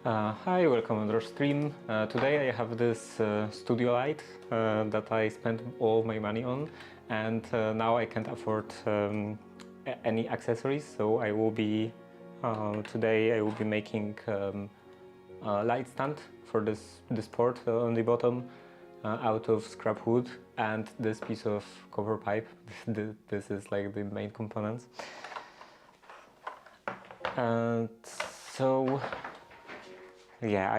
Hi, welcome on our stream. Today I have this studio light that I spent all my money on, and now I can't afford any accessories, so I will be today I will be making a light stand for this port on the bottom out of scrap wood and this piece of copper pipe. This is like the main components, and so yeah,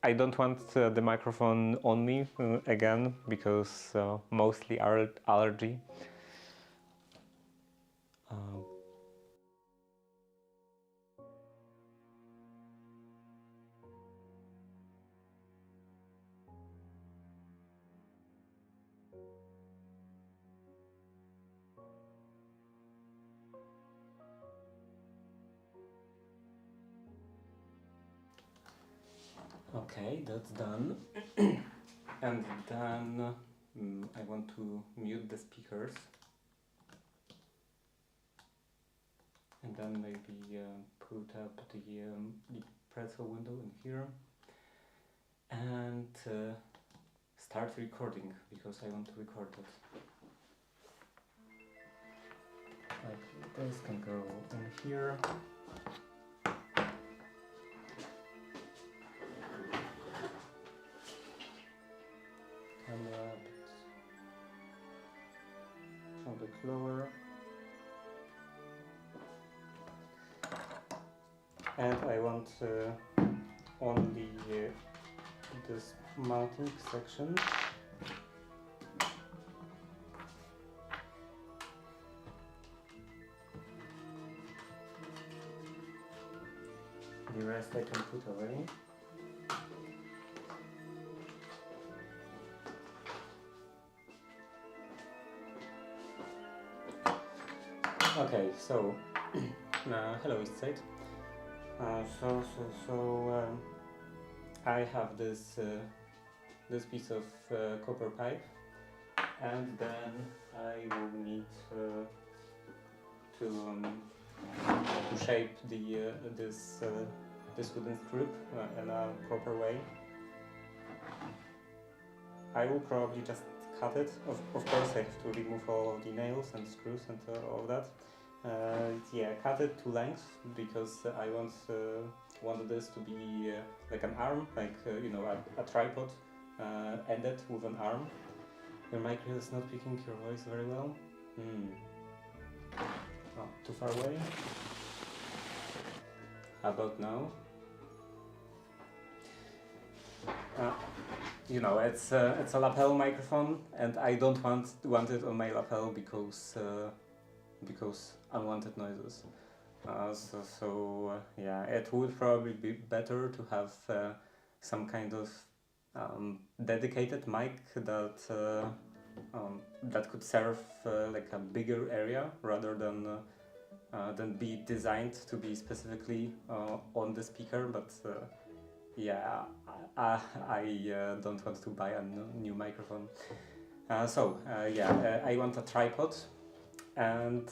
I don't want the microphone on me again because mostly allergy. Okay, that's done. And then I want to mute the speakers. And then maybe put up the pretzel window in here. And start recording, because I want to record it. Like this can go in here. Camera a bit lower. And I want on this mounting section the rest I can put away. Okay, so hello Eastside. I have this piece of copper pipe, and then I will need to shape this wooden strip in a proper way. I will probably just cut it. Of course, I have to remove all of the nails and screws and all that. Yeah, cut it to length because I want this to be like an arm, like a tripod ended with an arm. Your micro is not picking your voice very well. Oh, too far away. How about now? It's a lapel microphone, and I don't want it on my lapel because unwanted noises. Yeah, it would probably be better to have some kind of dedicated mic that could serve like a bigger area rather than be designed to be specifically on the speaker. But yeah, I don't want to buy a new microphone. I want a tripod, and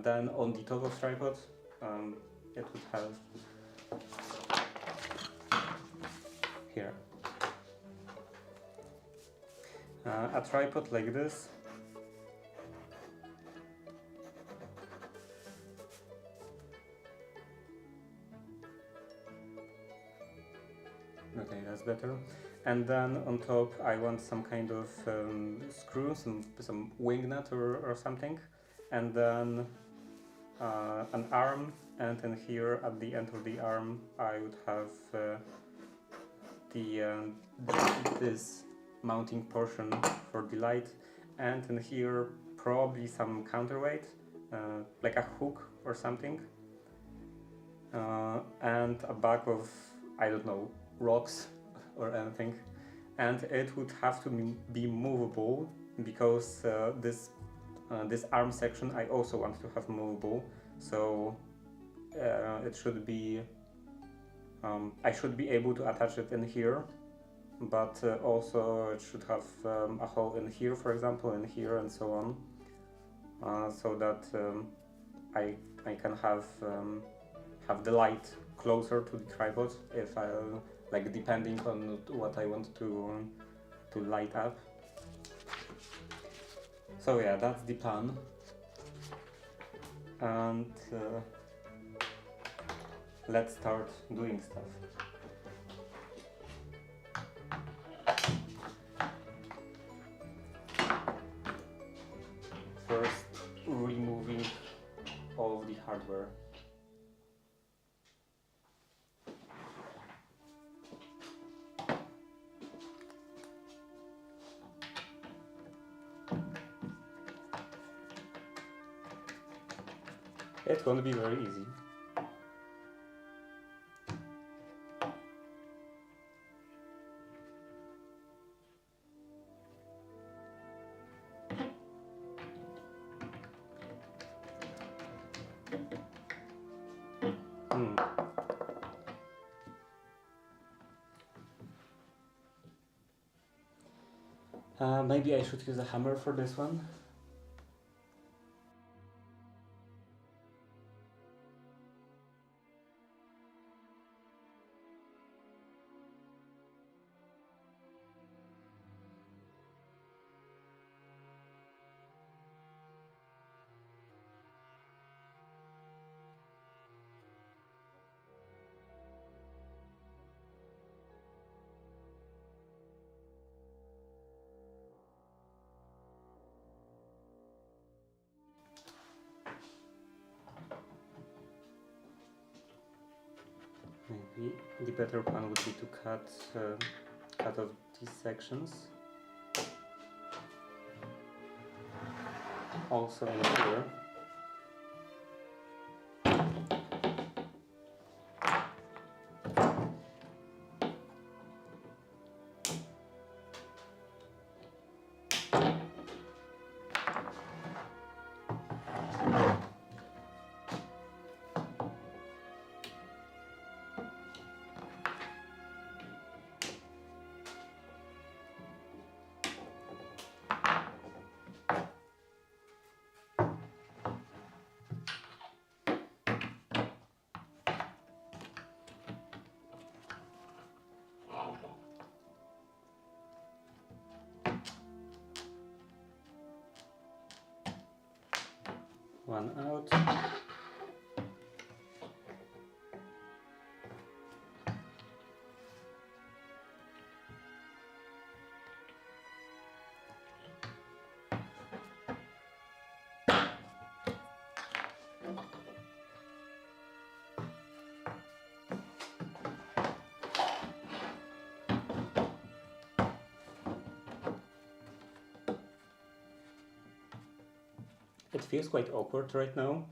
then on the top of tripod it would have here a tripod like this. Okay, that's better. And then on top I want some kind of screw, some wing nut or something, and then an arm, and then here at the end of the arm I would have this mounting portion for the light, and then here probably some counterweight, like a hook or something, and a bag of, I don't know, rocks or anything. And it would have to be movable, because this arm section I also want to have movable, so it should be I should be able to attach it in here, but also it should have a hole in here, for example, in here, and so on, so that I can have the light closer to the tripod, if I like, depending on what I want to light up. So yeah, that's the plan, and let's start doing stuff. First, removing all of the hardware. It's going to be very easy. Maybe I should use a hammer for this one. Maybe the better plan would be to cut out these sections. Also in here. One out. It feels quite awkward right now,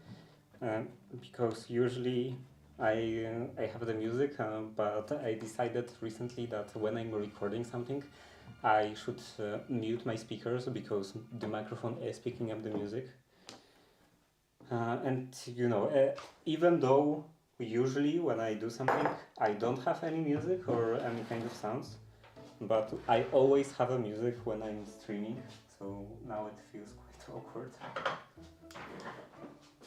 because usually I have the music, but I decided recently that when I'm recording something, I should mute my speakers, because the microphone is picking up the music. And you know, even though usually when I do something, I don't have any music or any kind of sounds, but I always have a music when I'm streaming, so now it feels quite awkward.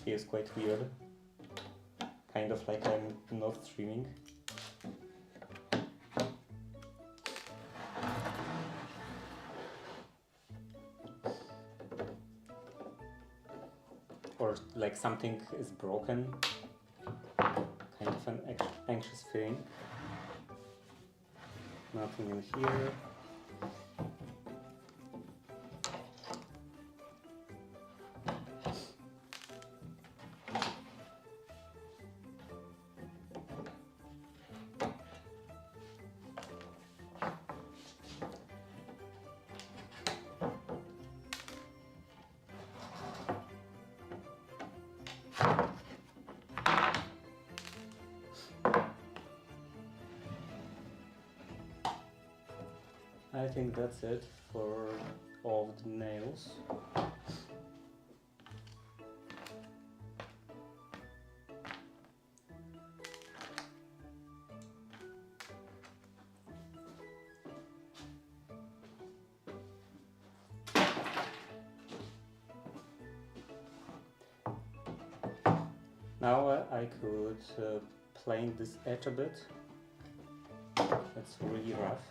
Feels quite weird. Kind of like I'm not streaming. Or like something is broken. Kind of an anxious feeling. Nothing in here. I think that's it for all of the nails. Now I could plane this edge a bit. That's really rough.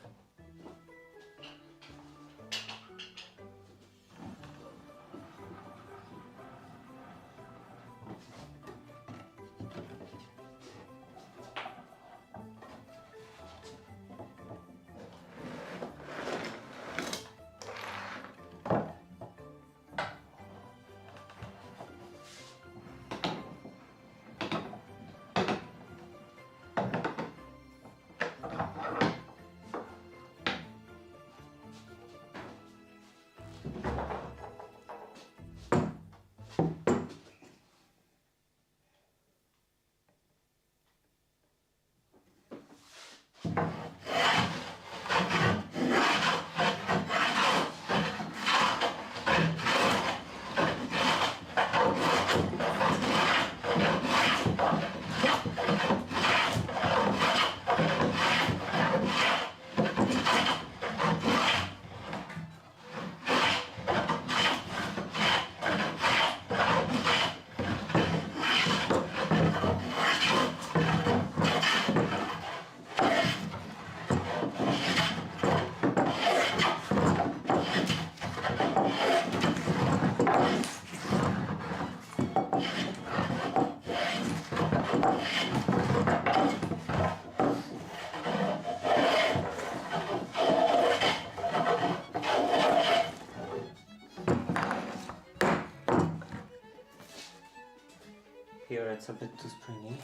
Here it's a bit too springy.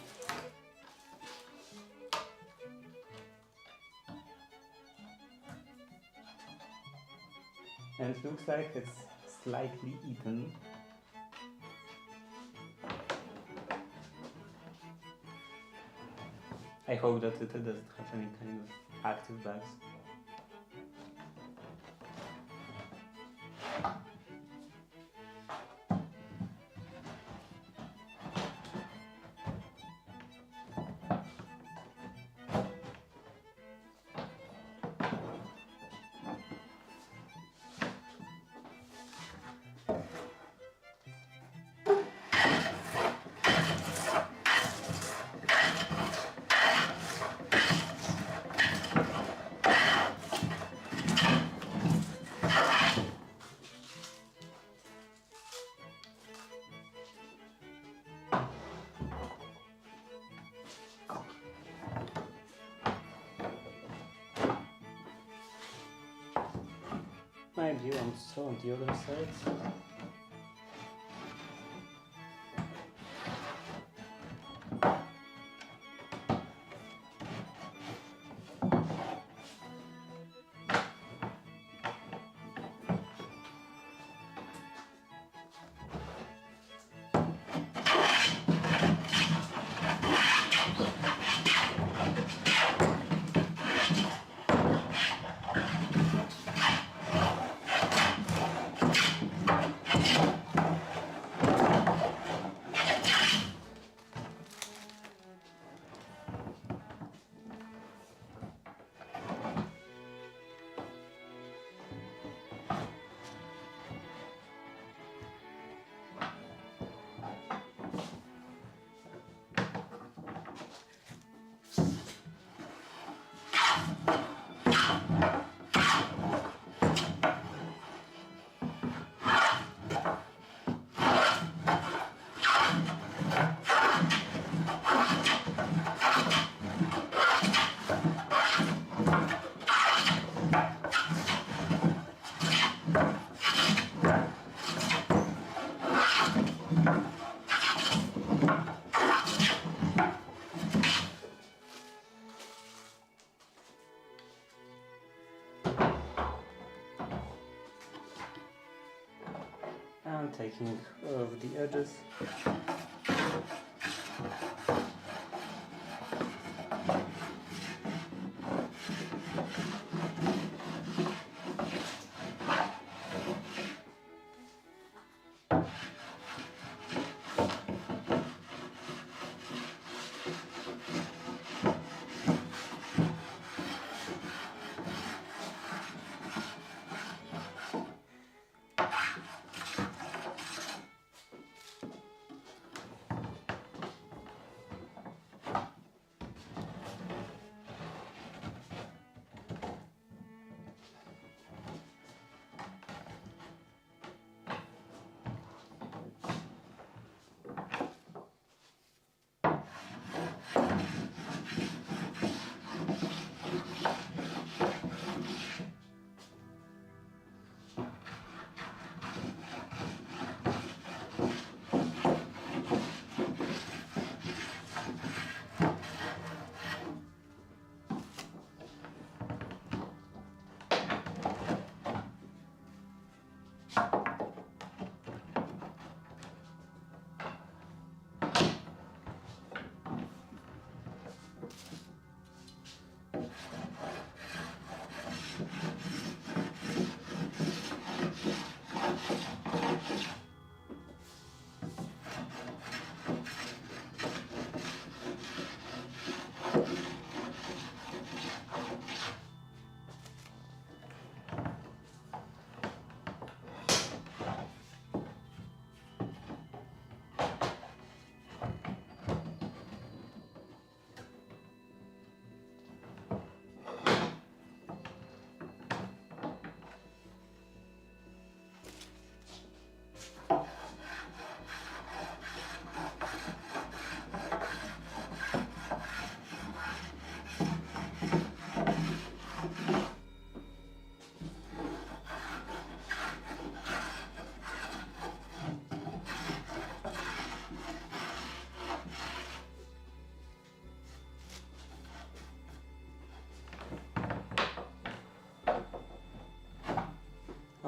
And it looks like it's slightly eaten. I hope that it doesn't have any kind of active bags. Mind you, I'm still on the other side. And taking off the edges.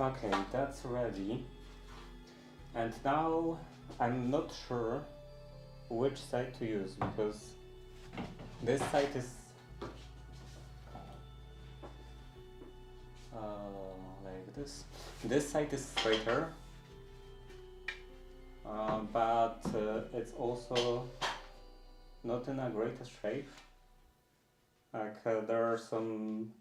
Okay, that's ready. And now I'm not sure which side to use because this side is like this. This side is straighter, but it's also not in a greatest shape. Like there are some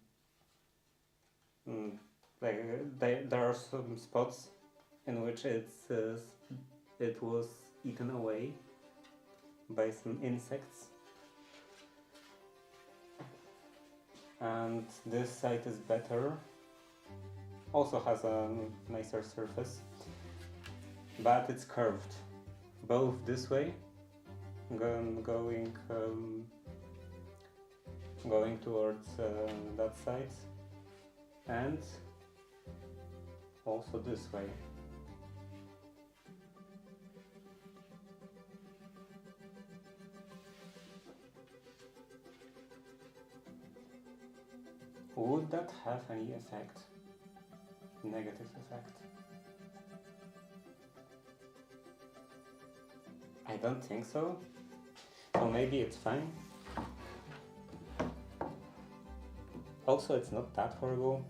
there are some spots in which it was eaten away by some insects, and this side is better. Also has a nicer surface, but it's curved both this way, going towards that side, and also this way. Would that have any effect? Negative effect? I don't think so. So maybe it's fine. Also, it's not that horrible.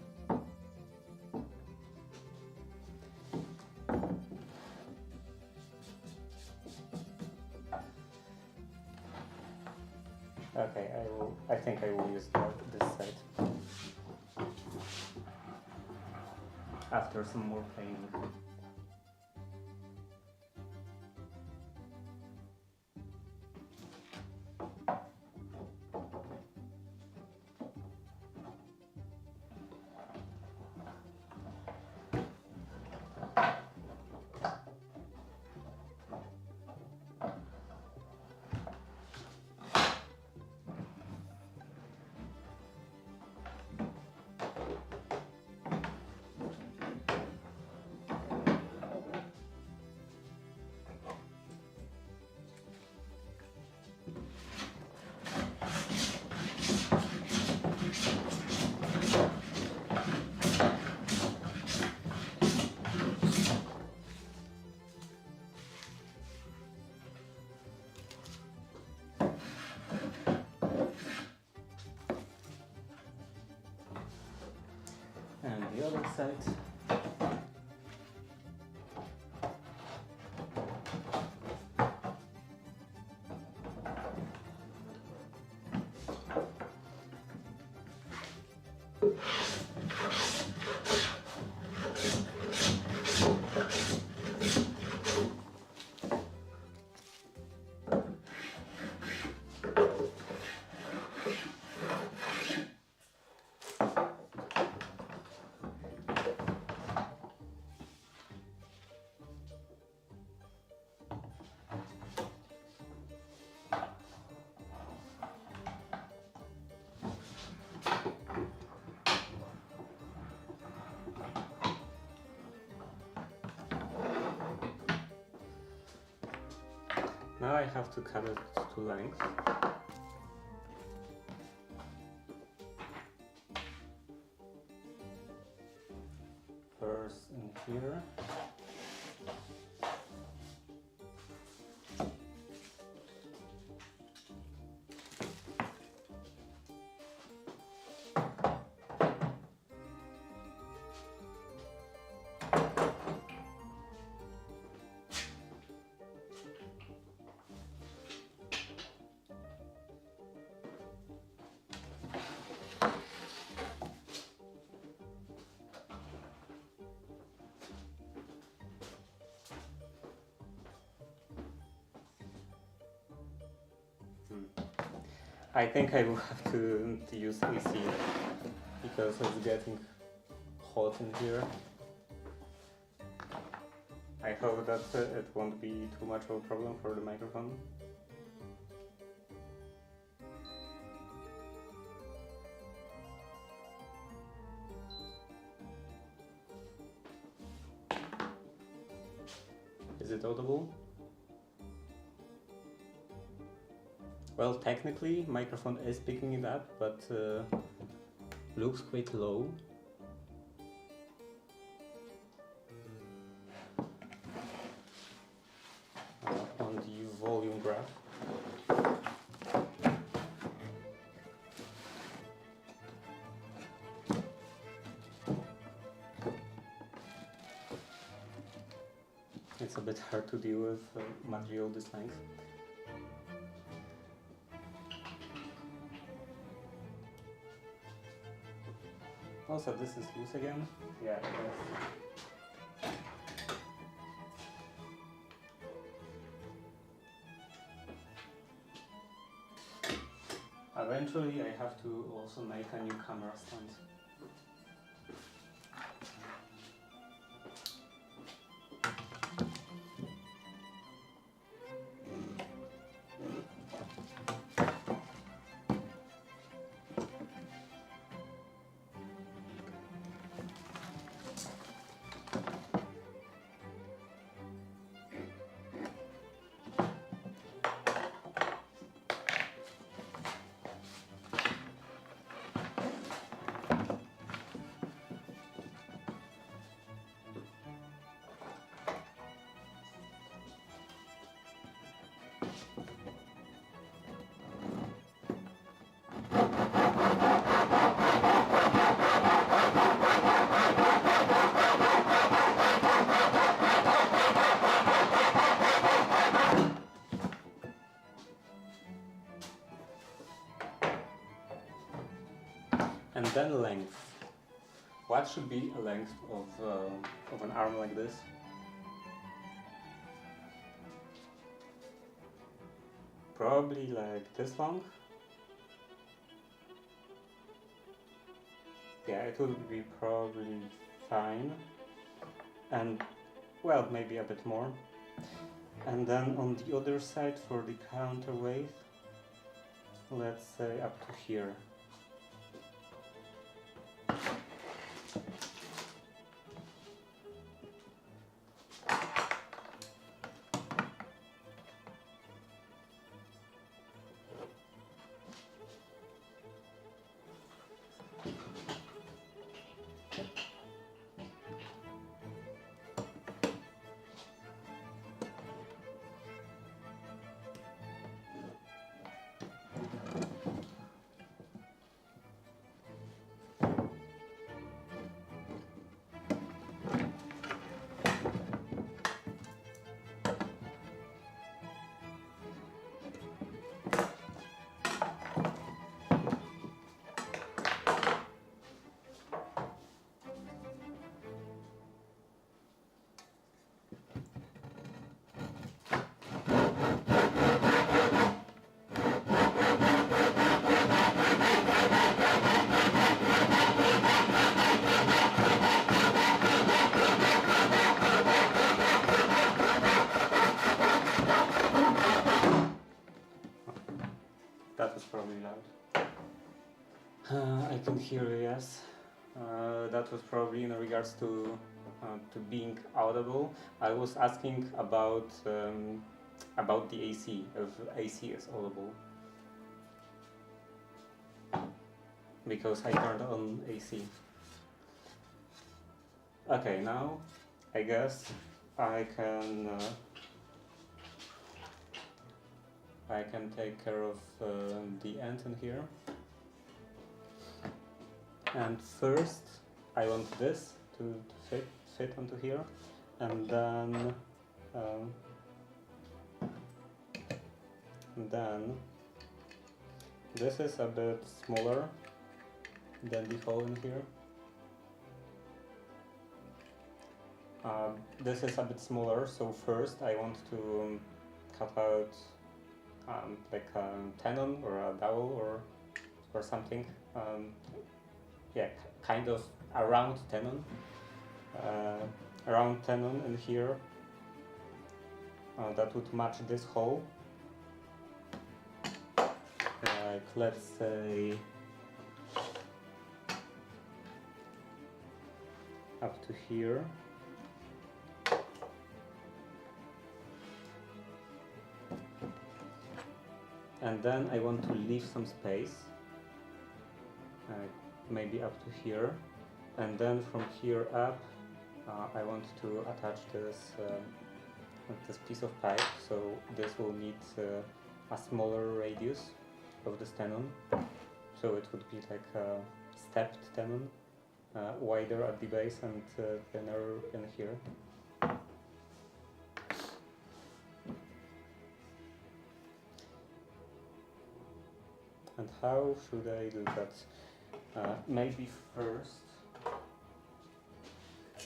Okay, I think I will use this side after some more playing. And the other side. Now I have to cut it to length. First in here. I think I will have to use AC because it's getting hot in here. I hope that it won't be too much of a problem for the microphone. Is it audible? Well, technically, microphone is picking it up, but looks quite low. it's a bit hard to deal with material this length. Also, this is loose again. Yeah, it is. Eventually, I have to also make a new camera stand. And then length. What should be a length of an arm like this? Probably like this long. Yeah, it would be probably fine. And well, maybe a bit more. And then on the other side for the counterweight, let's say up to here. That was probably loud. I can hear you, yes. That was probably in regards to being audible. I was asking about the AC, if AC is audible. Because I turned on AC. Okay, now I guess I can take care of the end in here. And first I want this to fit onto here, and then this is a bit smaller than the hole in here. This is a bit smaller, so first I want to cut out like a tenon or a dowel or something. Yeah, kind of a round tenon. Round tenon in here that would match this hole. Like, let's say up to here. And then I want to leave some space, maybe up to here, and then from here up I want to attach this piece of pipe, so this will need a smaller radius of this tenon, so it would be like a stepped tenon, wider at the base and thinner in here. And how should I do that? Maybe first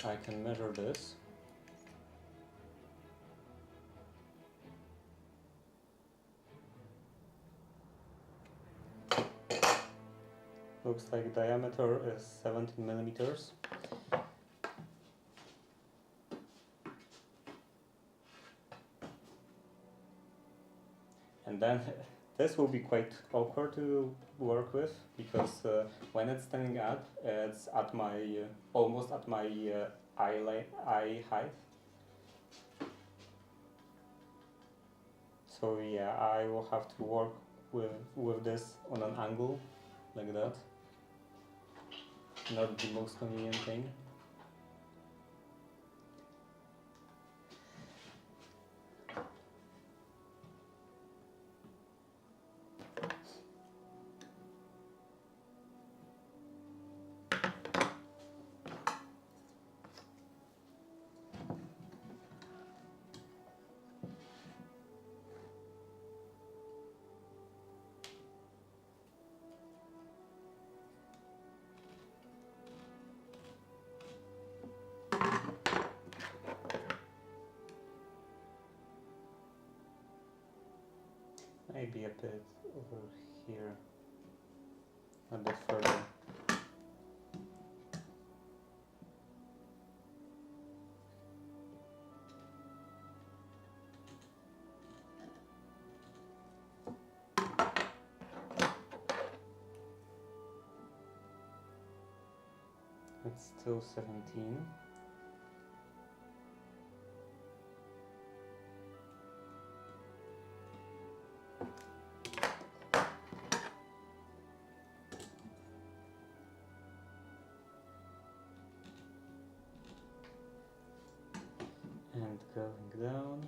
I can measure this. Looks like diameter is 17 millimeters. And then this will be quite awkward to work with because when it's standing up, it's at my almost at my eye height. So yeah, I will have to work with this on an angle like that. Not the most convenient thing. Maybe a bit over here, a bit further. It's still 17. And going down.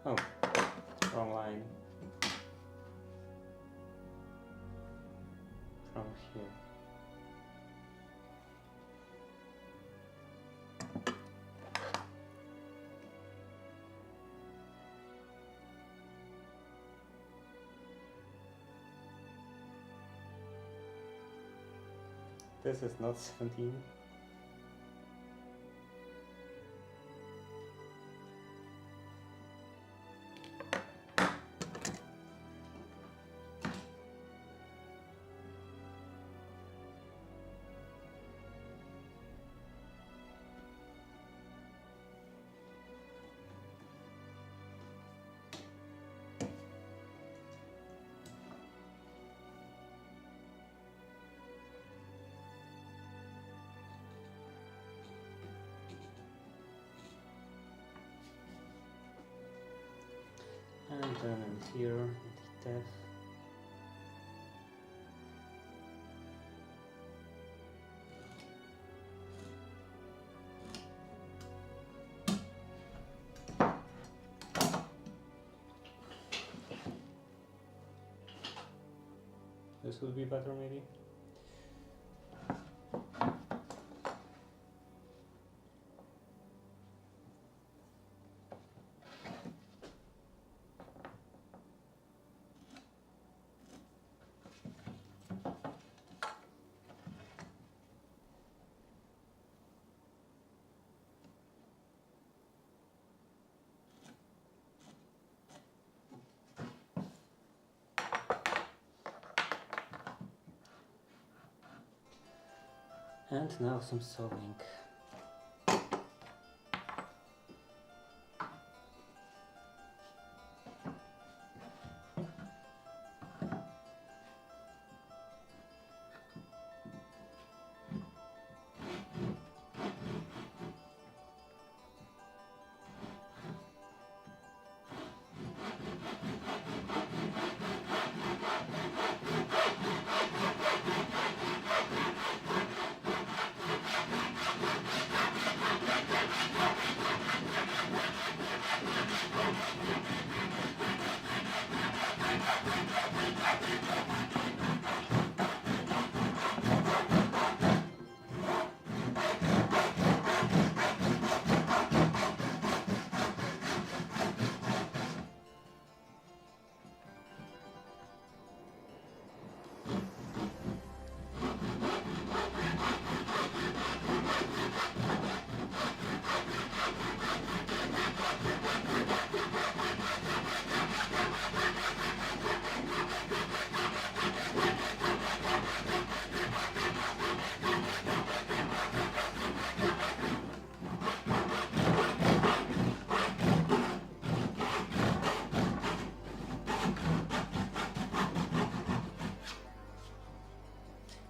Oh, wrong line. From here. This is not 17. And then in here, the depth. This would be better maybe. And now some sewing.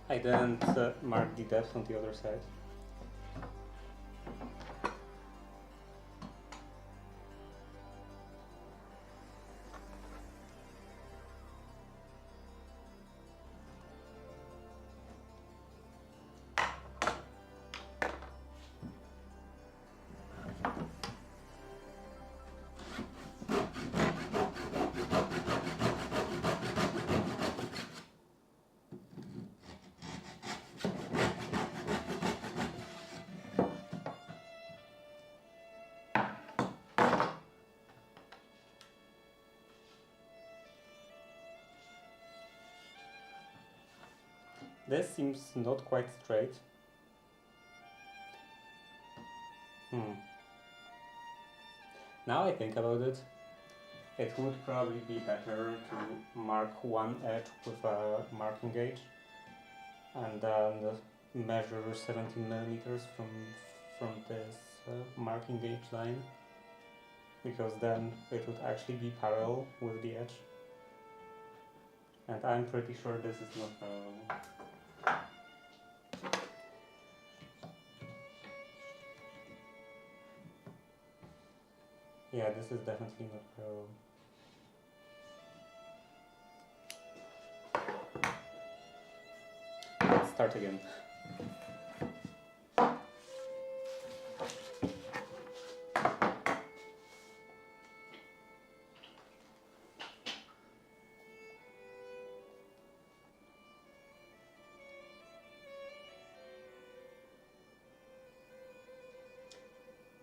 I didn't mark the depth on the other side. This seems not quite straight. Now I think about it, it would probably be better to mark one edge with a marking gauge and then measure 17 millimeters from this marking gauge line, because then it would actually be parallel with the edge. And I'm pretty sure this is not parallel. Yeah, this is definitely not parallel. Let's start again.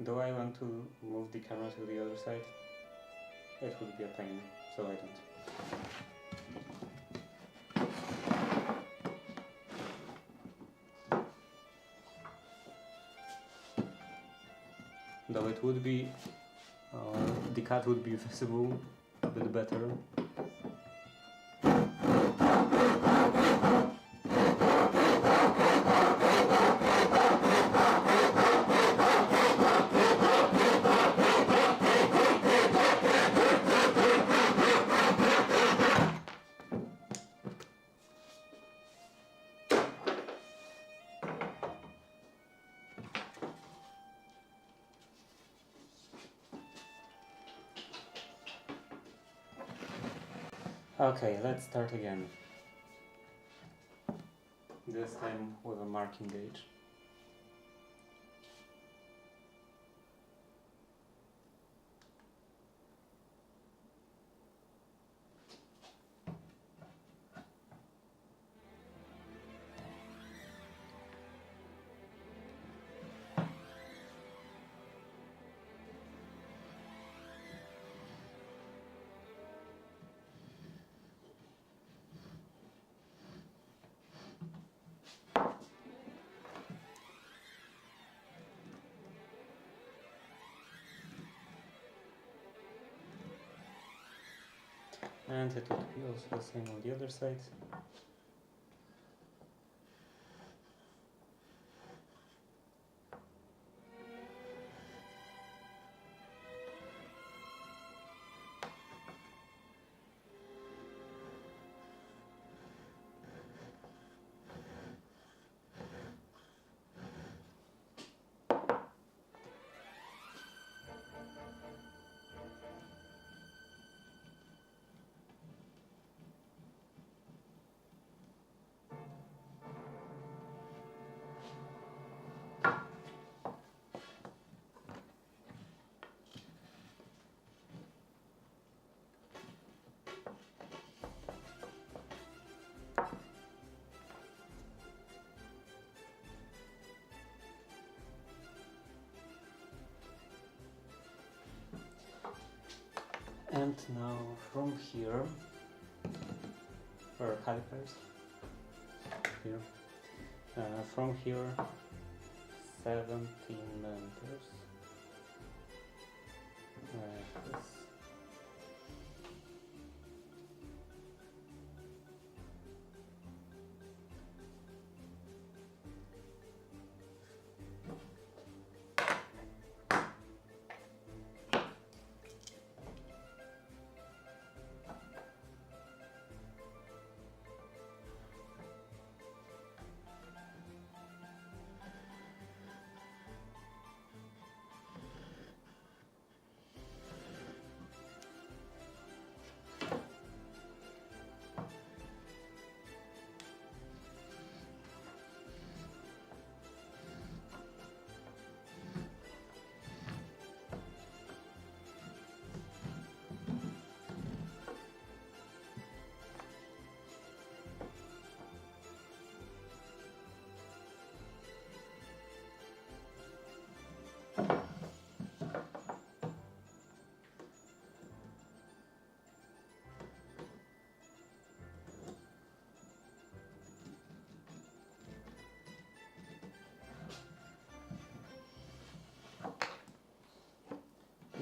Do I want to move the camera to the other side? It would be a pain, so I don't. Though it would be, the cut would be visible a bit better. Okay, let's start again. This time with a marking gauge. And it would be also the same on the other side. And now from here, for calipers, here, from here, 17 millimeters, like this.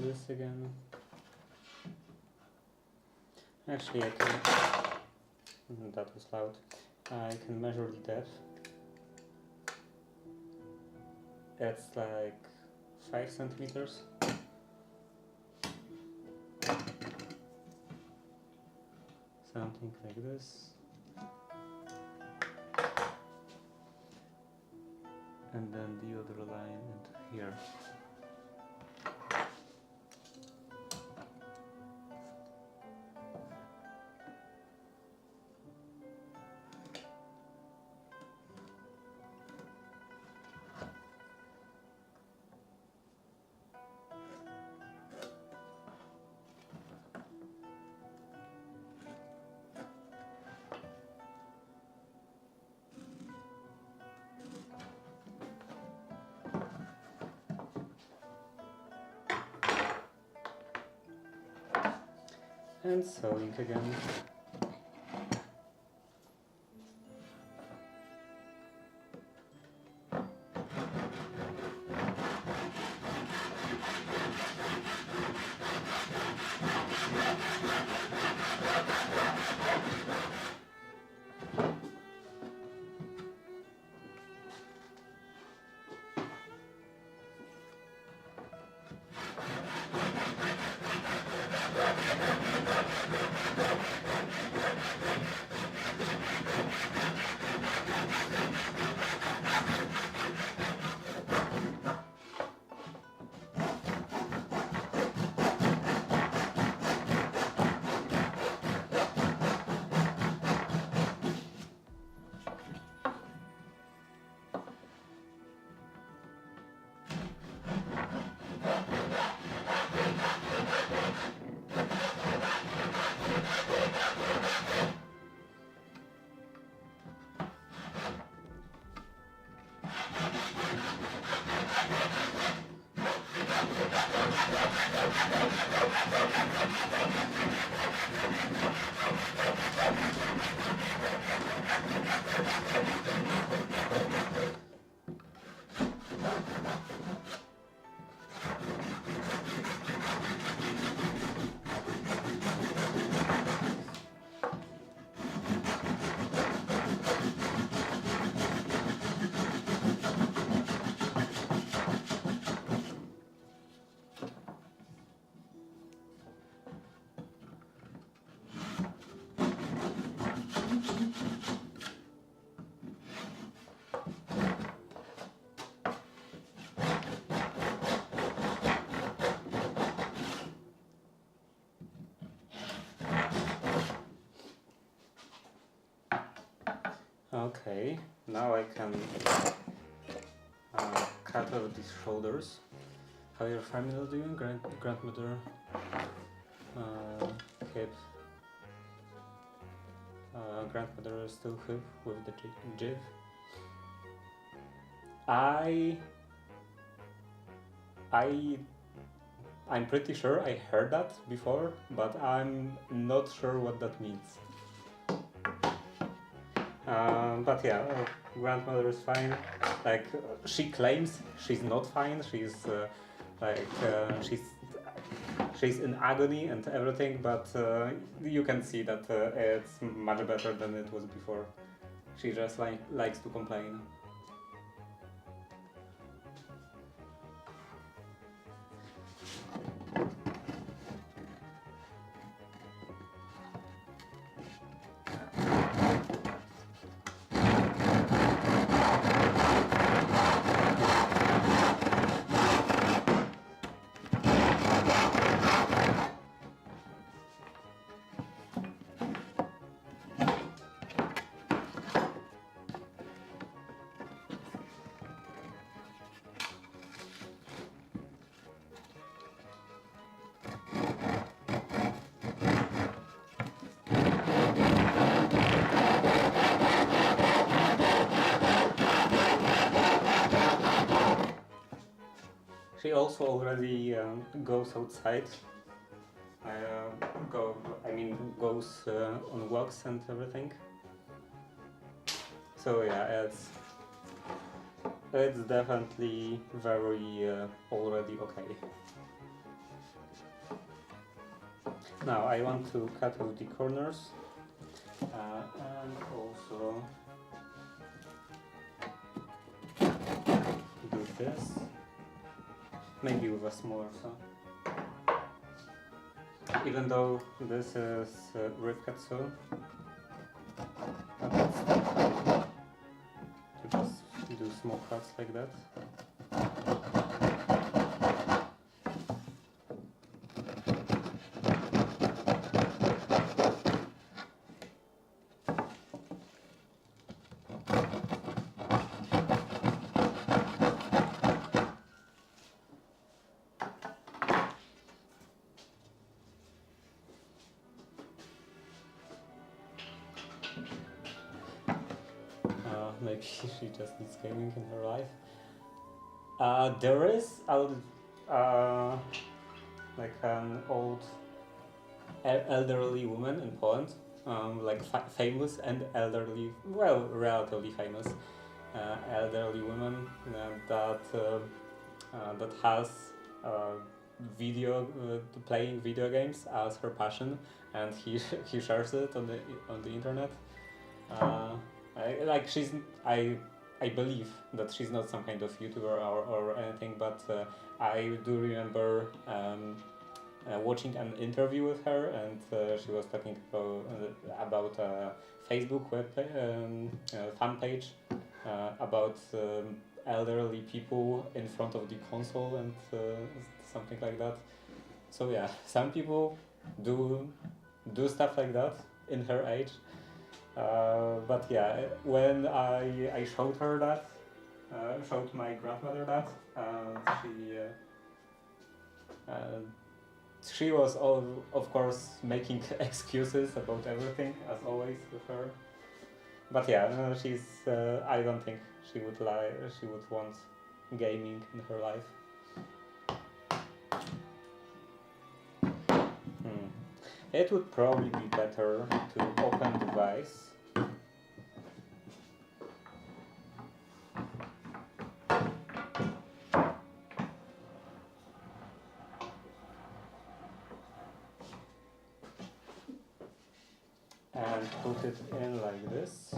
this again. Actually, I can. That was loud. I can measure the depth. It's like 5 centimeters. Something like this. And then the other line into here. And sewing again. Okay, now I can cut off these shoulders. How your family doing? Grandmother, hip. Grandmother is still hip with the jiv. I'm pretty sure I heard that before, but I'm not sure what that means. But yeah, grandmother is fine. Like she claims she's not fine. She's she's in agony and everything. But you can see that it's much better than it was before. She just likes to complain. She also already goes outside. Goes on walks and everything. So yeah, it's definitely very already okay. Now I want to cut out the corners and also do this, maybe with a smaller saw. Even though this is Rivkatsu, it's still fine to just do small cuts like that. Maybe she just needs gaming in her life. There is like an old elderly woman in Poland, like famous and elderly, well, relatively famous elderly woman that has playing video games as her passion, and he shares it on the internet. I believe that she's not some kind of YouTuber or anything, but I do remember watching an interview with her, and she was talking about a Facebook fan page about elderly people in front of the console and something like that. So yeah, some people do stuff like that in her age. But yeah, when I showed her that, showed my grandmother that, she was of course making excuses about everything as always with her. But yeah, no, she's. I don't think she would lie. She would want gaming in her life. It would probably be better to open device. And put it in like this.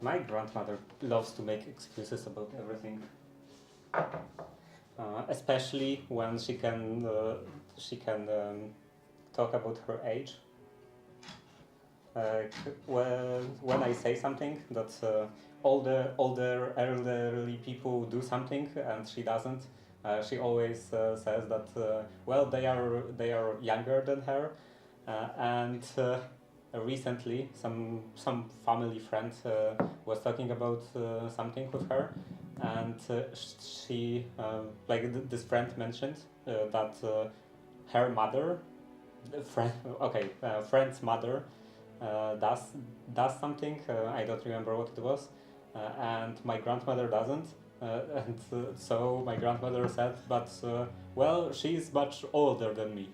My grandmother loves to make excuses about everything, especially when she can talk about her age. When I say something that older elderly people do something and she doesn't, she always says that well they are younger than her, and recently some family friend was talking about something with her, and she this friend mentioned that her mother, friend's mother does something. I don't remember what it was, and my grandmother doesn't. And so my grandmother said, "But well, she's much older than me."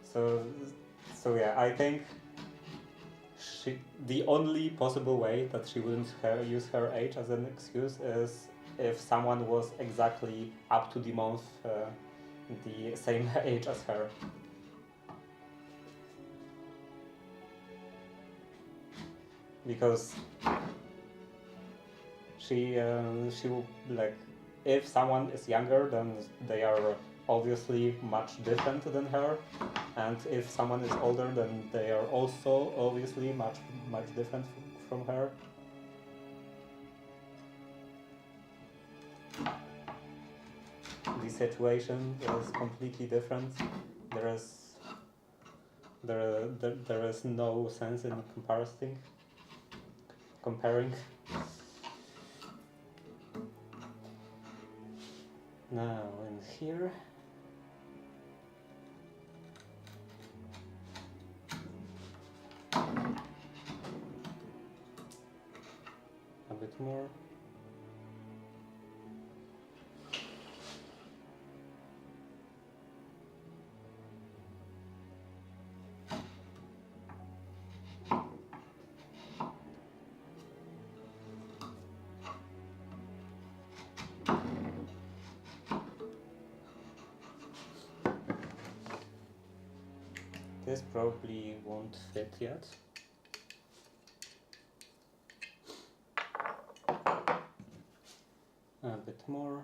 So yeah, I think the only possible way that she wouldn't use her age as an excuse is if someone was exactly up to the month the same age as her. Because she will, like, if someone is younger, then they are obviously much different than her, and if someone is older, then they are also obviously much different from her. The situation is completely different. There is no sense in comparing. Now in here, a bit more. this probably won't fit yet. A bit more.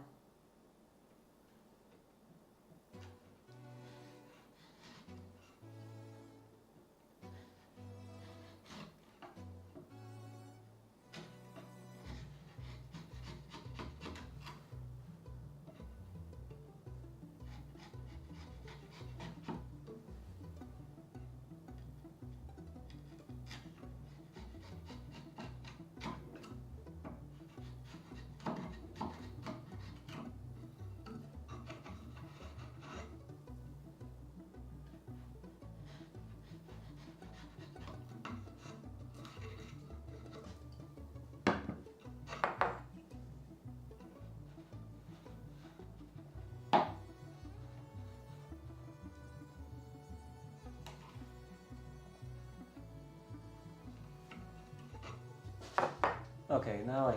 Okay, now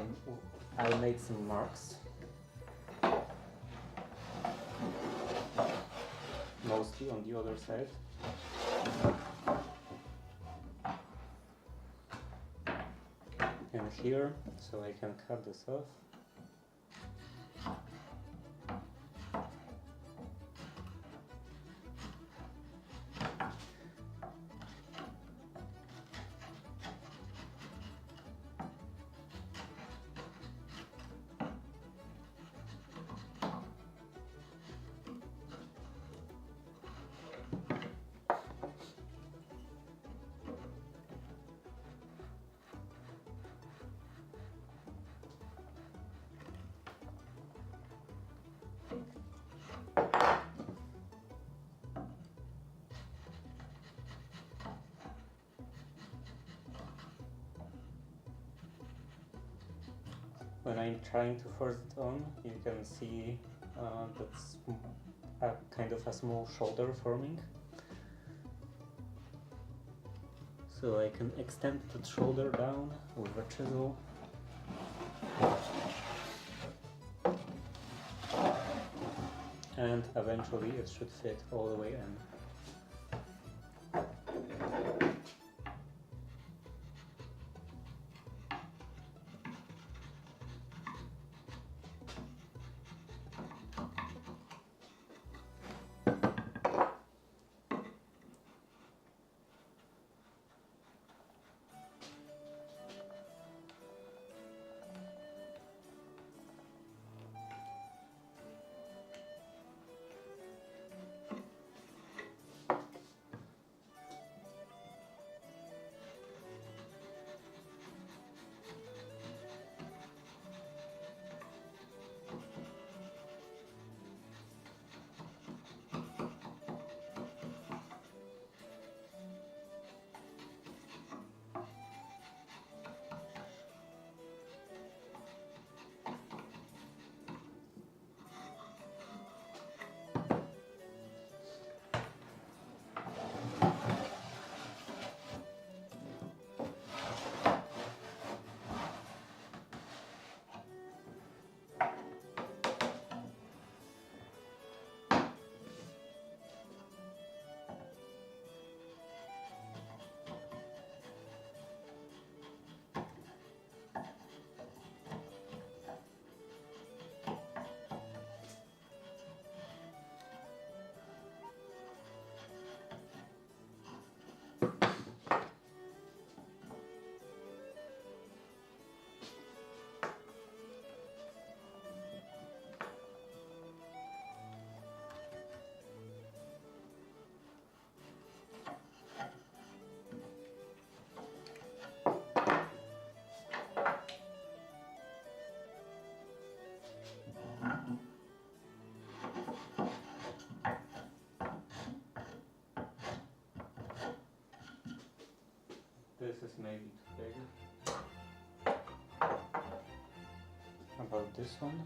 I made some marks. Mostly on the other side. And here, so I can cut this off. When I'm trying to force it on, you can see that's a kind of a small shoulder forming. So I can extend that shoulder down with a chisel. And eventually it should fit all the way in. This is maybe too big. About this one.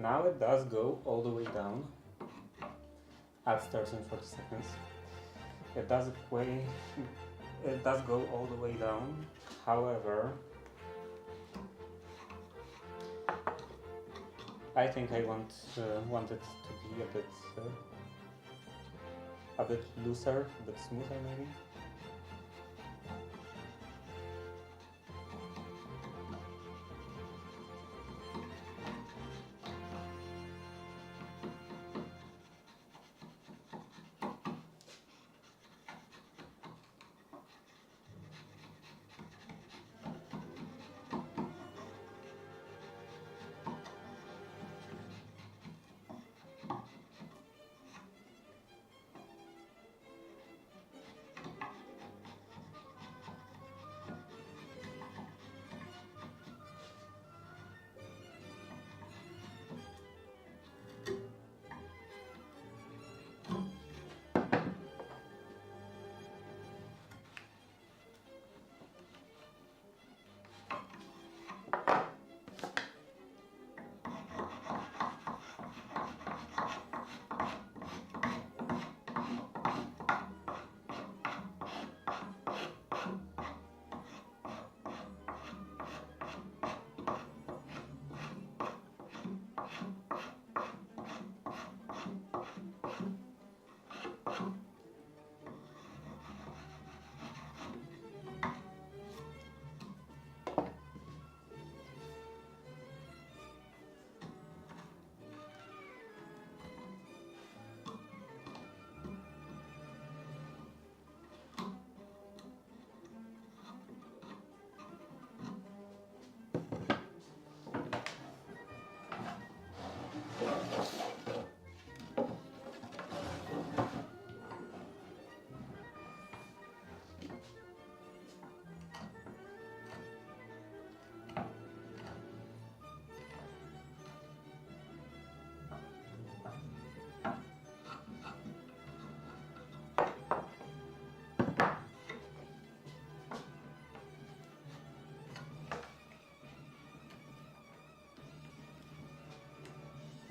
Now it does go all the way down at stars in 40 seconds. It does go all the way down. However, I think I want it to be a bit looser, a bit smoother maybe.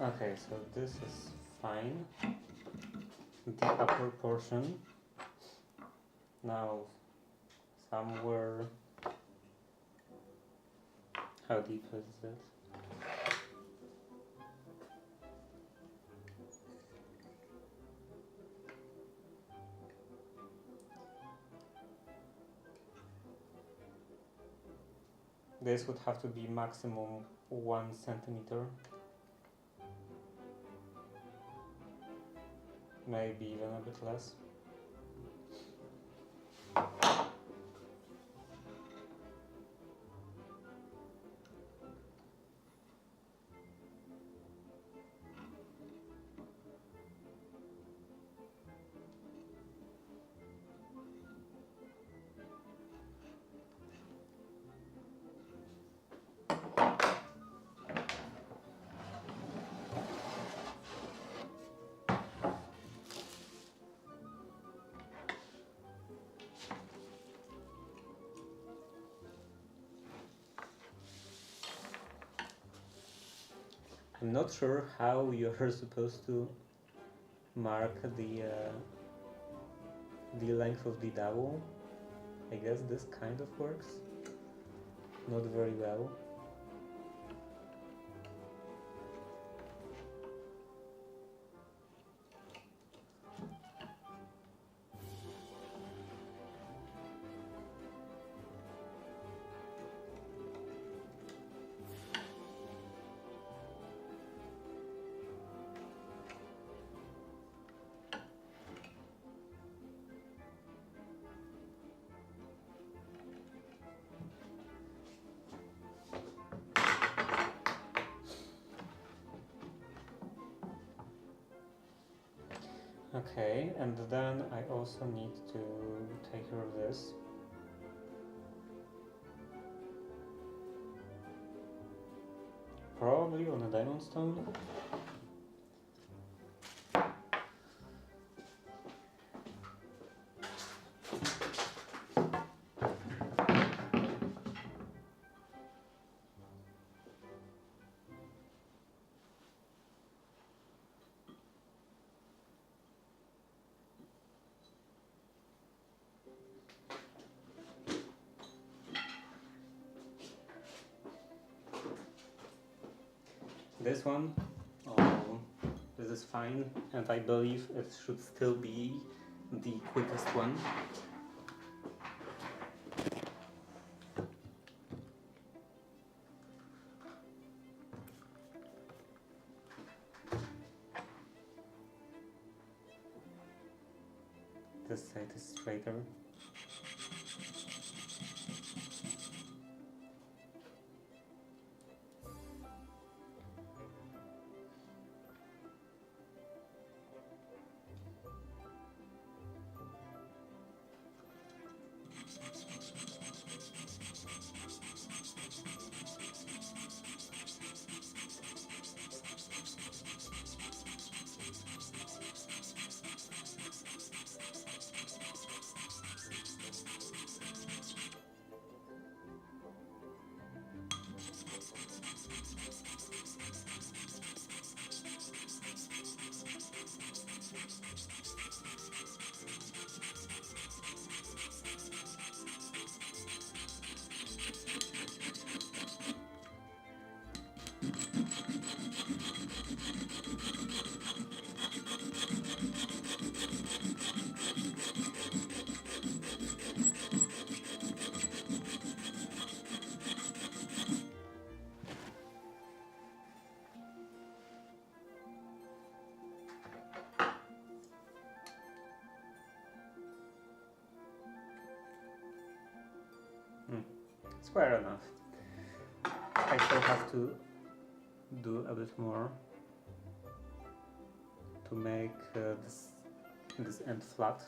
Okay, so this is fine. The upper portion. Now, somewhere. How deep is it? This would have to be maximum 1 centimeter. Maybe even a bit less. I'm not sure how you're supposed to mark the length of the dowel. I guess this kind of works. Not very well. Okay, and then I also need to take care of this. Probably on a diamond stone. This one, oh, this is fine, and I believe it should still be the quickest one. This side is straighter. Square enough. I still have to do a bit more to make this end flat.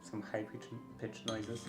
Some high pitch noises.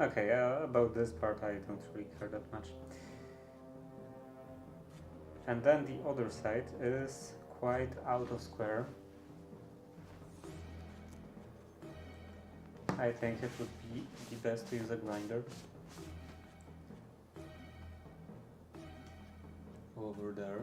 Okay, about this part I don't really care that much. And then the other side is quite out of square. I think it would be the best to use a grinder. Over there.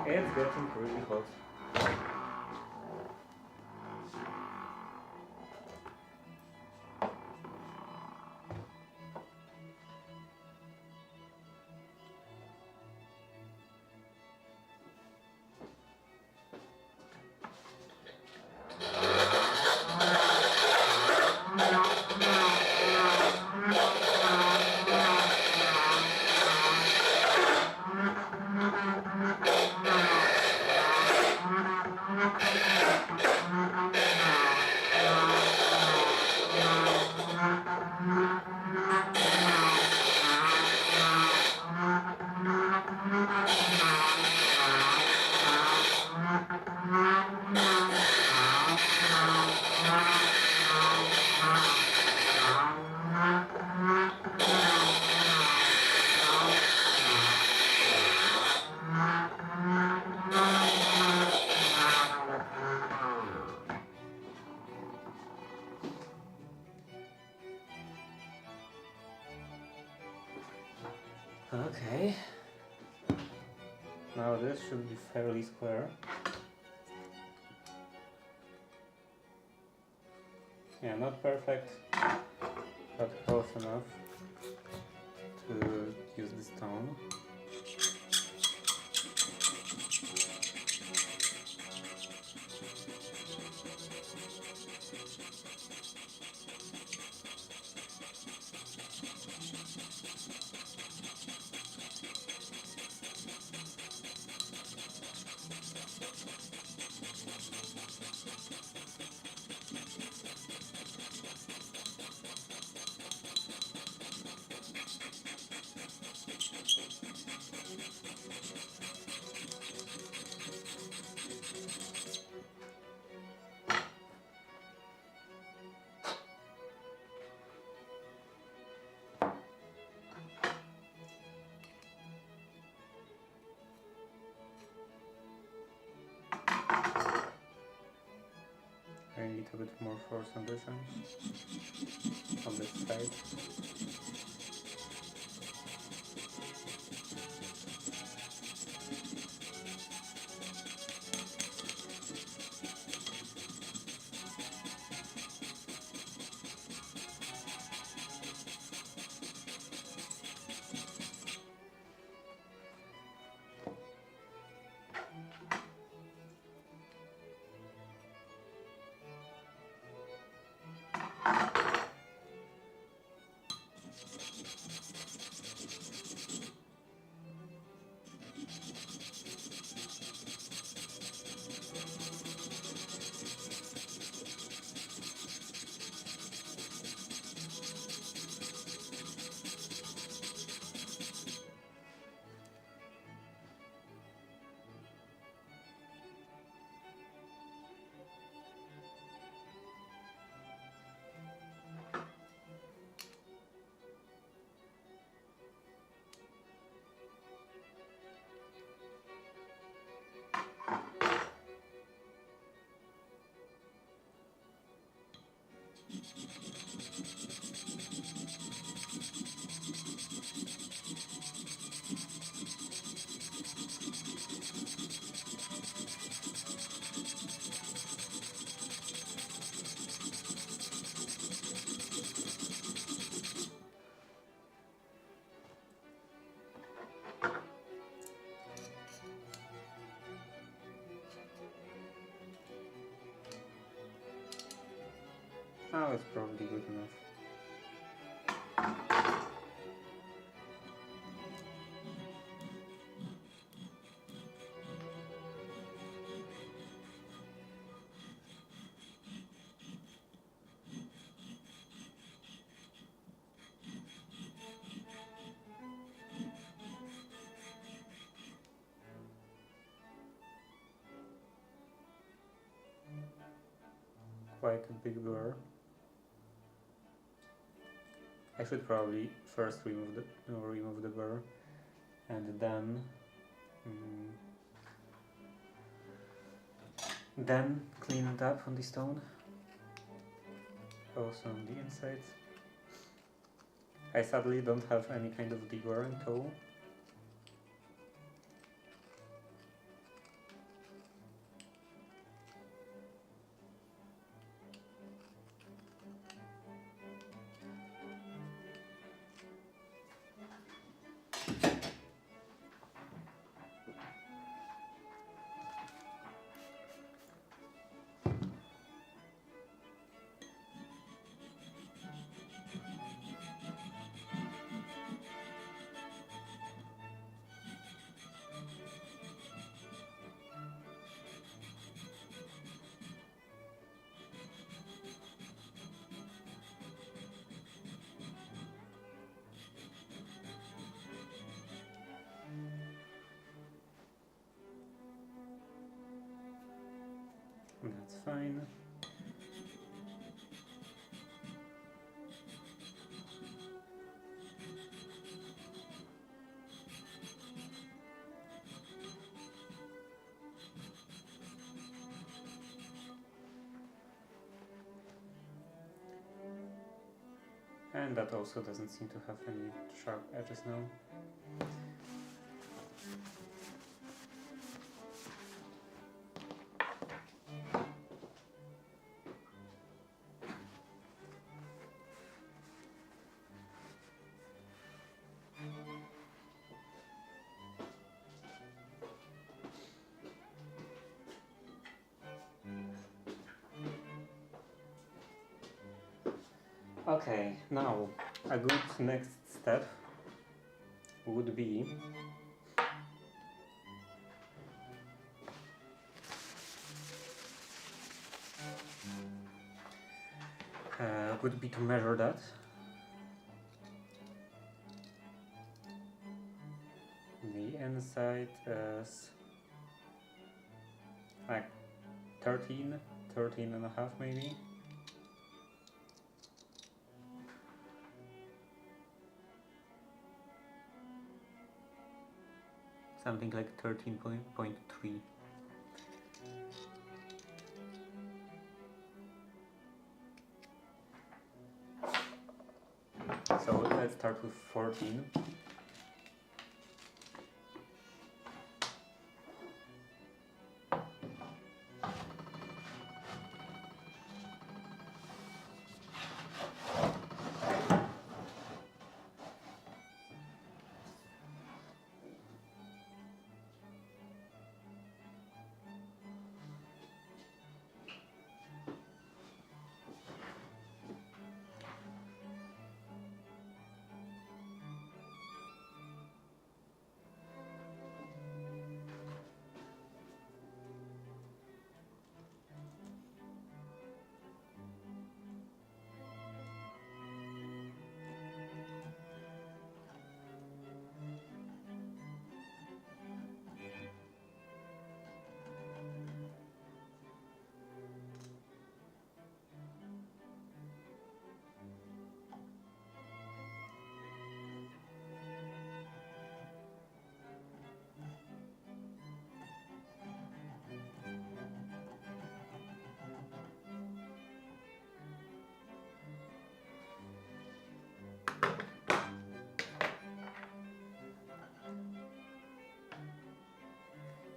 It's getting pretty hot. Okay. Now this should be fairly square. Yeah, not perfect, but close enough to use the stone. I need a bit more force on this end, on this side. Now it's probably good enough. Quite a big blur. I should probably first remove the blur and then clean it up on the stone. Also on the insides. I sadly don't have any kind of deburring tool. That's fine. And that also doesn't seem to have any sharp edges now. Okay, now a good next step would be to measure that. The inside is like 13 and a half maybe. Something like 13.3. So let's start with 14.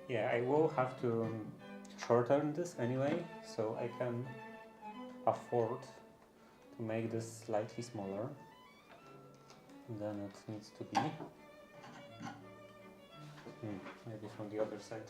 Yeah, I will have to shorten this anyway, so I can afford to make this slightly smaller than it needs to be. Maybe from the other side.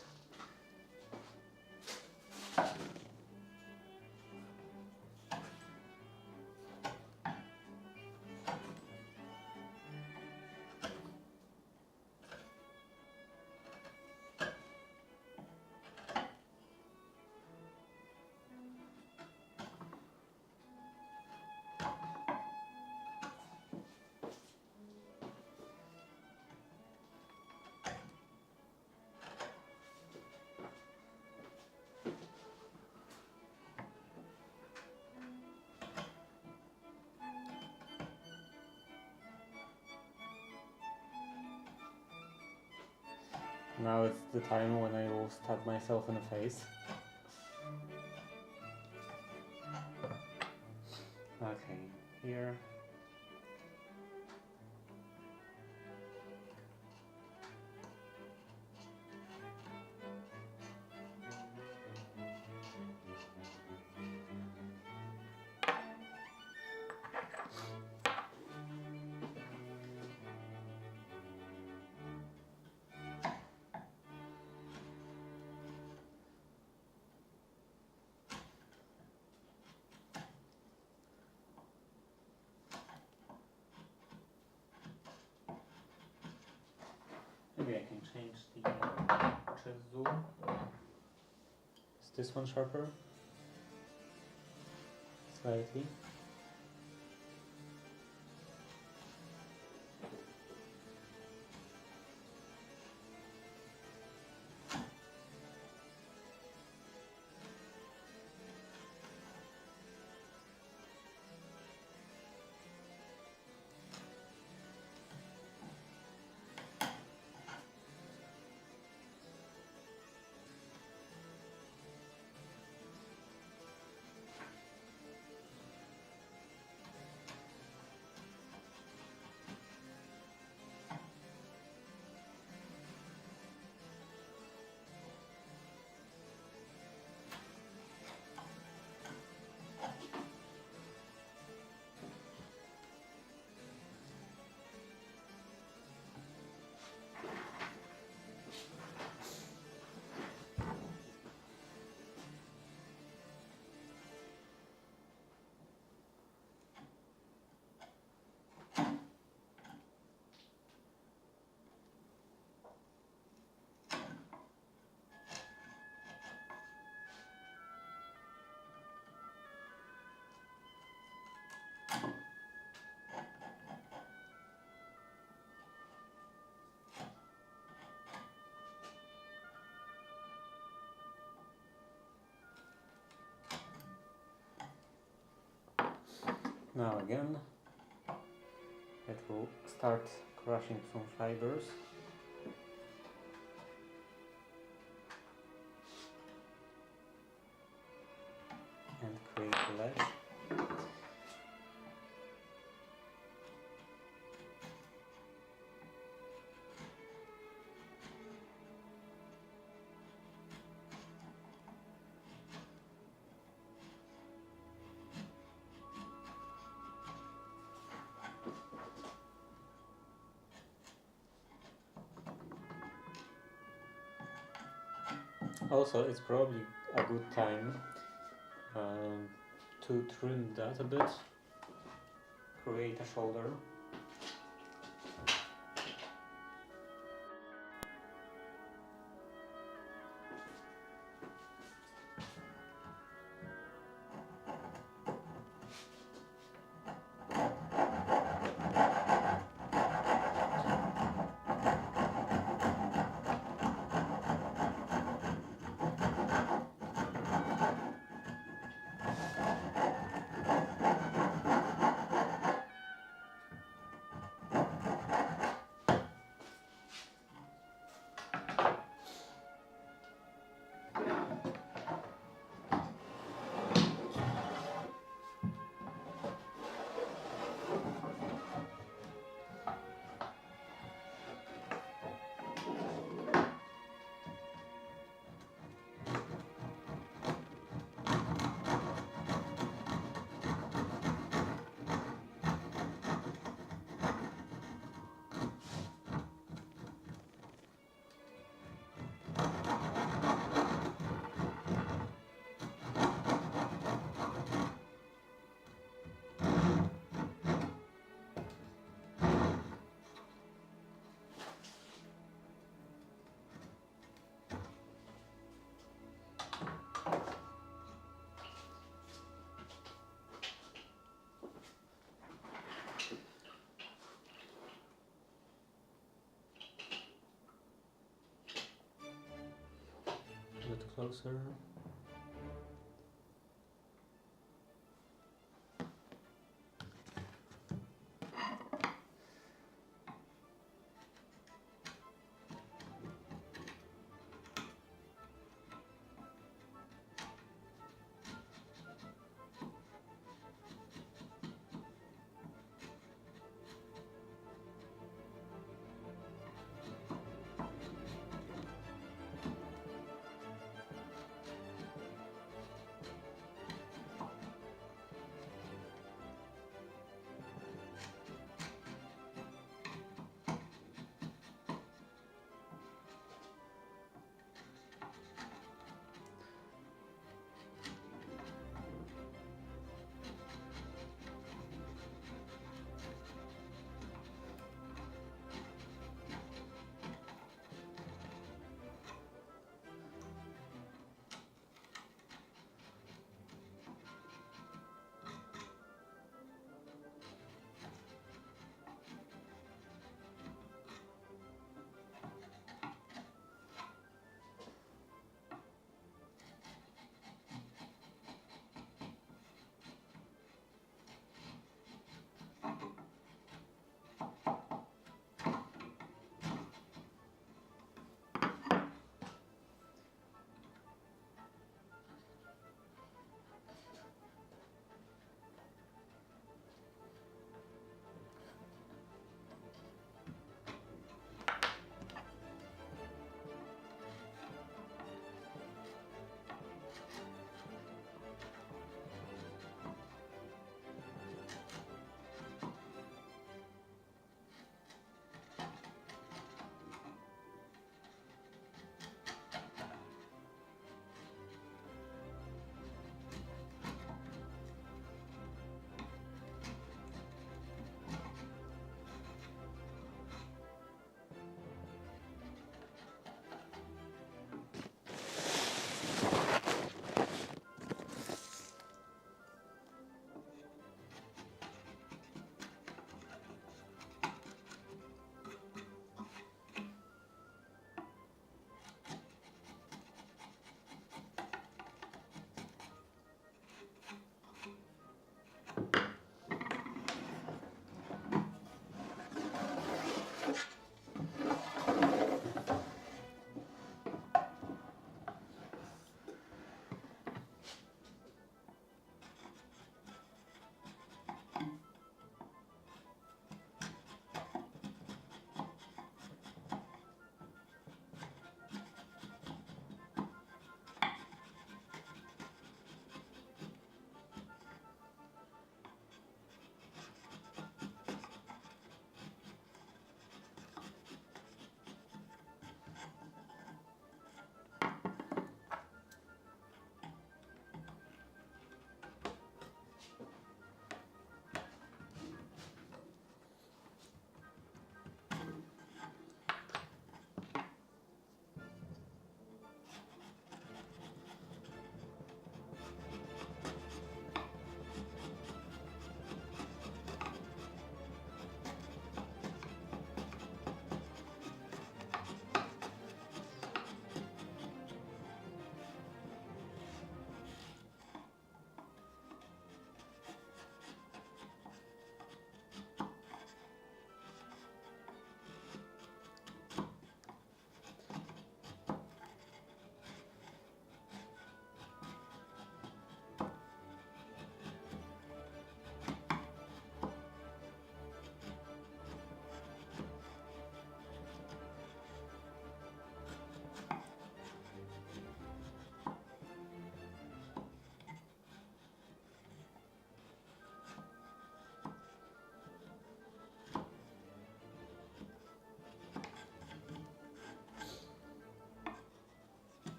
Now it's the time when I will stab myself in the face. Okay, here. Maybe I can change the chisel. Is this one sharper? Slightly. Now again, it will start crushing some fibers. And create a ledge. Also, it's probably a good time to trim that a bit, create a shoulder. A bit closer.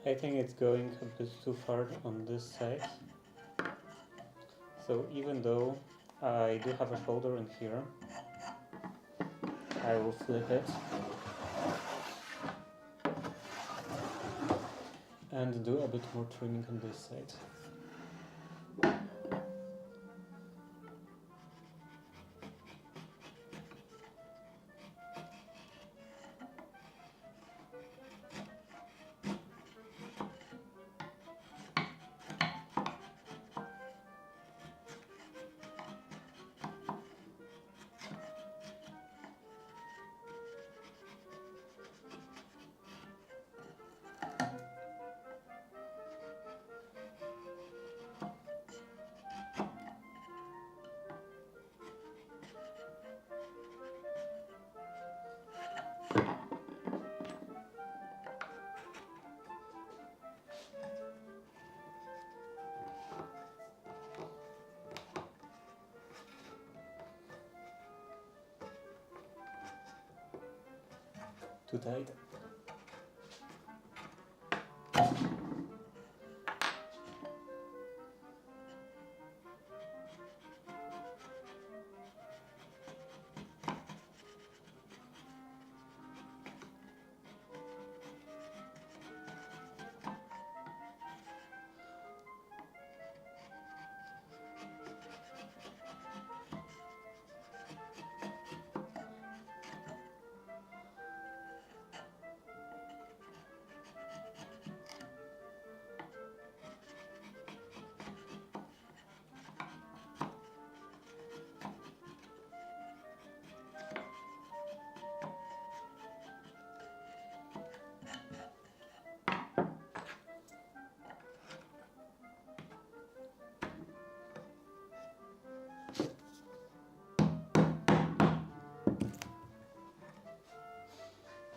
I think it's going a bit too far on this side. So even though I do have a shoulder in here, I will flip it and do a bit more trimming on this side. Too tight.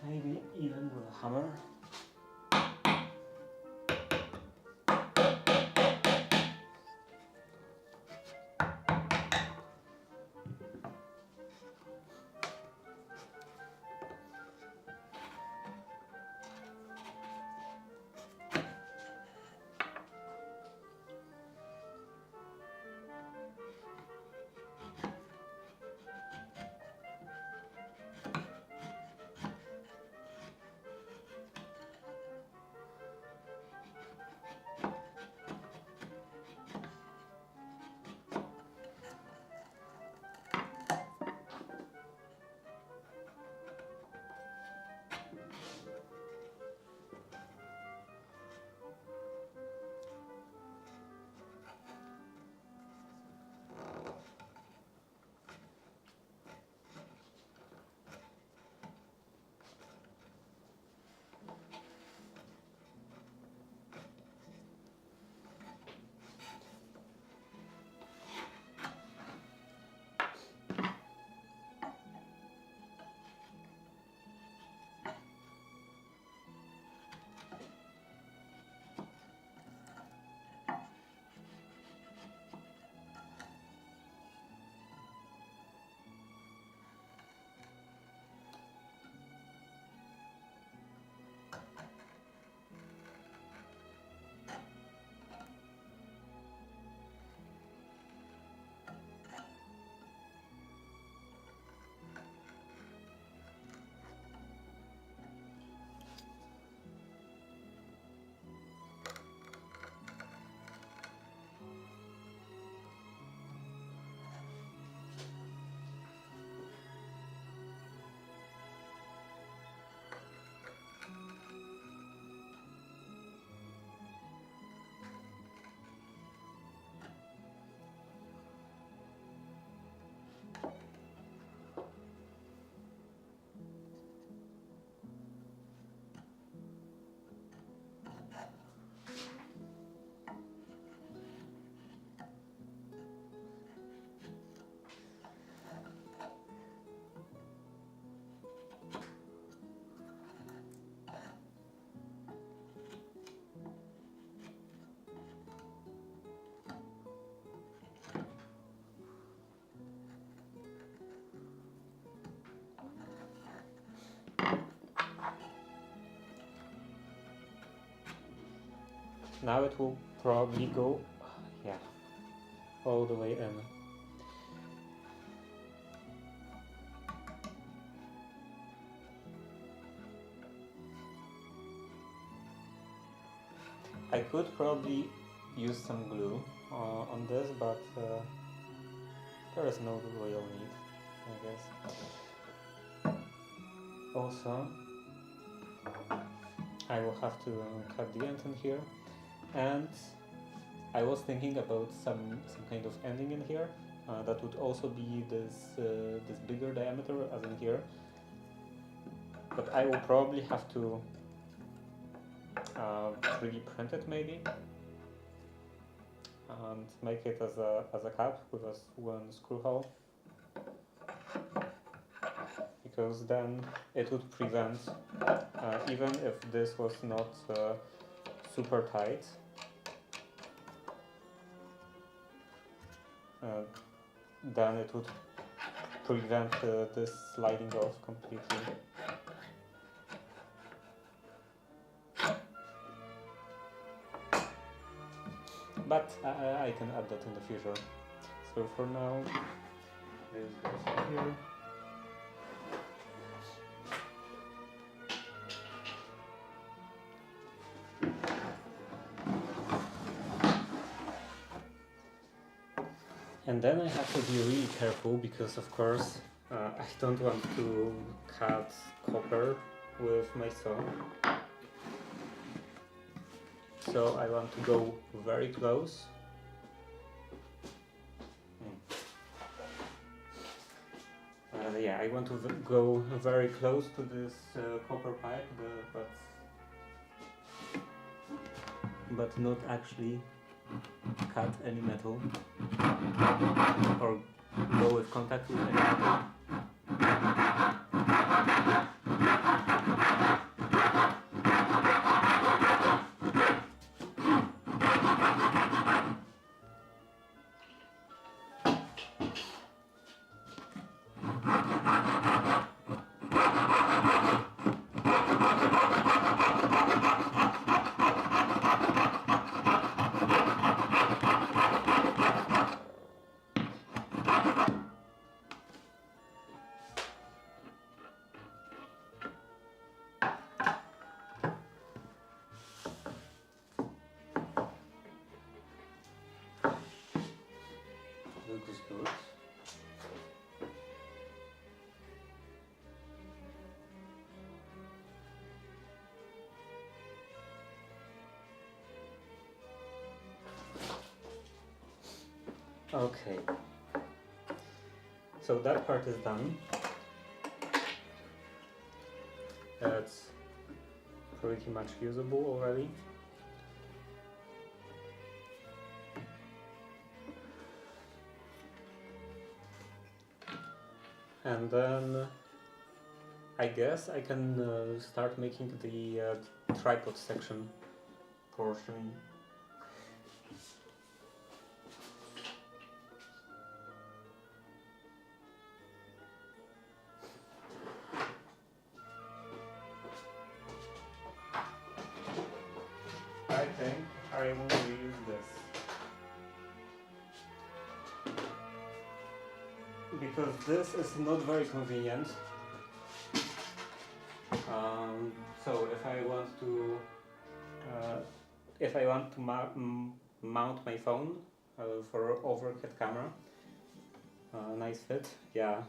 Maybe even with a hammer. Now it will probably go, yeah, all the way in. I could probably use some glue on this, but there is no real need, I guess. Also, I will have to cut the end in here, and I was thinking about some kind of ending in here that would also be this bigger diameter as in here, but I will probably have to 3D print it maybe and make it as a cap with one screw hole, because then it would prevent, even if this was not super tight, then it would prevent this sliding off completely. But I can add that in the future. So for now, this goes here. And then I have to be really careful because, of course, I don't want to cut copper with my saw. So I want to go very close. Yeah, I want to go very close to this copper pipe, but not actually cut any metal or go with contact with any metal. Looks good. Okay, so that part is done. It's pretty much usable already. And then I guess I can start making the tripod section portion. I think I will use this, because this is not very convenient. So if I want to mount my phone for overhead camera, nice fit. Yeah,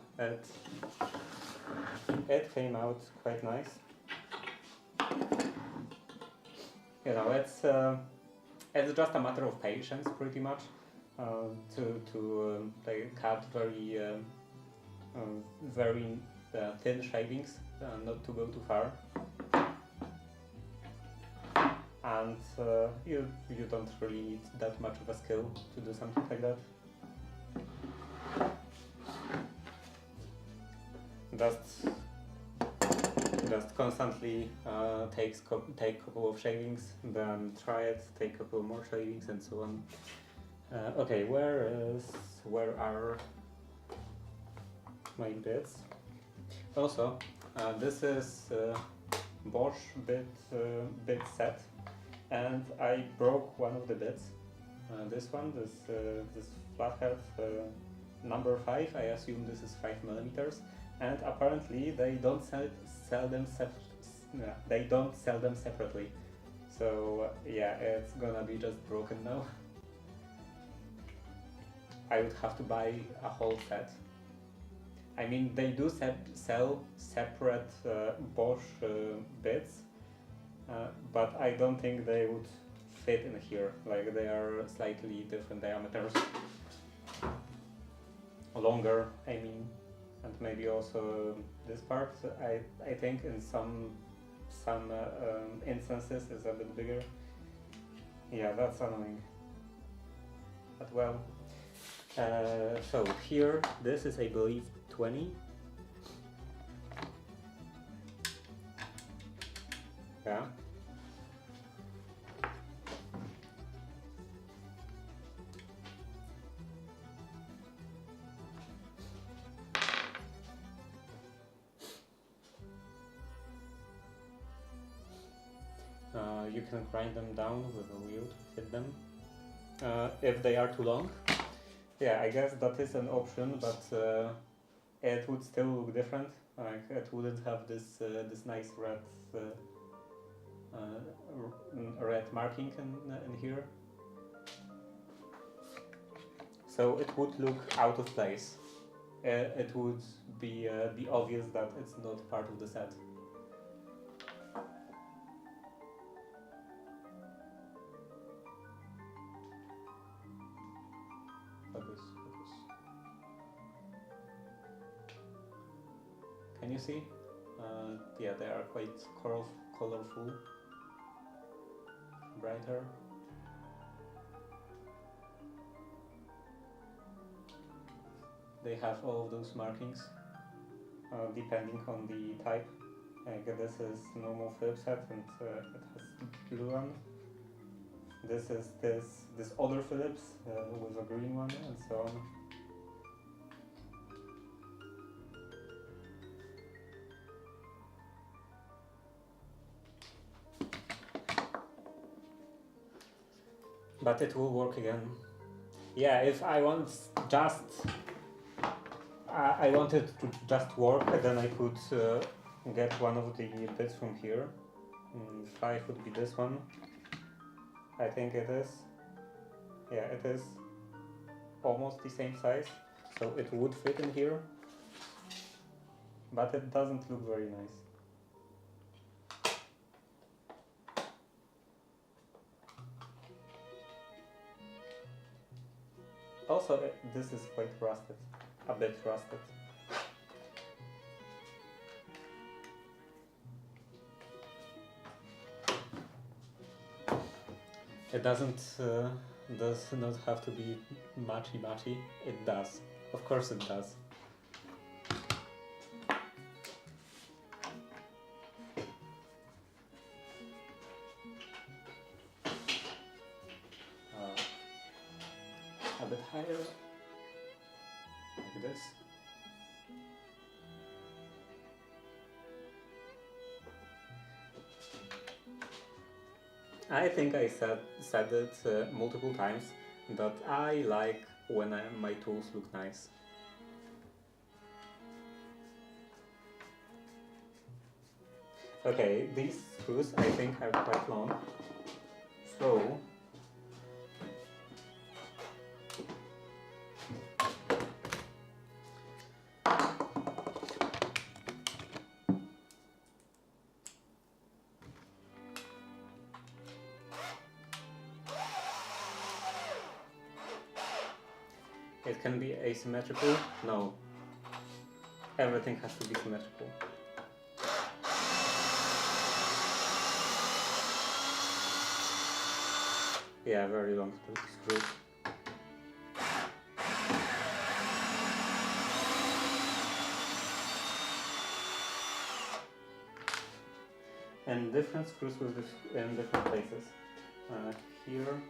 it came out quite nice. You know, it's just a matter of patience, pretty much, to cut very thin shavings, not to go too far, and you don't really need that much of a skill to do something like that. Just constantly take a couple of shavings, then try it, take a couple more shavings, and so on. Okay, where are my bits? Also, this is Bosch bit set. and I broke one of the bits. This one, this flathead number 5. I assume this is 5 mm, and apparently they don't sell them separately. So yeah, it's gonna be just broken now. I would have to buy a whole set. I mean, they do sell separate Bosch bits, but I don't think they would fit in here. Like, they are slightly different diameters, longer, I mean, and maybe also this part. I think in some instances is a bit bigger. Yeah, that's annoying. But well, so here, this is, I believe, 20. Yeah. You can grind them down with a wheel to fit them. If they are too long. Yeah, I guess that is an option, but it would still look different. Like, it wouldn't have this this nice red marking in here. So it would look out of place. It would be obvious that it's not part of the set. Focus. Can you see? Yeah, they are quite colorful, brighter. They have all of those markings, depending on the type. This is normal Philips head, and it has blue one. This is this other Philips with a green one, and so on. But it will work again. Yeah, if I want just I wanted to just work, then I could get one of the bits from here. 5 would be this one. I think it is. Yeah, it is almost the same size, so it would fit in here, but it doesn't look very nice. Also, this is quite rusted, a bit rusted. It does not have to be matchy. It does. Of course it does. A bit higher, like this. I think I said it multiple times that I like when my tools look nice. Okay, these screws I think are quite long, so it can be asymmetrical. No, everything has to be symmetrical. Yeah, very long screws. And different screws in different places. Here.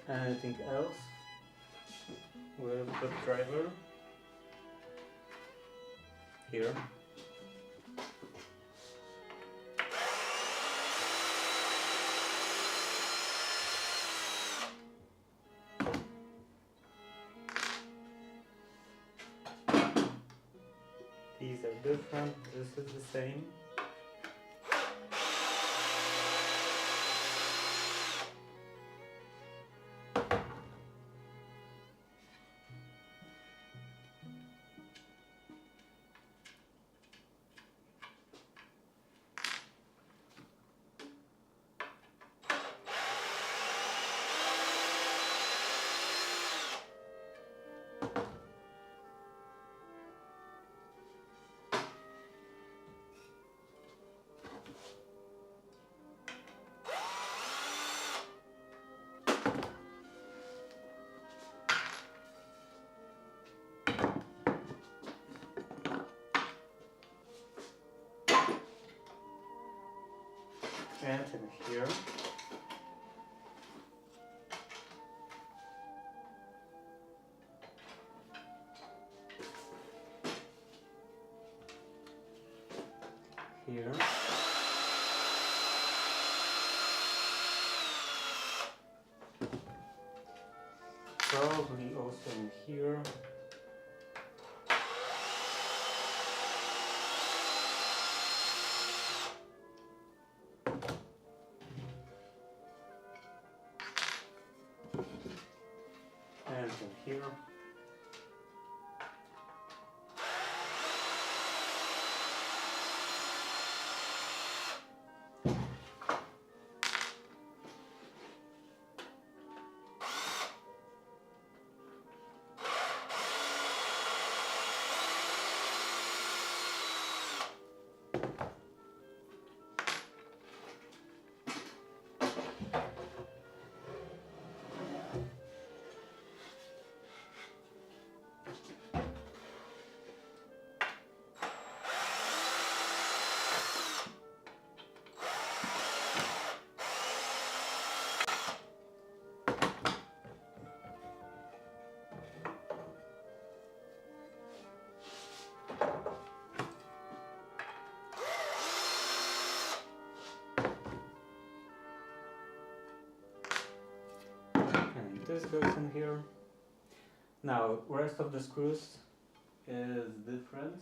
anything else with the driver here. These are different, this is the same. And in here. Here. Probably also in here. And in here. And this goes in here. Now, rest of the screws is different.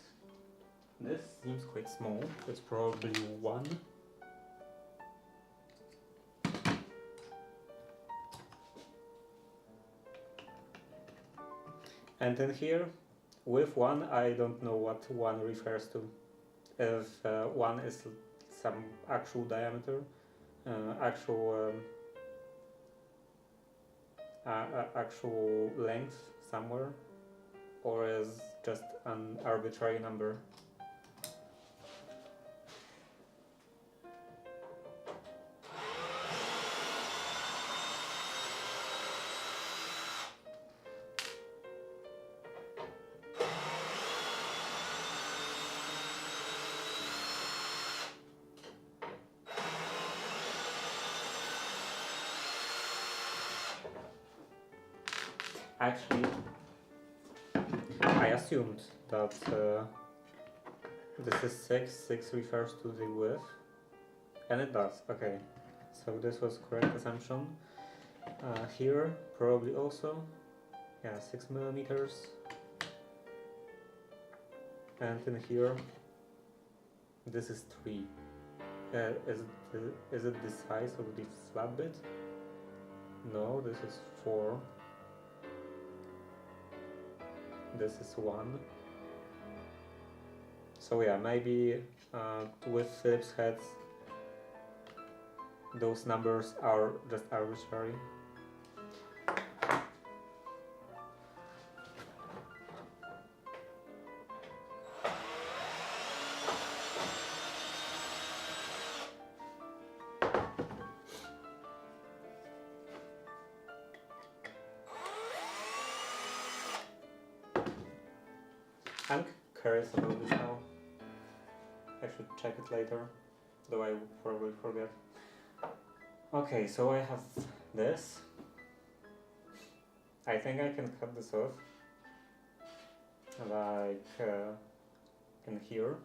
This seems quite small. It's probably one. And then here, with one, I don't know what one refers to. If one is some actual diameter, actual length somewhere, or is just an arbitrary number. Actually, I assumed that this is 6, 6 refers to the width, and it does, okay. So this was correct assumption. Here, probably also, yeah, 6 millimeters. And in here, this is 3. Is it the size of the flat bit? No, this is 4. This is 1. So yeah, maybe with Phillips heads, those numbers are just arbitrary. I'm curious about this now. I should check it later, though I will probably forget. Okay, so I have this. I think I can cut this off, like in here.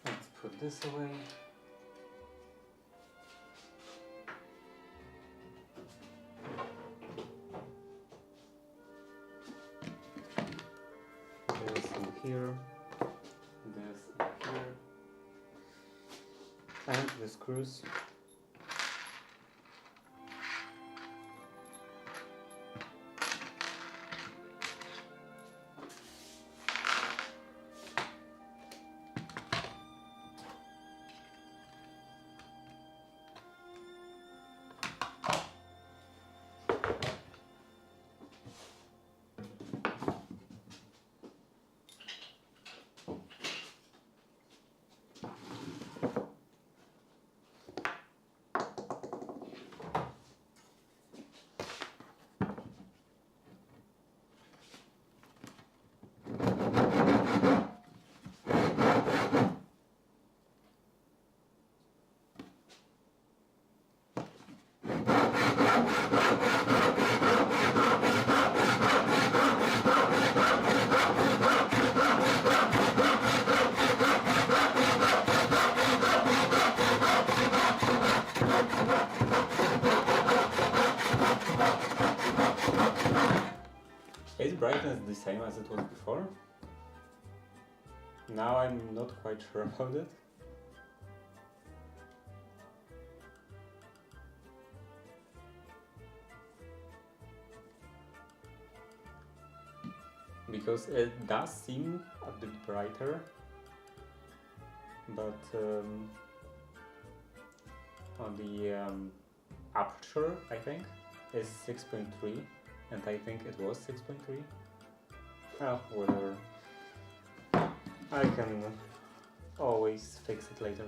Let's put this away. This in here, this in here, and the screws. Is brightness the same as it was before? Now I'm not quite sure about it. Because it does seem a bit brighter, but on the aperture, I think, is 6.3, and I think it was 6.3. Ah, whatever. I can always fix it later.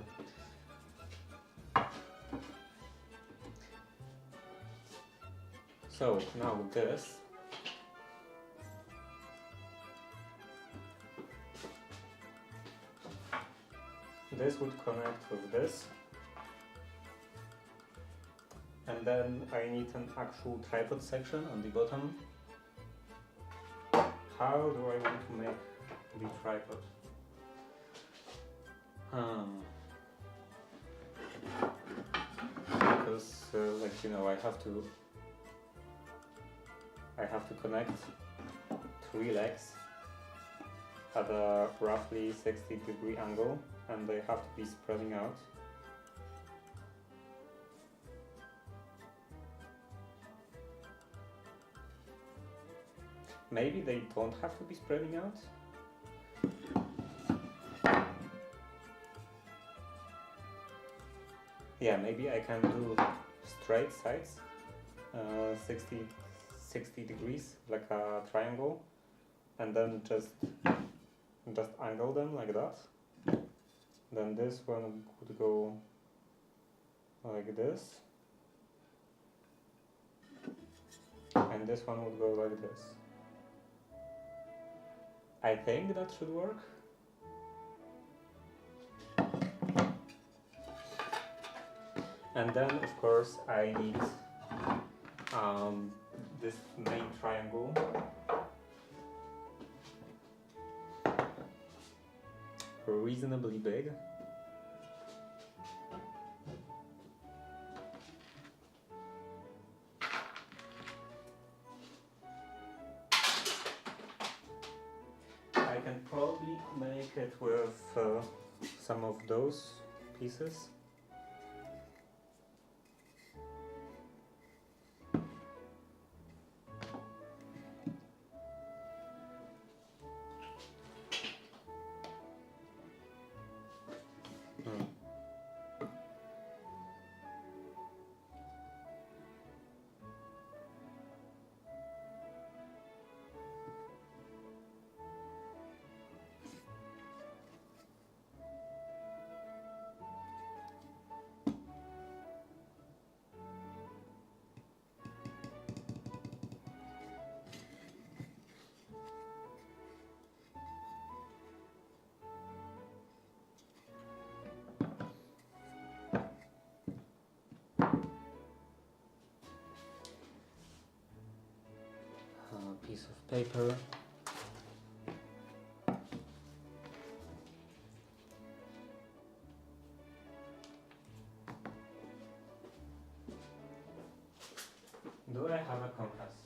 So now this. This would connect with this. And then I need an actual tripod section on the bottom. How do I want to make the tripod? Because, like, you know, I have to connect 3 legs at a roughly 60-degree angle, and they have to be spreading out. Maybe they don't have to be spreading out. Yeah, maybe I can do straight sides, 60 degrees, like a triangle, and then just angle them like that. Then this one could go like this, and this one would go like this. I think that should work. And then, of course, I need this main triangle. Reasonably big. I can probably make it with some of those pieces. paper. Do I have a compass?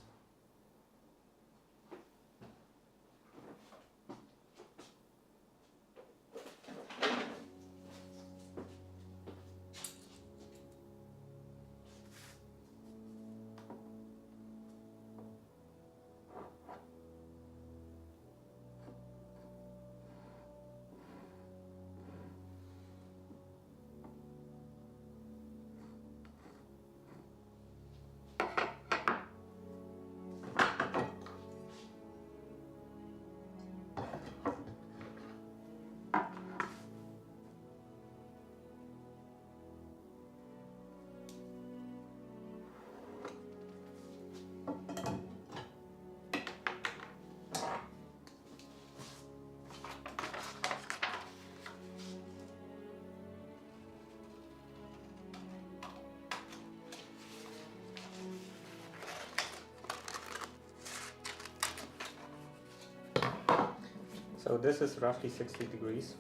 So this is roughly 60 degrees.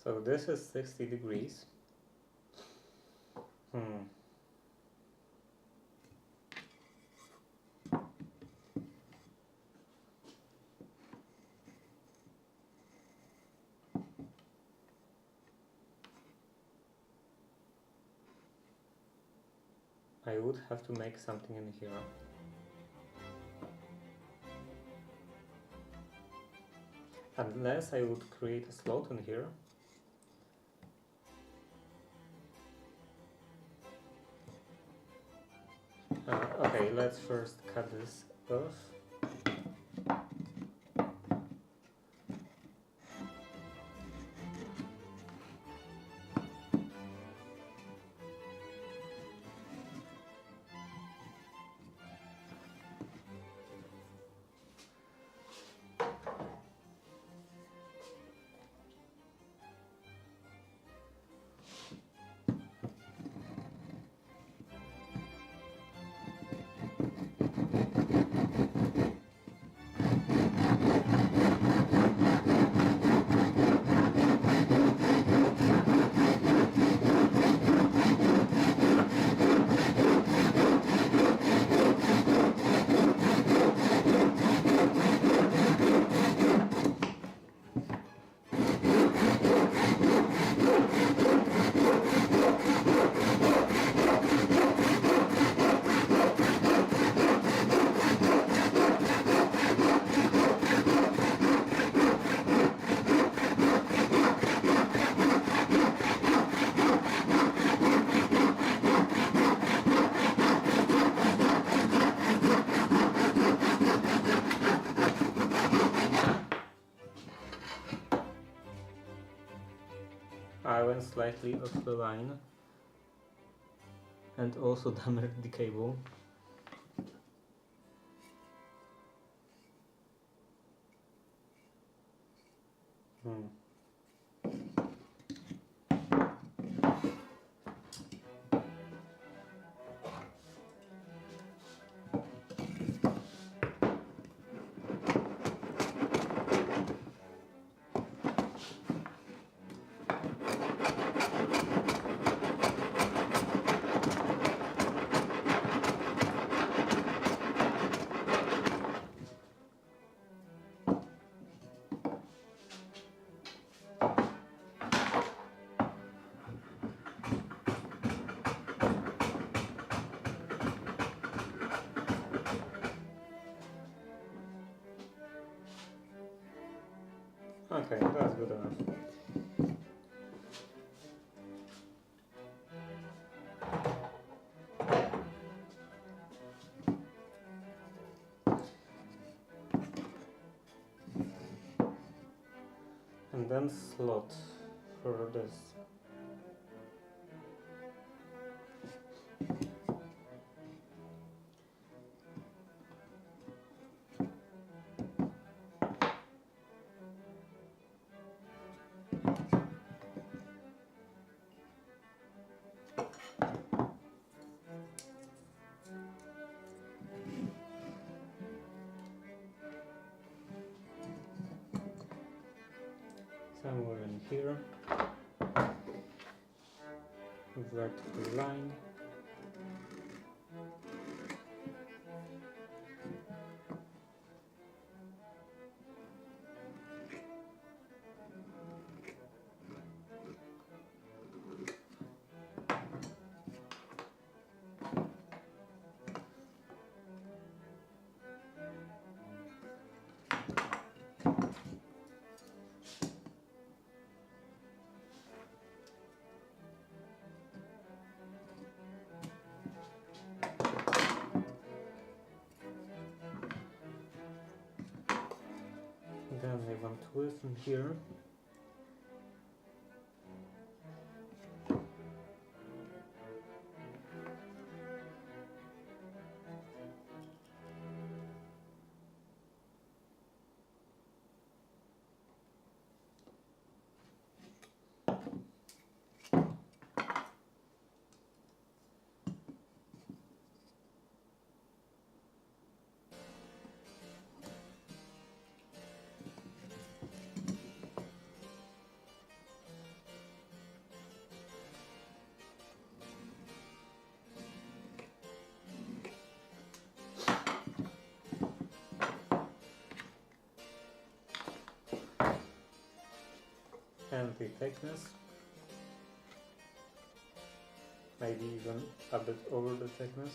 So this is 60 degrees. I would have to make something in here. Unless I would create a slot in here. Okay, let's first cut this off. slightly off the line and also damage the cable. Okay, that's good enough. And then slot for this. Somewhere in here, vertical line. Then I want width in here. And the thickness, maybe even a bit over the thickness.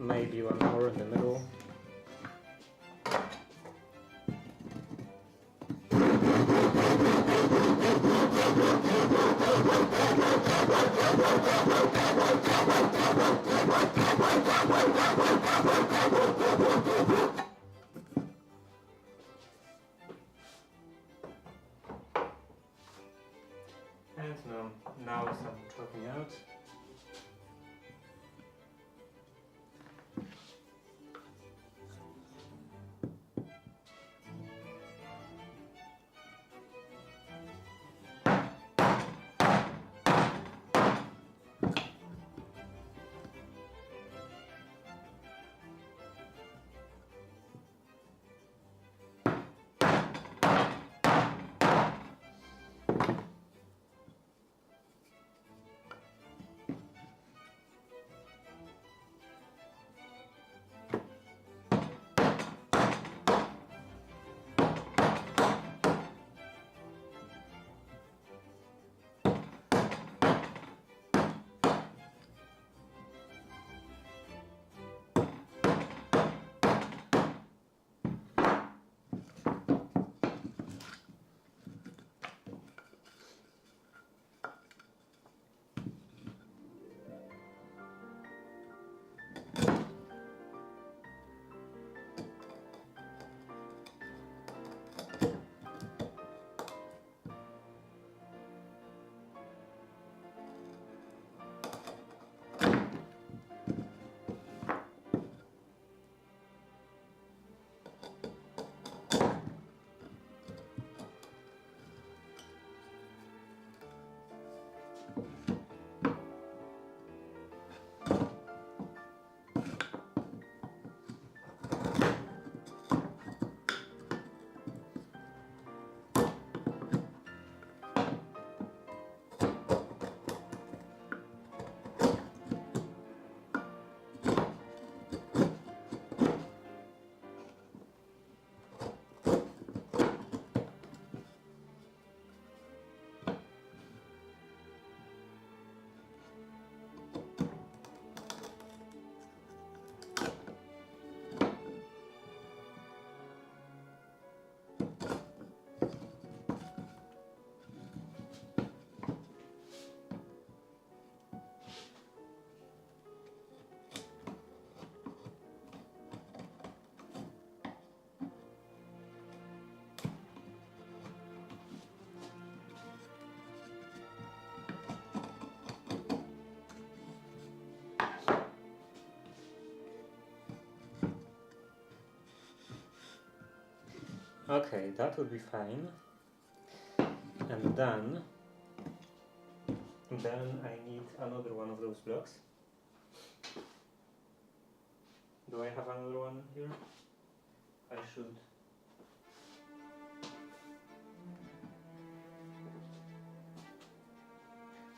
maybe 1 hour in the middle. And now some chopping out. Okay, that would be fine. And then I need another one of those blocks. Do I have another one here? I should.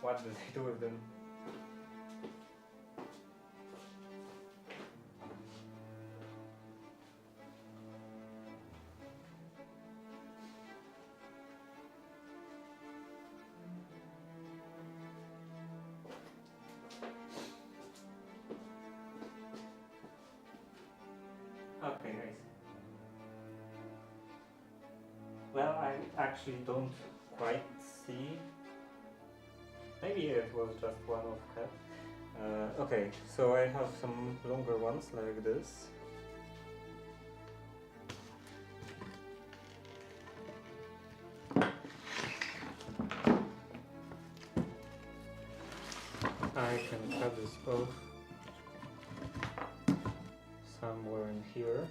What did I do with them? Okay, nice. Well, I actually don't quite see. Maybe it was just one of cut. Okay, so I have some longer ones like this. I can cut this off somewhere in here.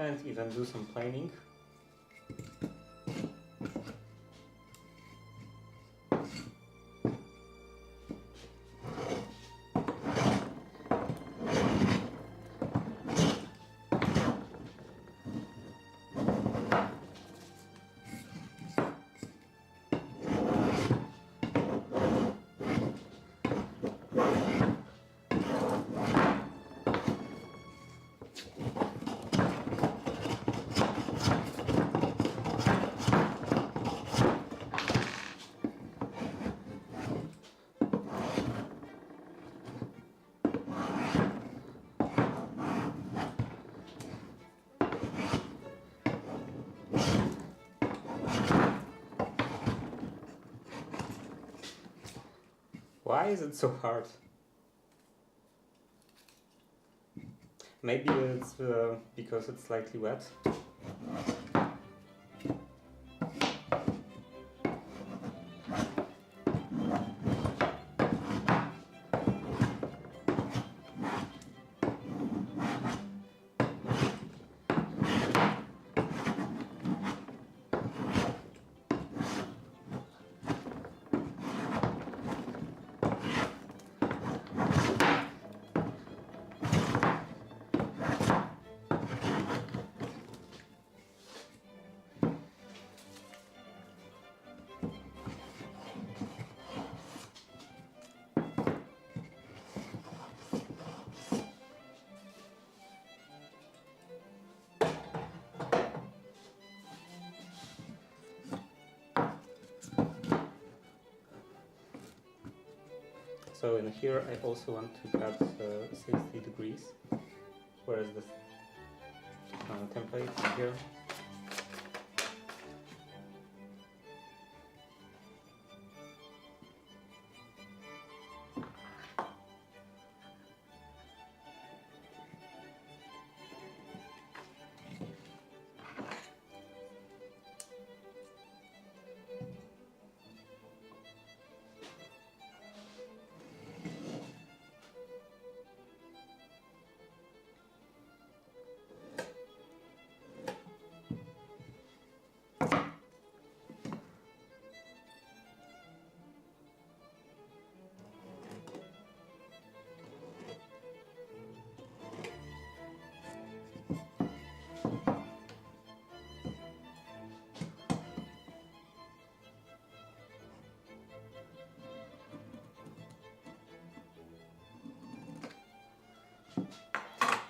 and even do some planing. Why is it so hard? Maybe it's because it's slightly wet. So in here I also want to cut 60 degrees. Where is this template? In here.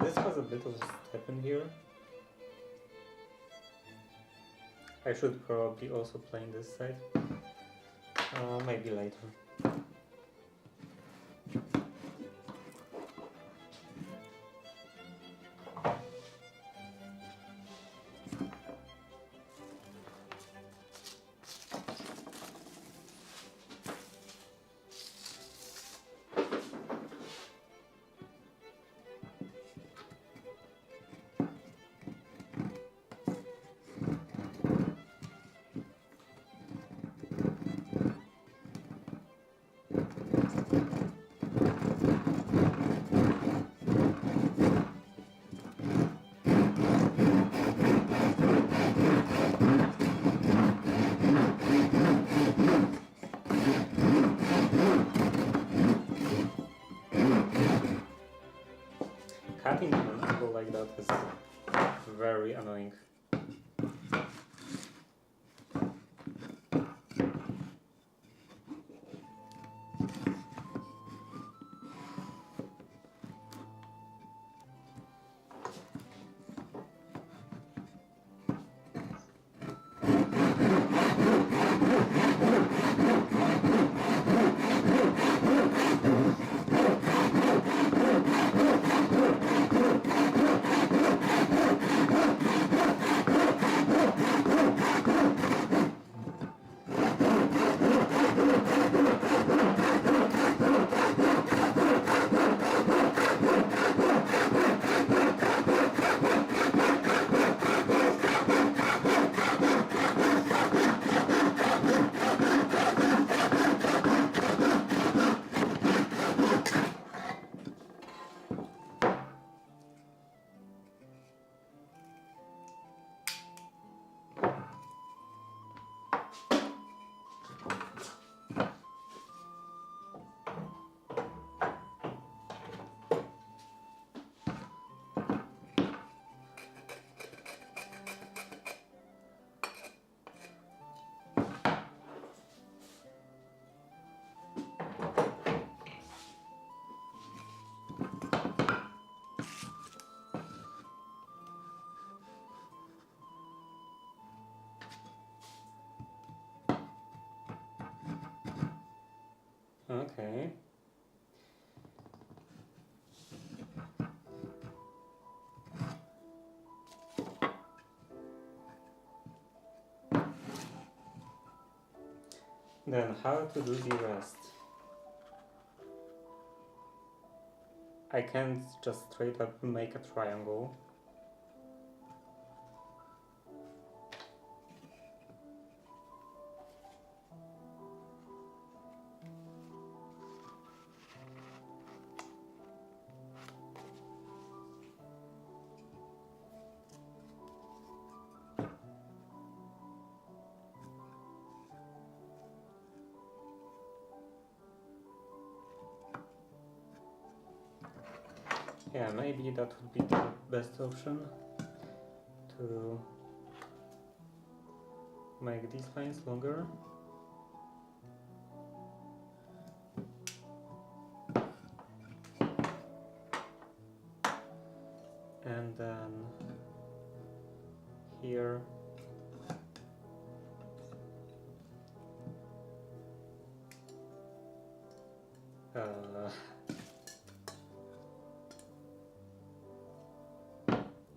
This was a bit of a step in here. I should probably also plane this side. Maybe later. Cutting an angle like that is very annoying. Okay. Then how to do the rest? I can't just straight up make a triangle. Yeah, maybe that would be the best option, to make these lines longer. And then here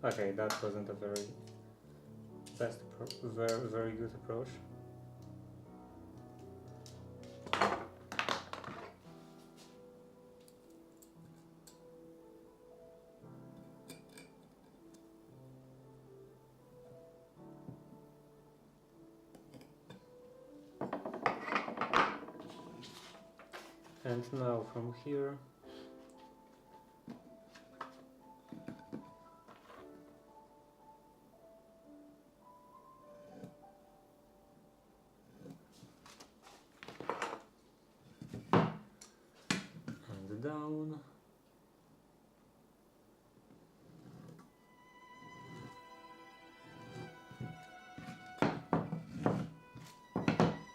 okay, that wasn't a very very good approach. And now from here and down.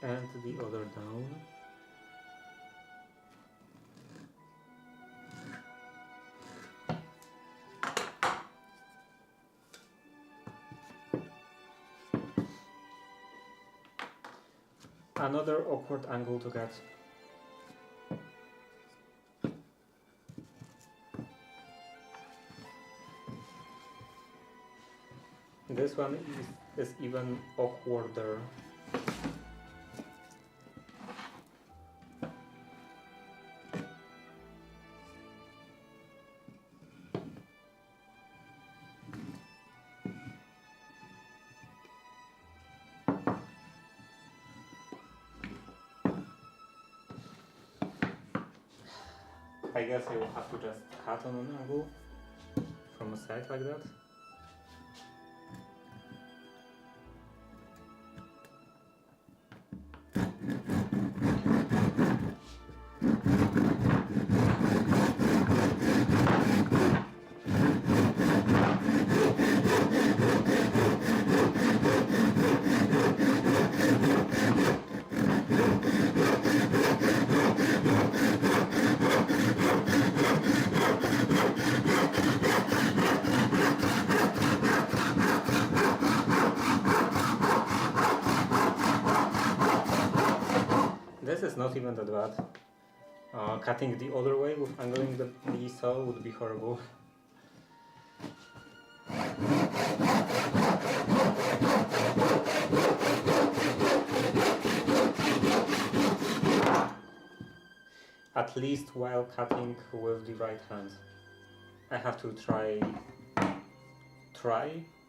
And the other down. Another awkward angle to get. This one is even awkwarder. I guess I will have to just cut on an angle from a side like that. This is not even that bad. Cutting the other way with angling the saw would be horrible. At least while cutting with the right hand. I have to try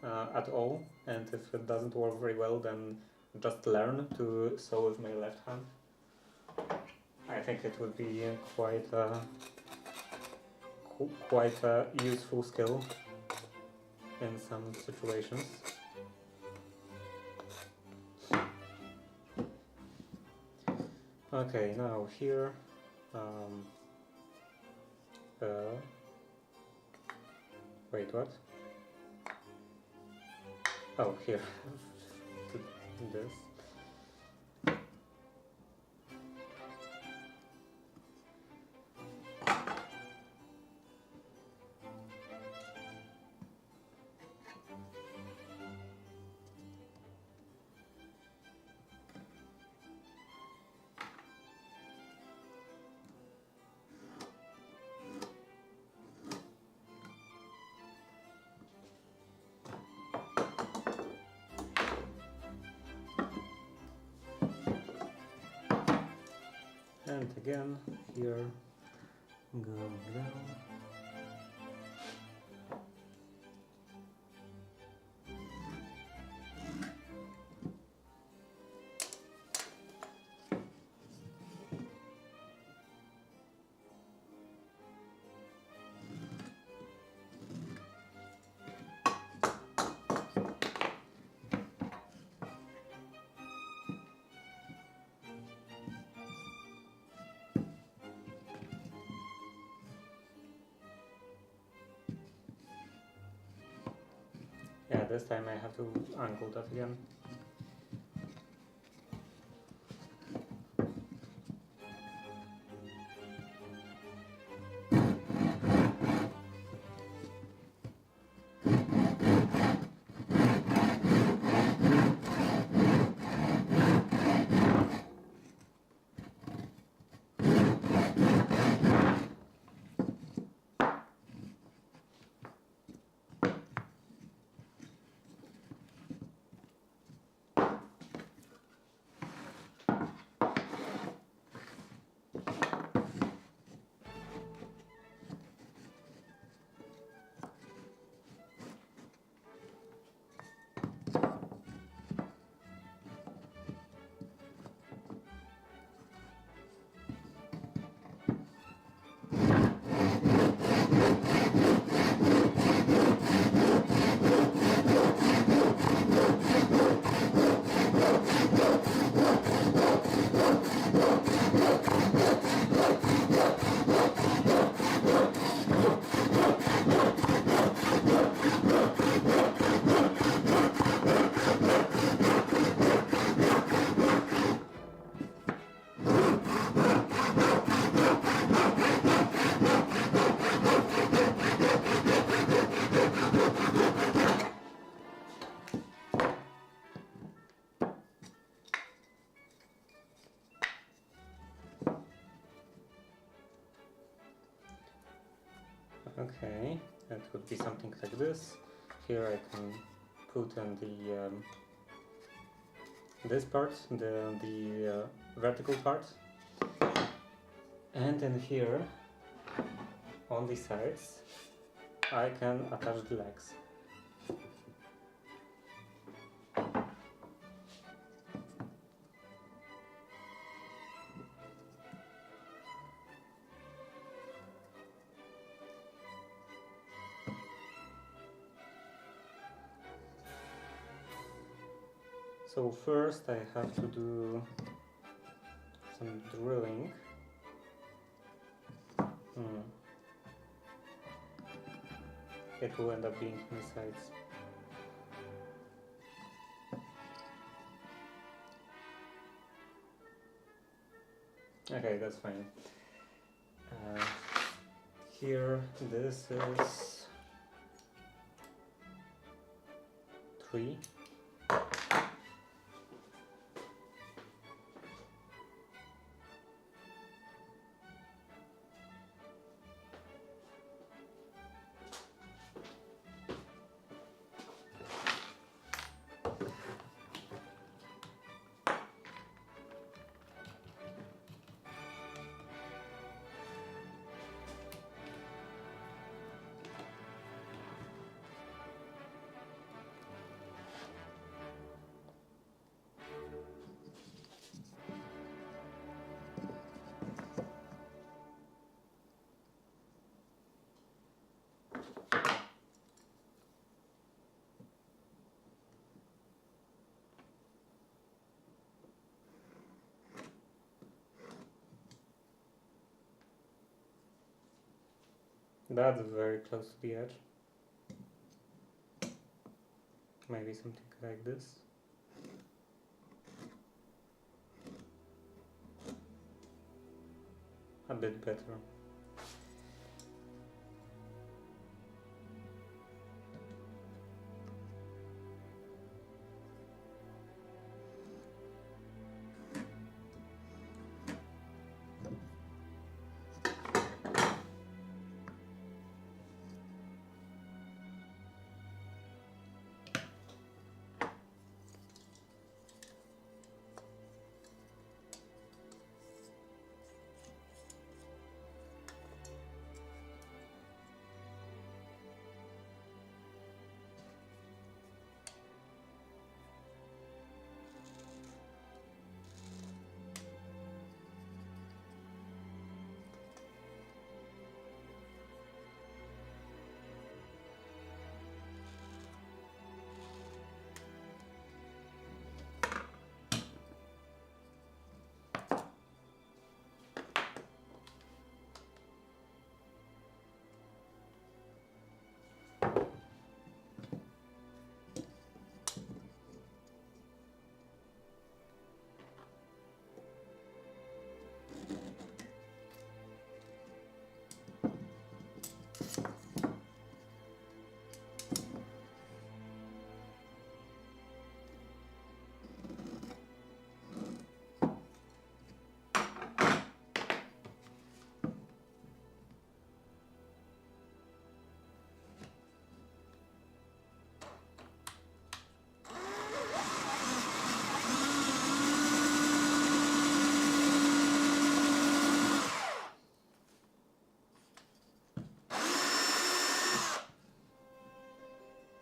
at all, and if it doesn't work very well, then just learn to sew with my left hand. I think it would be quite a useful skill in some situations. Okay, now here, wait, what? Oh, here, this. And again, here, going down. Yeah, this time I have to angle that again. Okay, that would be something like this. Here I can put in the this part, the vertical part, and then here on the sides I can attach the legs. So first I have to do some drilling. It will end up being on the sides. Okay, that's fine. Here, this is 3. That's very close to the edge. Maybe something like this. A bit better.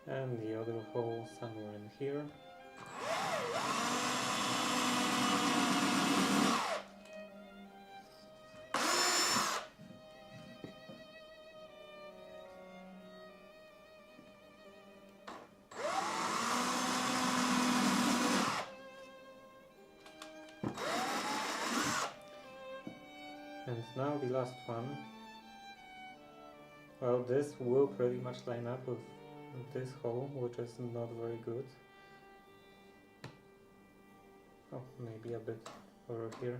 and the other hole somewhere in here. And now the last one. Well, this will pretty much line up with this hole, which is not very good. Oh, maybe a bit over here.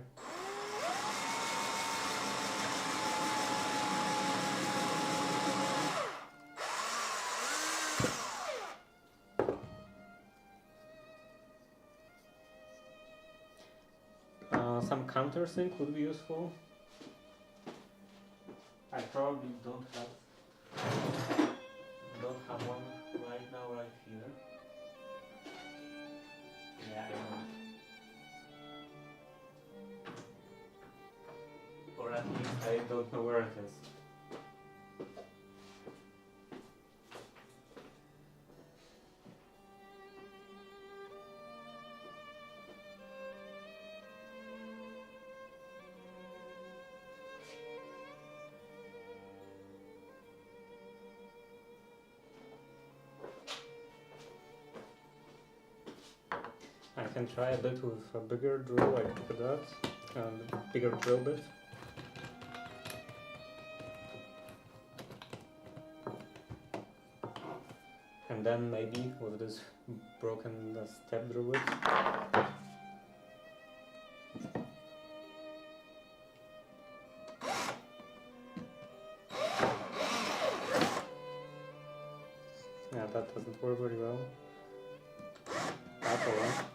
Some countersink would be useful. I probably don't have one right now, right here. Yeah, I know. Or at least I don't know where it is. I can try a bit with a bigger drill like that, and a bigger drill bit. And then maybe with this broken step drill bit. Yeah, that doesn't work very well. That's alright.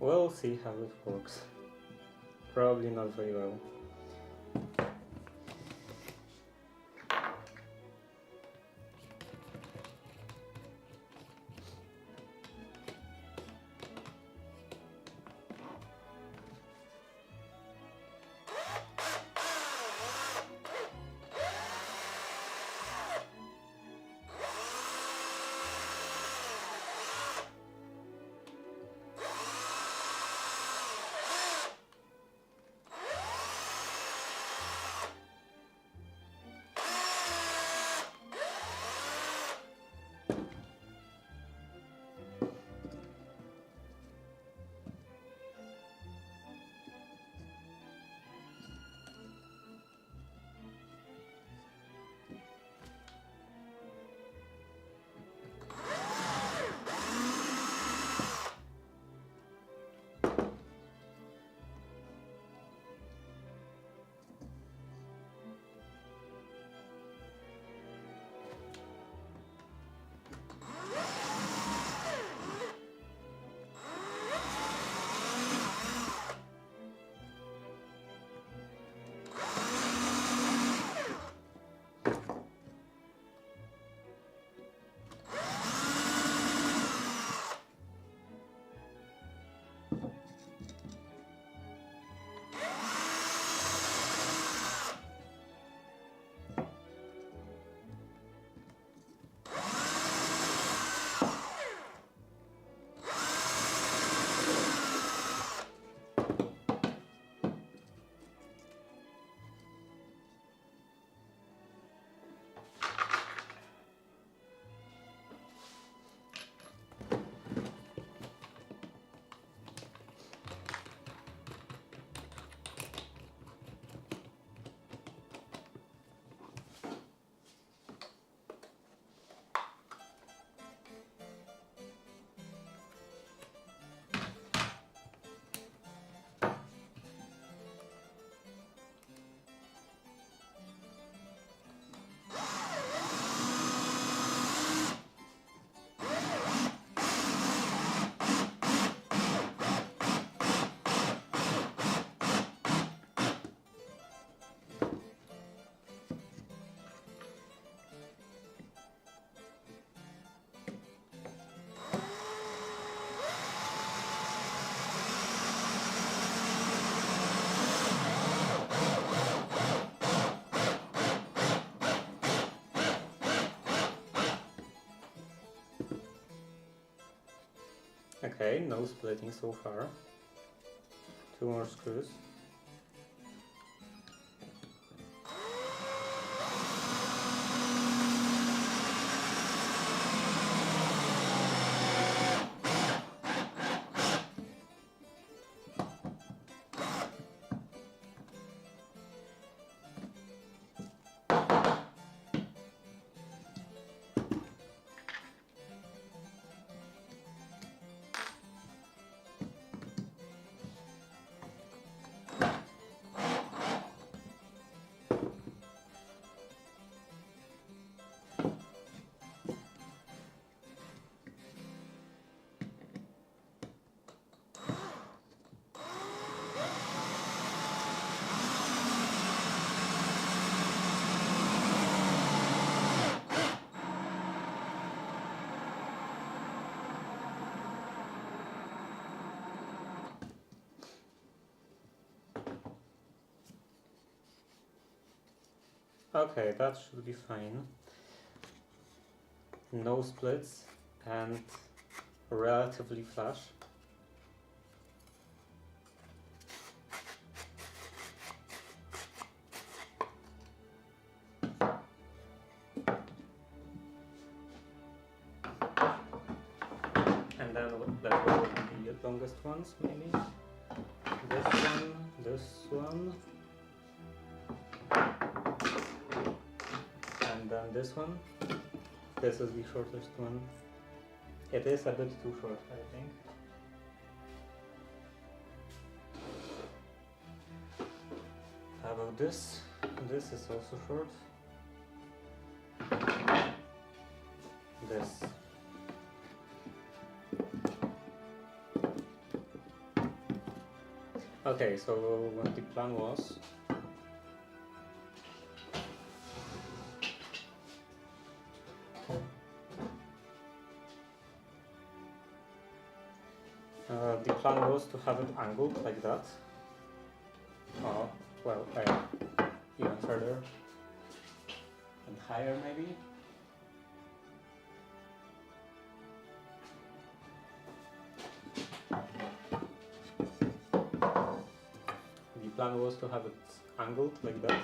We'll see how it works. Probably not very well. Okay, no splitting so far. 2 more screws. Okay, that should be fine. No splits and relatively flush. And then let's go with the longest ones, maybe. This one, and then this one. This is the shortest one. It is a bit too short, I think. How about this? This is also short. This. Okay, so what the plan was, to have it angled like that. Well, even further and higher maybe. The plan was to have it angled like that.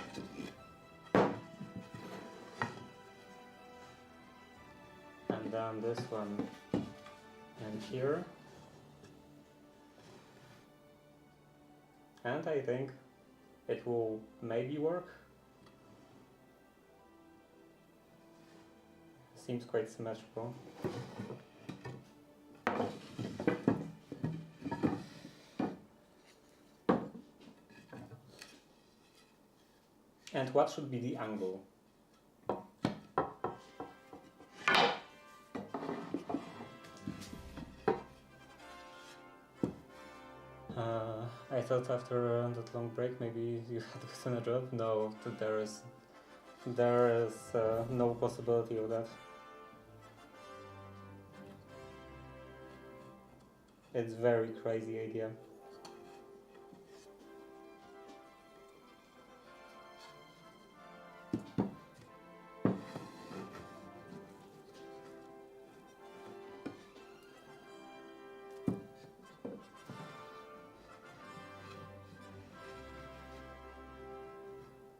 And then this one and here. And I think it will maybe work. Seems quite symmetrical. And what should be the angle? I thought after that long break maybe you had gotten a job. No, there is no possibility of that. It's very crazy idea.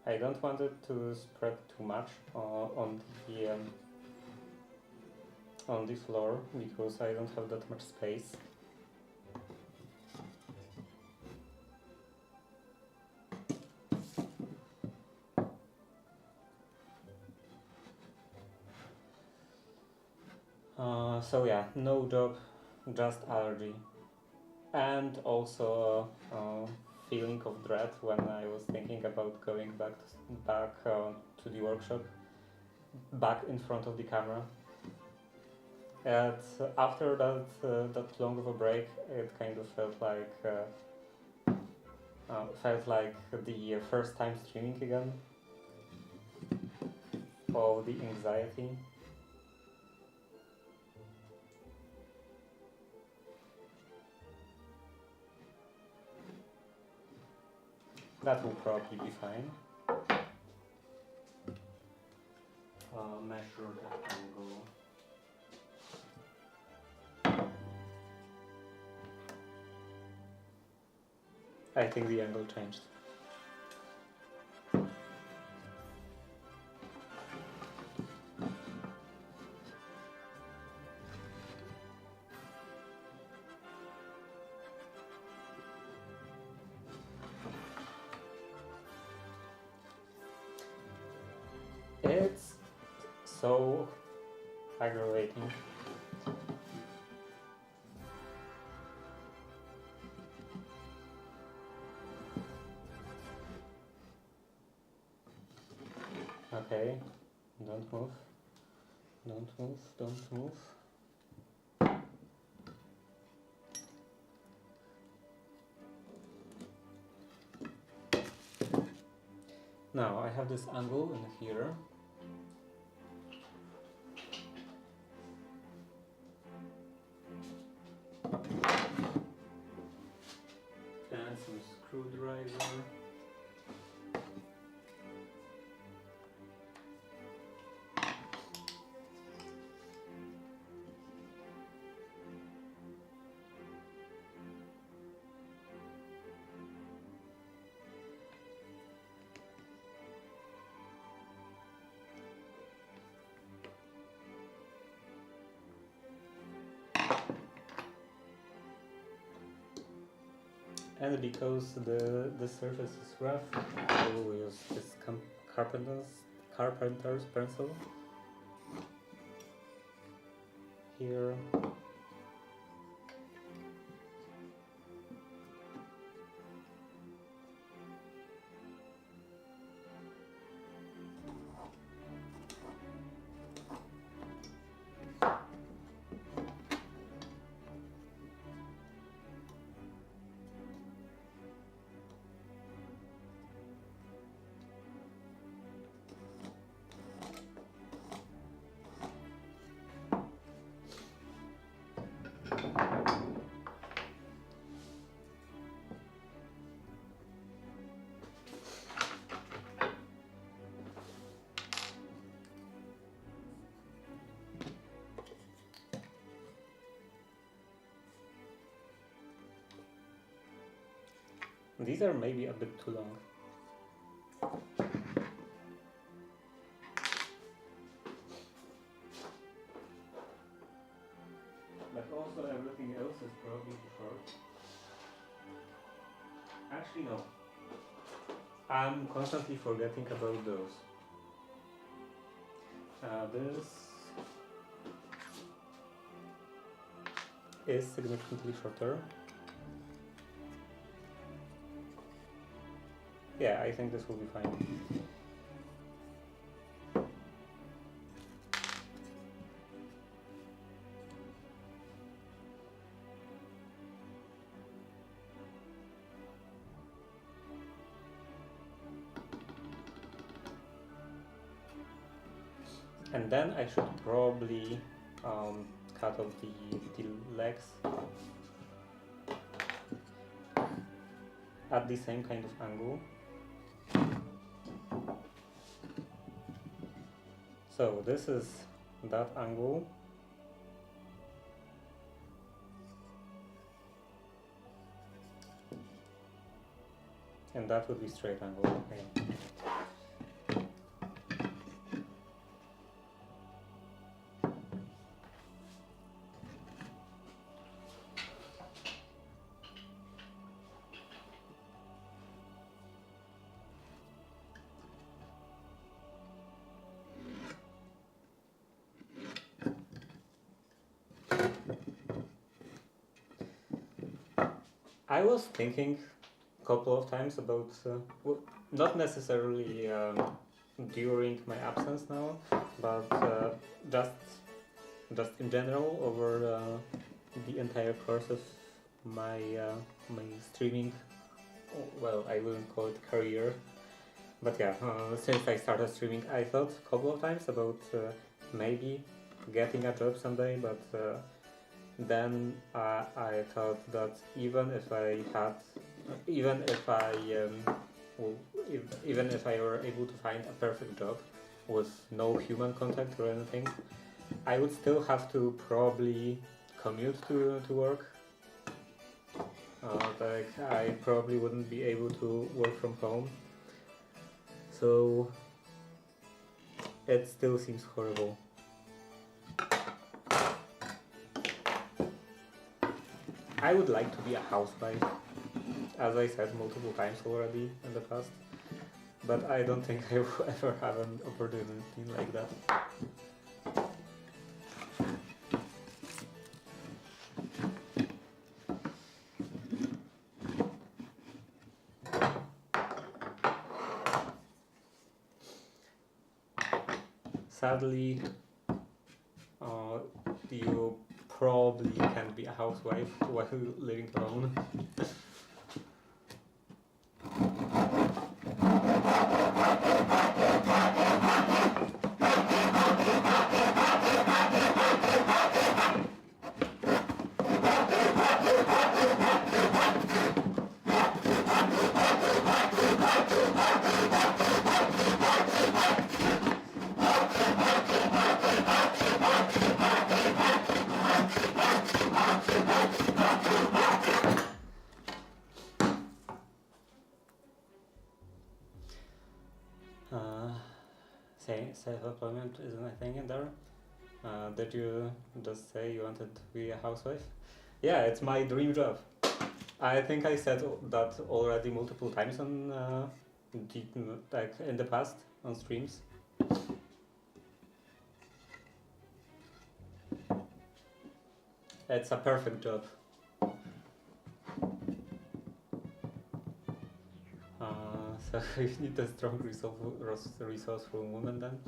I don't want it to spread too much on the floor because I don't have that much space. So yeah, no job, just allergy, and also feeling of dread when I was thinking about going back to the workshop, back in front of the camera. And after that long of a break, it kind of felt like the first time streaming again. All the anxiety. That will probably be fine. Measure that angle. I think the angle changed. It's so aggravating. Okay, don't move, don't move, don't move. Now I have this angle in here. And some screwdriver. And because the surface is rough, I will use this carpenter's pencil here. These are maybe a bit too long. But also everything else is probably too short. Actually no. I'm constantly forgetting about those. This is significantly shorter. Yeah, I think this will be fine. And then I should probably cut off the legs at the same kind of angle. So this is that angle. And that would be straight angle. Okay. I was thinking a couple of times about, not necessarily during my absence now, but just in general over the entire course of my my streaming. Well, I wouldn't call it career, but yeah, since I started streaming, I thought a couple of times about maybe getting a job someday, but. Then I thought that even if I were able to find a perfect job with no human contact or anything, I would still have to probably commute to work. like I probably wouldn't be able to work from home. So it still seems horrible. I would like to be a housewife, as I said multiple times already in the past, but I don't think I will ever have an opportunity like that. Sadly, you probably can't be a housewife while living alone. Self-employment isn't a thing in there. Did you just say you wanted to be a housewife? Yeah, it's my dream job. I think I said that already multiple times on like in the past on streams. It's a perfect job. So you need a strong resourceful woman then?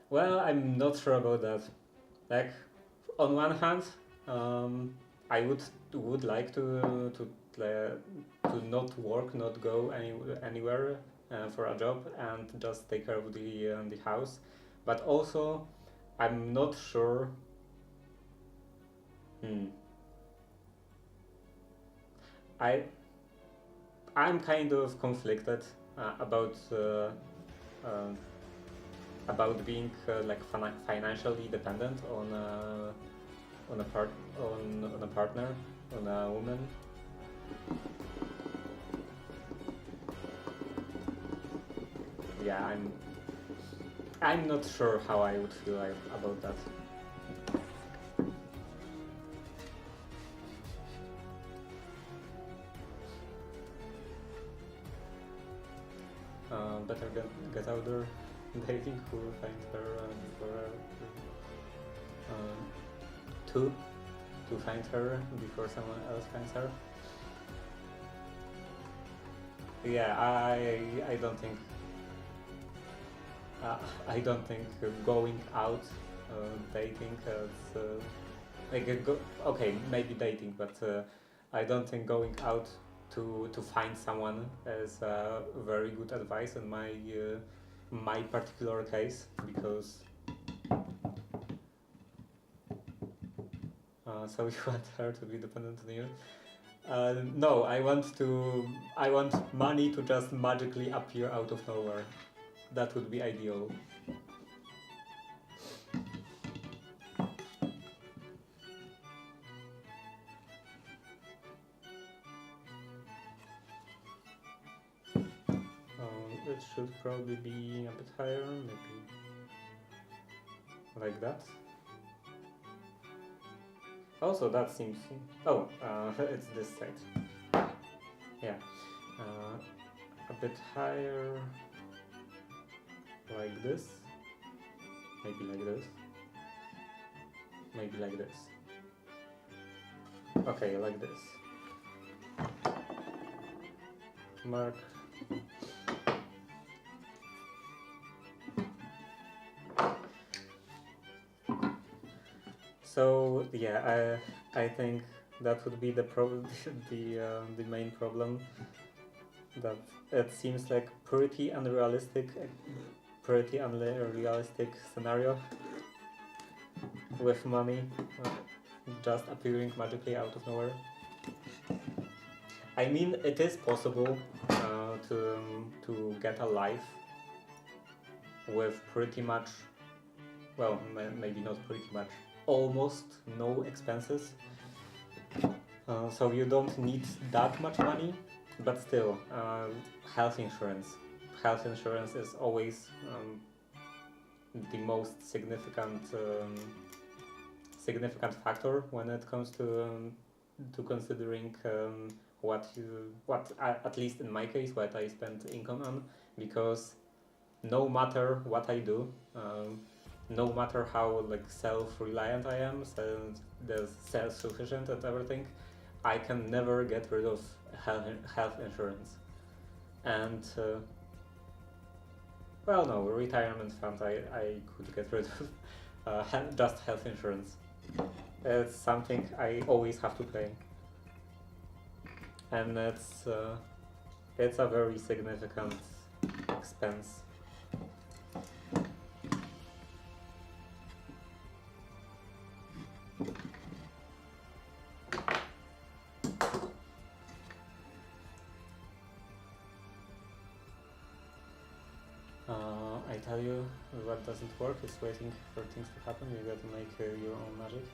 Well, I'm not sure about that. Like, on one hand, I would like to not work, not go anywhere for a job, and just take care of the house. But also, I'm not sure. I I'm kind of conflicted about being like financially dependent on a partner, on a woman. Yeah, I'm not sure how I would feel about that. Better get out there dating who will find her before to find her before someone else finds her. Yeah, I don't think going out dating okay, maybe dating, but I don't think going out to find someone is very good advice in my particular case, because so you want her to be dependent on you? No, I want money to just magically appear out of nowhere. That would be ideal. It should probably be a bit higher, maybe like that. Also, that seems... Oh, it's this side. Yeah. A bit higher, like this. Maybe like this. Maybe like this. Okay, like this. Mark. So yeah, I think that would be the the main problem. That it seems like pretty unrealistic scenario with money just appearing magically out of nowhere. I mean, it is possible to get a life with pretty much, well, maybe not pretty much, almost no expenses. So you don't need that much money, but still, health insurance. Health insurance is always the most significant factor when it comes to considering what at least in my case what I spend income on, because no matter what I do, no matter how like self-reliant I am, self-sufficient and everything, I can never get rid of health insurance. And well, no, retirement fund I could get rid of just health insurance. It's something I always have to pay, and it's a very significant expense. I tell you what doesn't work is waiting for things to happen. You got to make your own magic.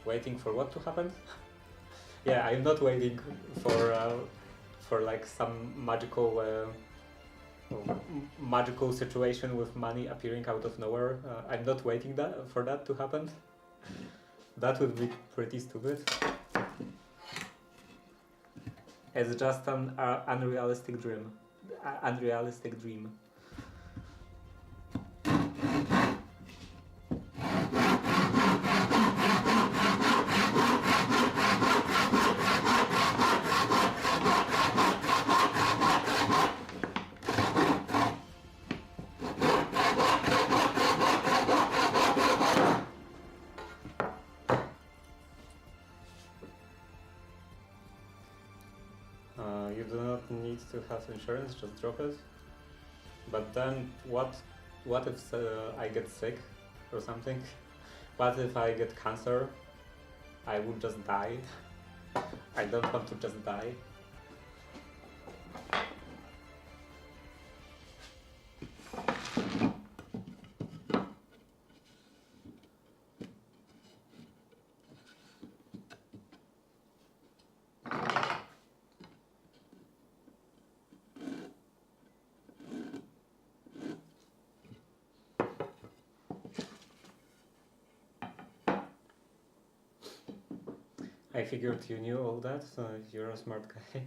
Waiting for what to happen? Yeah, I'm not waiting for like some magical situation with money appearing out of nowhere. I'm not waiting for that to happen. That would be pretty stupid. It's just an unrealistic dream. Unrealistic dream. You do not need to have insurance, just drop it. But then what if I get sick or something? What if I get cancer? I would just die. I don't want to just die. I figured you knew all that, so you're a smart guy.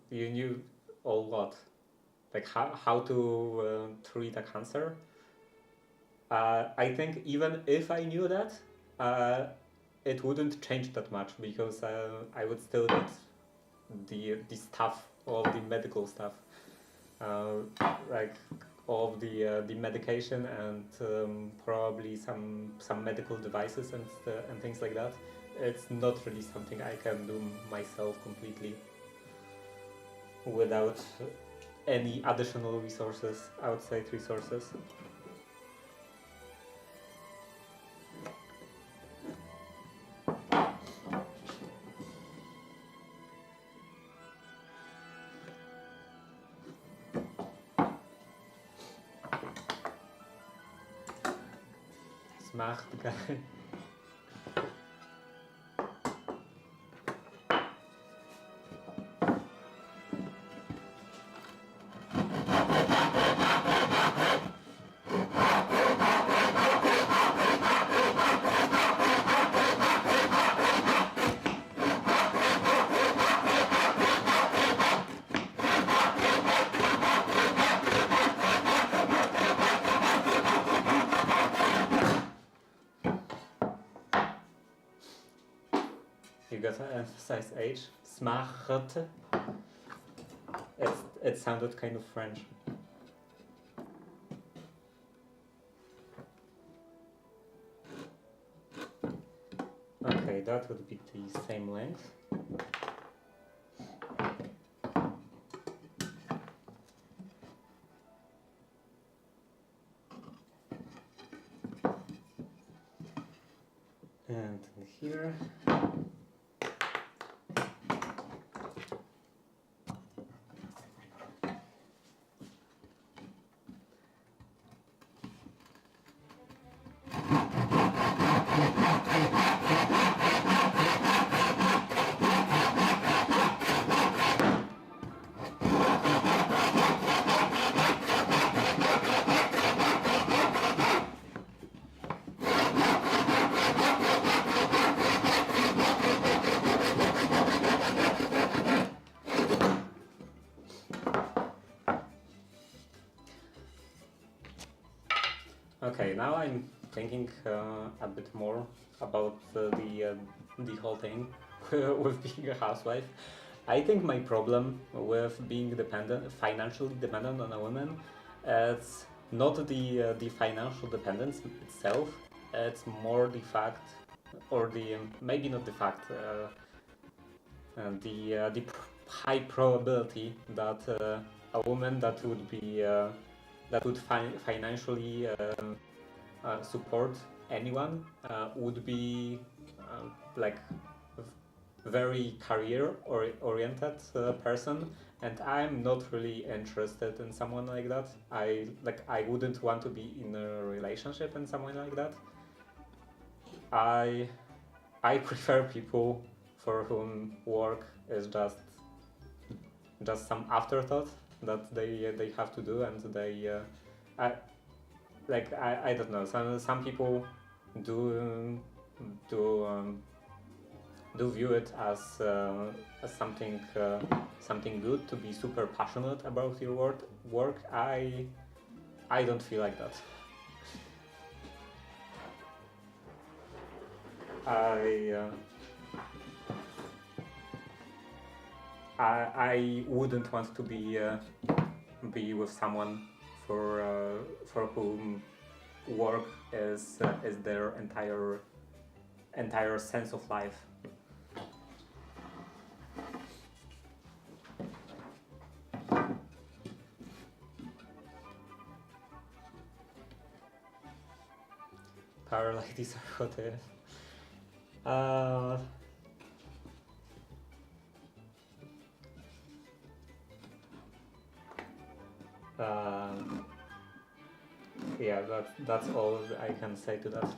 You knew all what? Like how to treat a cancer? I think even if I knew that, it wouldn't change that much, because I would still need the stuff, all the medical stuff, like all of the medication and probably some medical devices and things like that. It's not really something I can do myself completely without any additional resources, outside resources. Smart guy. You gotta emphasize H. Smart. It sounded kind of French. Okay, that would be the same length. And here. Okay, now I'm thinking a bit more about the whole thing with being a housewife. I think my problem with being financially dependent on a woman, it's not the financial dependence itself. It's more the fact, or the maybe not the fact, high probability that a woman that would be that would financially support anyone would be like very career oriented person, and I'm not really interested in someone like that. I wouldn't want to be in a relationship in someone like that. I prefer people for whom work is just some afterthought that they have to do, and I I don't know, some people do do do view it as something good to be super passionate about your work. I don't feel like that. I uh, I wouldn't want to be with someone for whom work is their entire sense of life. Paralysis or what it is. Uh, yeah, that's all I can say to that.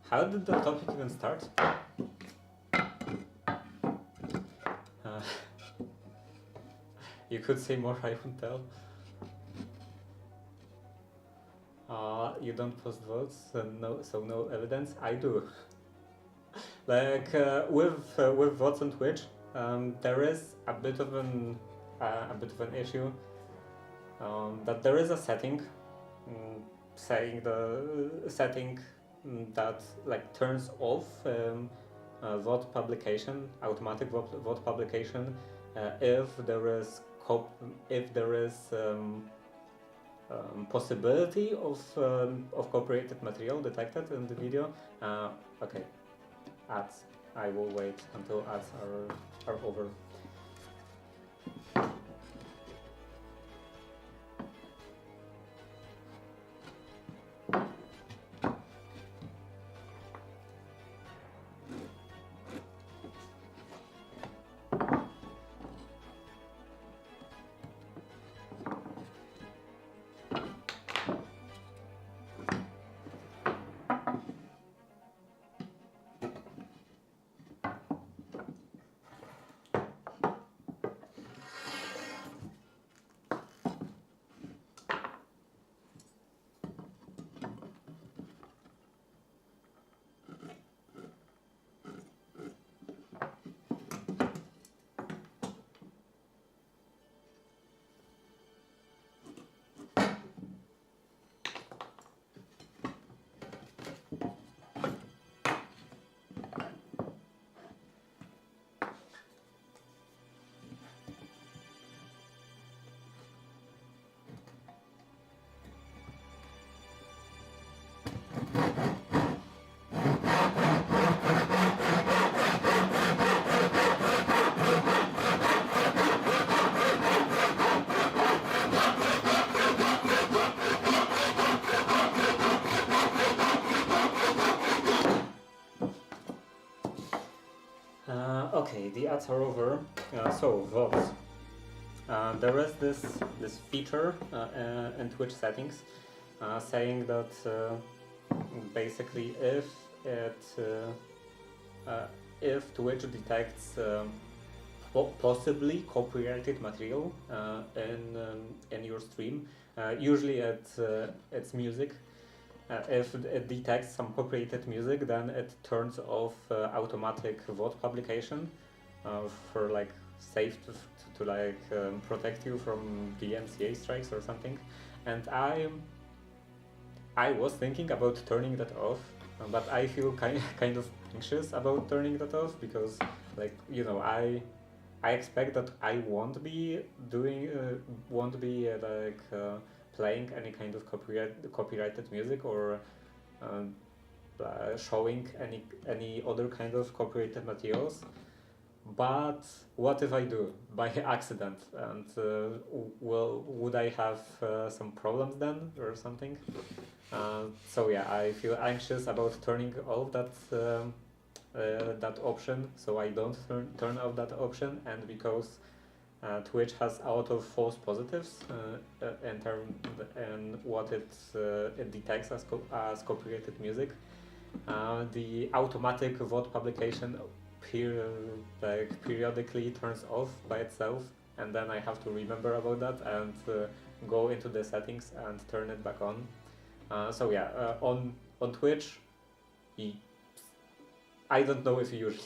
How did the topic even start? You could say more, I won't tell. You don't post votes, so no evidence. I do. Like with votes on Twitch, there is a bit of an issue. That there is a setting, saying the setting that like turns off vote publication, automatic vote publication, if there is possibility of copyrighted material detected in the video. Okay, ads. I will wait until ads are over. Okay, the ads are over. So votes. There is this feature in Twitch settings saying that basically if Twitch detects possibly copyrighted material in your stream, usually it's music. If it detects some copyrighted music, then it turns off automatic VOD publication for like safe to like protect you from DMCA strikes or something. And I was thinking about turning that off, but I feel kind of anxious about turning that off because, like, you know, I expect that I won't be doing playing any kind of copyrighted music or showing any other kind of copyrighted materials. But what if I do by accident? And would I have some problems then or something? So yeah, I feel anxious about turning off that option, so I don't turn off that option, and because Twitch has a lot of false positives in what it detects as copyrighted music. The automatic VOD publication periodically turns off by itself, and then I have to remember about that and go into the settings and turn it back on. So yeah, on Twitch, I don't know if usually.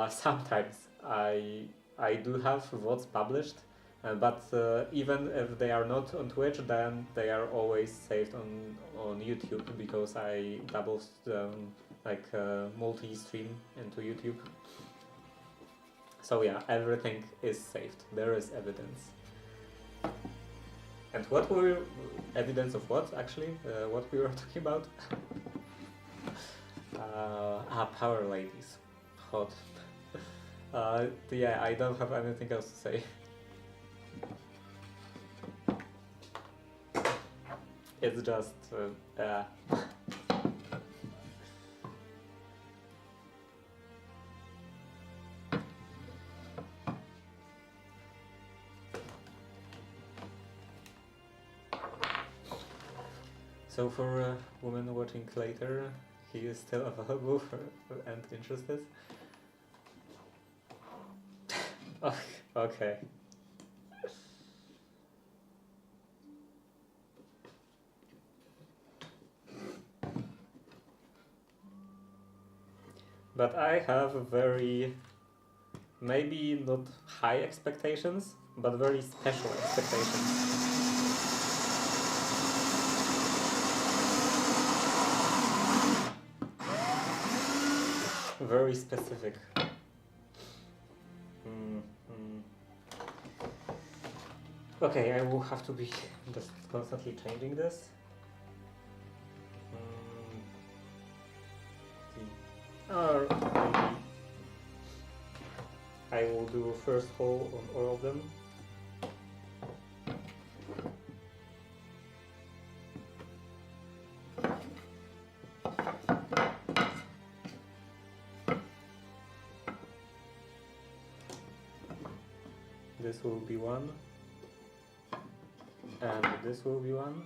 Sometimes I do have VODs published, but even if they are not on Twitch, then they are always saved on YouTube because I double multi-stream into YouTube. So yeah, everything is saved. There is evidence. And what were evidence of what actually? What we were talking about? Power ladies, hot. Yeah, I don't have anything else to say. It's just So for women watching later, he is still available and interested. Okay. But I have very, maybe not high expectations, but very special expectations. Very specific. Okay, I will have to be just constantly changing this. Or maybe I will do first hole on all of them. This will be one, and this will be one.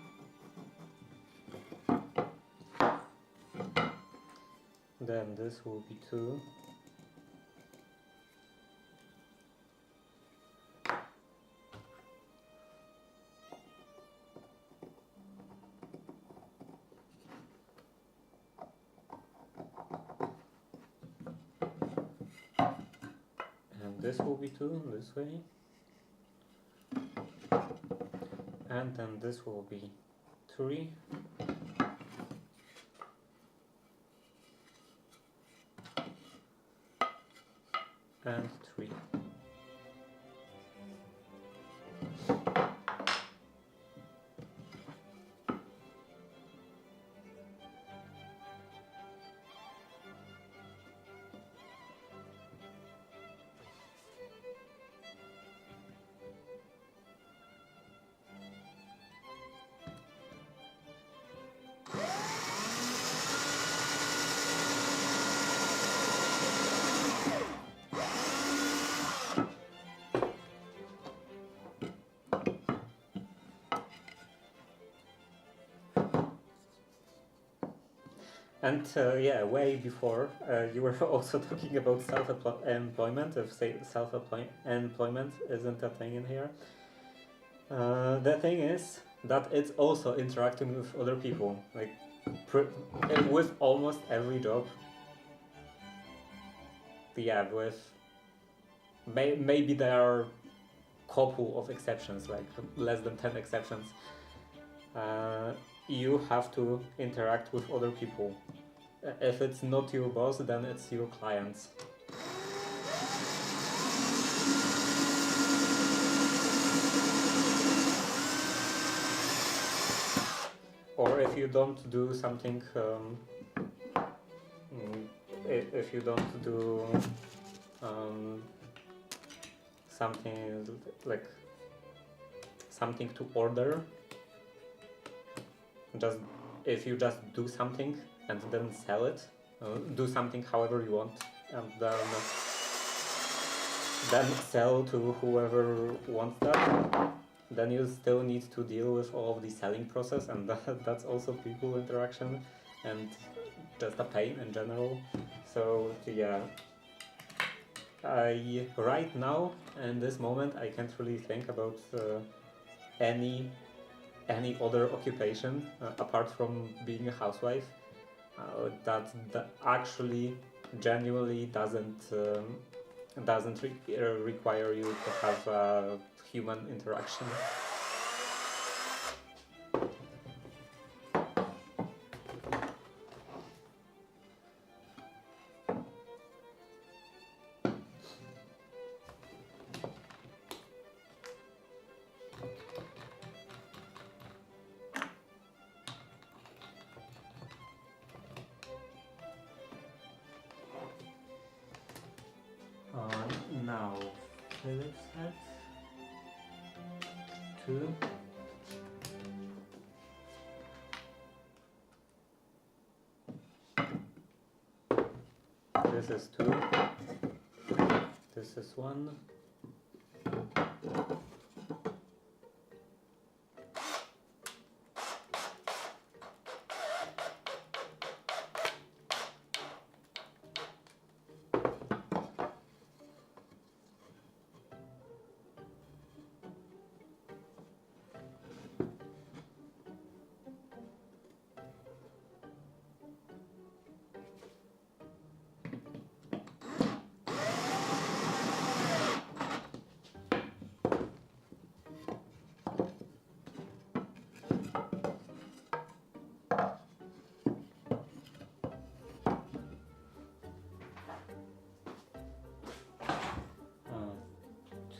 Then this will be two. And this will be two this way. And then this will be three. And three. And yeah, way before, you were also talking about self-employment. If say self-employment isn't a thing in here, the thing is that it's also interacting with other people. Like with almost every job. Yeah, with maybe there are couple of exceptions, like less than 10 exceptions. You have to interact with other people. If it's not your boss, then it's your clients. Or if you don't do something, if you don't do something like something to order, just if you just do something and then sell it, do something however you want, and then sell to whoever wants that, then you still need to deal with all of the selling process, and that's also people interaction and just a pain in general. So yeah, right now in this moment I can't really think about any other occupation apart from being a housewife that actually genuinely doesn't require you to have human interaction. Now, Philip's hat, 2. This is 2. This is 1.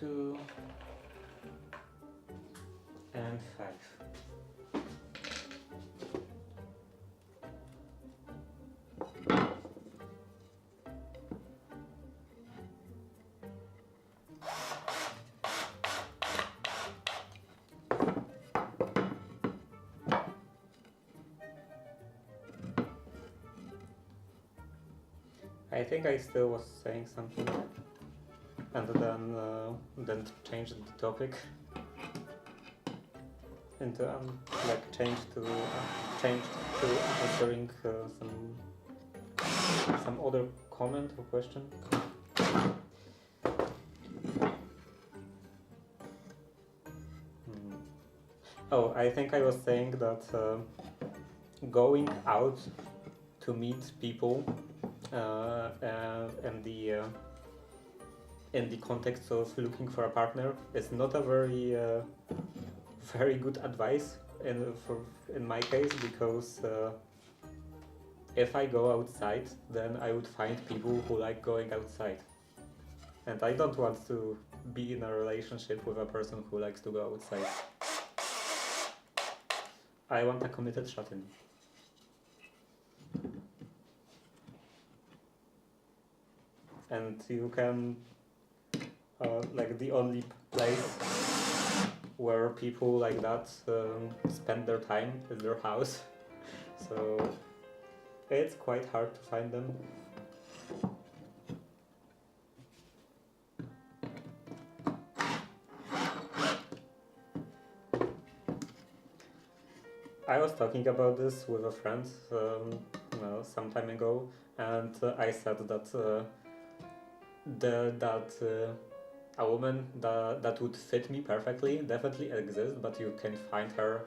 Two and 5. I think I still was saying something, and then changed the topic into changed to answering some other comment or question. Oh, I think I was saying that going out to meet people in the context of looking for a partner is not a very good advice in my case, because if I go outside, then I would find people who like going outside, and I don't want to be in a relationship with a person who likes to go outside. I want a committed shut-in. And you can, the only place where people like that spend their time is their house. So it's quite hard to find them. I was talking about this with a friend some time ago, and I said that a woman that would fit me perfectly definitely exists, but you can find her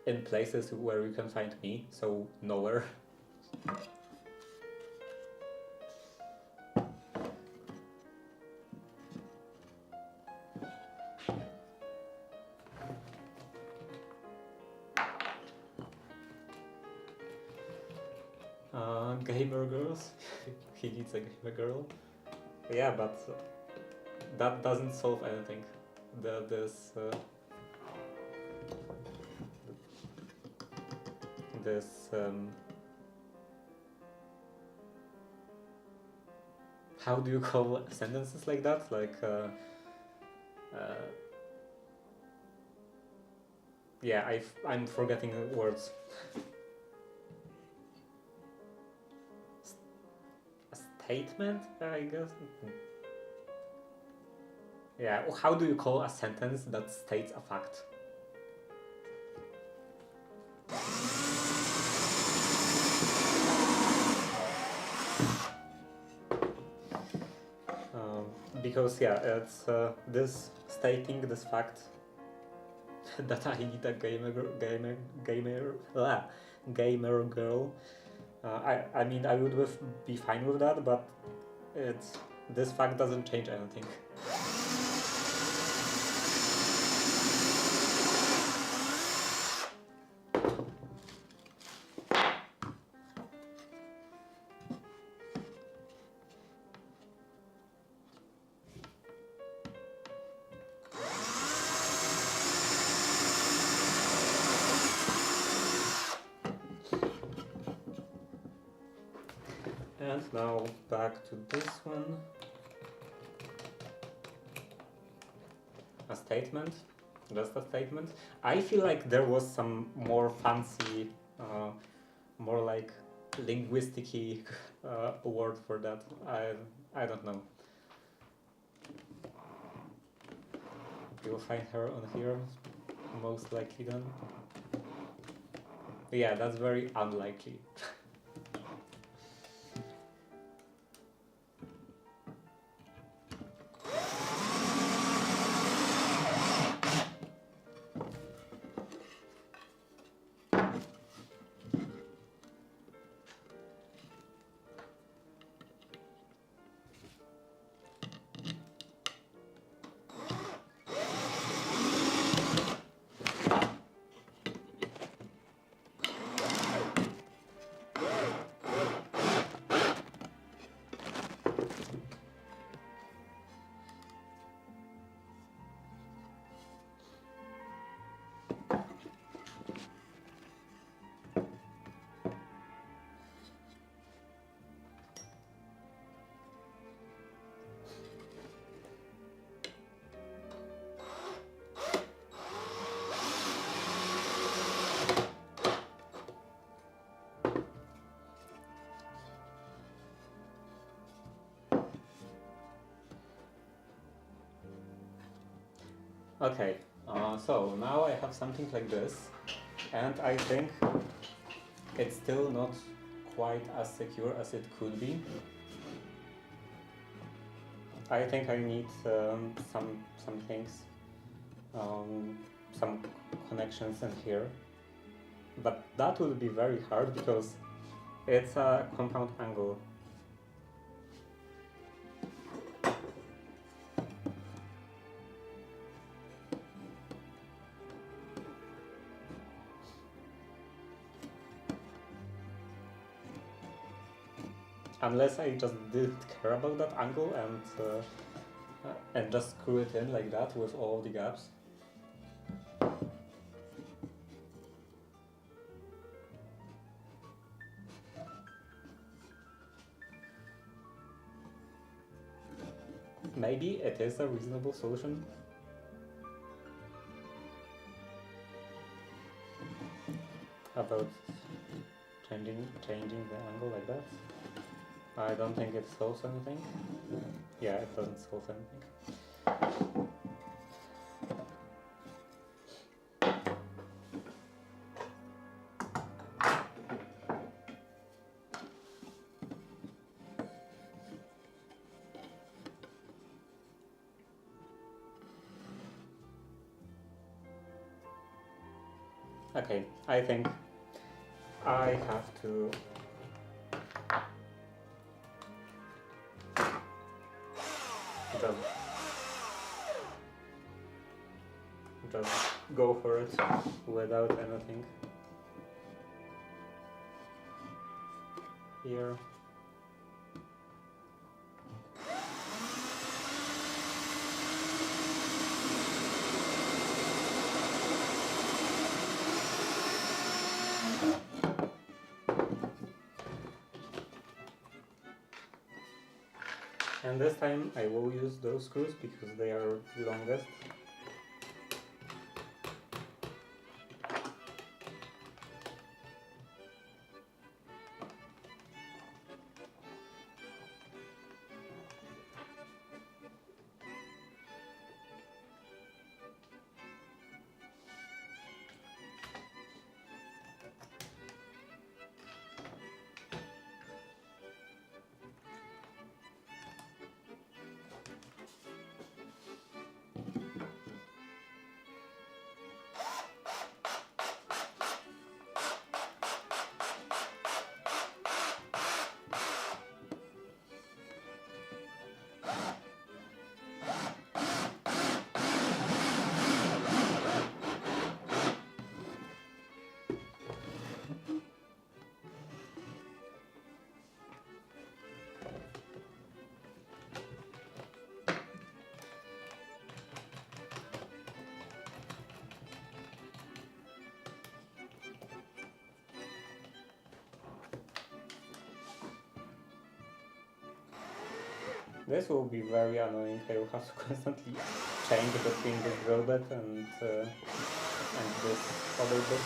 in places where you can find me, so nowhere. Gamer girls. He needs a gamer girl. Yeah, but that doesn't solve anything. This how do you call sentences like that? Like yeah, I'm forgetting words. A statement, I guess. Yeah, how do you call a sentence that states a fact? Because yeah, it's this stating this fact that I need a gamer girl. I mean, I would be fine with that, but this fact doesn't change anything. And now back to this one. A statement, just a statement. I feel like there was some more fancy, more like linguistic word for that. I don't know. You'll find her on here, most likely then. Yeah, that's very unlikely. Okay, so now I have something like this, and I think it's still not quite as secure as it could be. I think I need some things, some connections in here, but that will be very hard because it's a compound angle. Unless I just didn't care about that angle and just screw it in like that with all the gaps. Maybe it is a reasonable solution. About changing the angle like that. I don't think it solves anything. Yeah, it doesn't solve anything. Okay, I think I have to just go for it without anything here. And this time I will use those screws because they are the longest. This will be very annoying. I will have to constantly change between this drill bit and this other bit.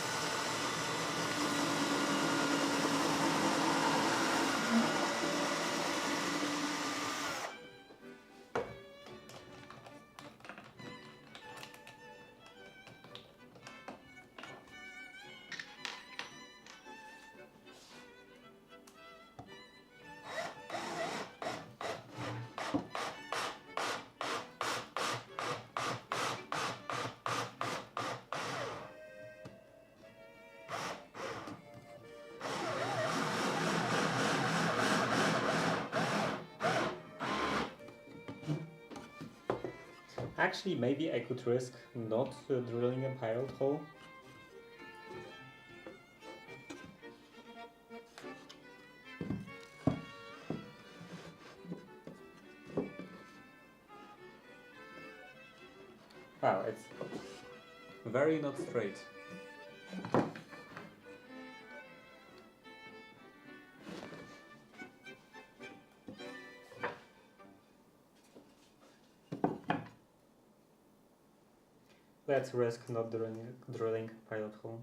Actually, maybe I could risk not drilling a pilot hole. Wow, it's very not straight. Let's risk not drilling pilot hole.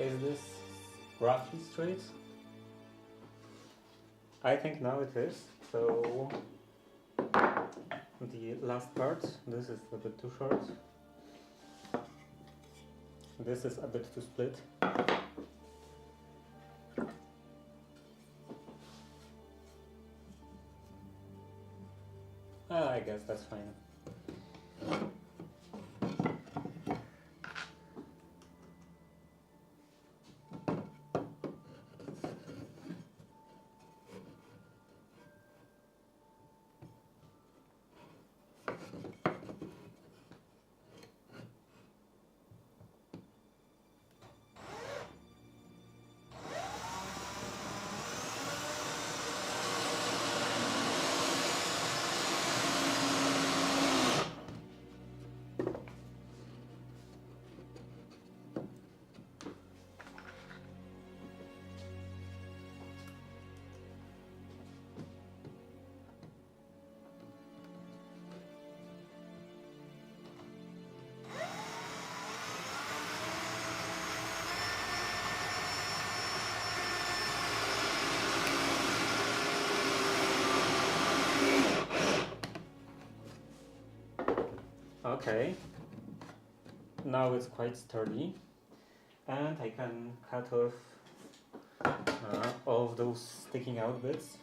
Is this roughly straight? I think now it is, so the last part. This is a bit too short. This is a bit too split. I guess that's fine. Okay, now it's quite sturdy, and I can cut off all of those sticking out bits.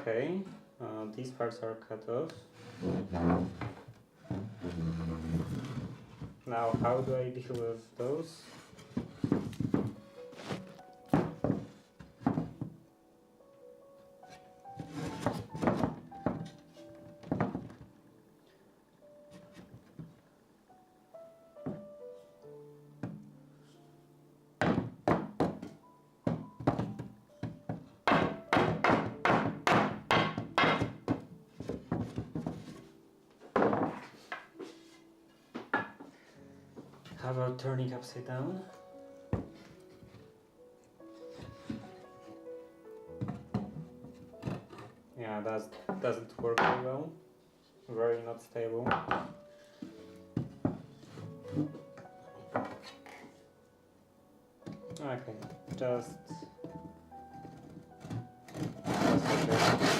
Okay, these parts are cut off. Now, how do I deal with those? How about turning upside down? Yeah, that doesn't work very well. Very not stable. Okay, just like this.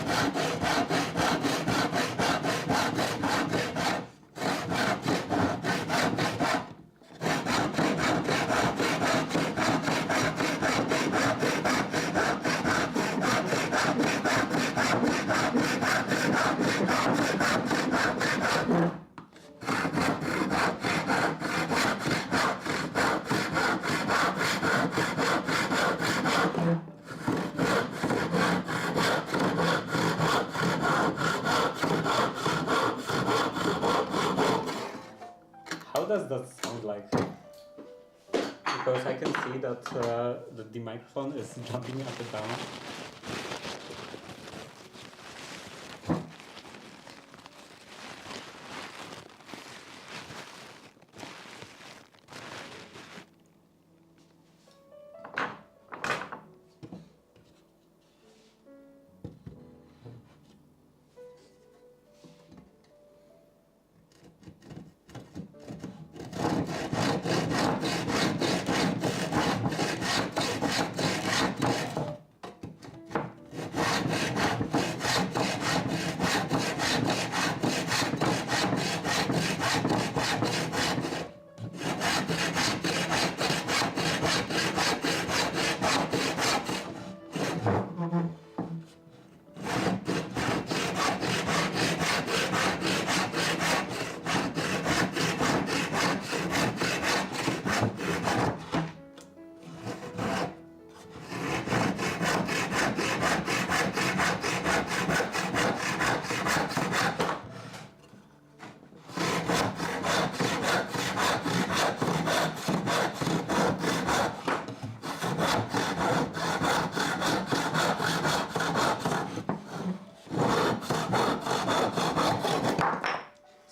How does that sound like? Because I can see that the microphone is jumping up and down.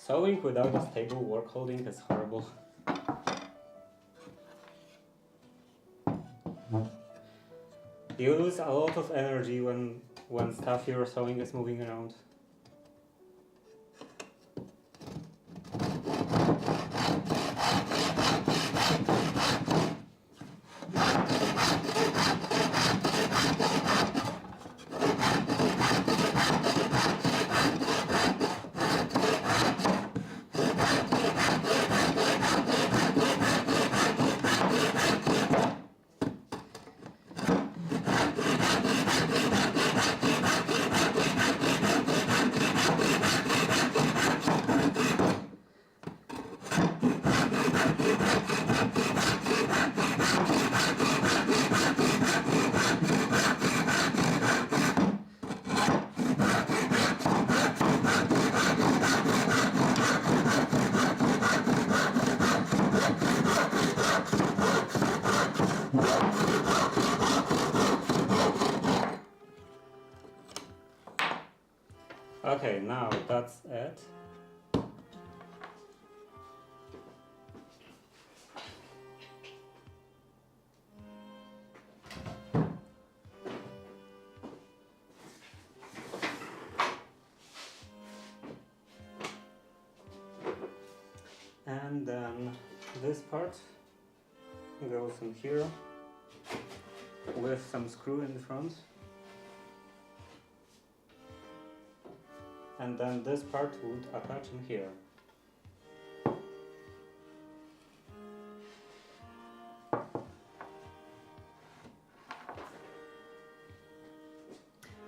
Sewing without a stable work holding is horrible. You lose a lot of energy when stuff you're sewing is moving around. Okay, now that's it. And then this part goes in here with some screw in the front. And then this part would attach in here.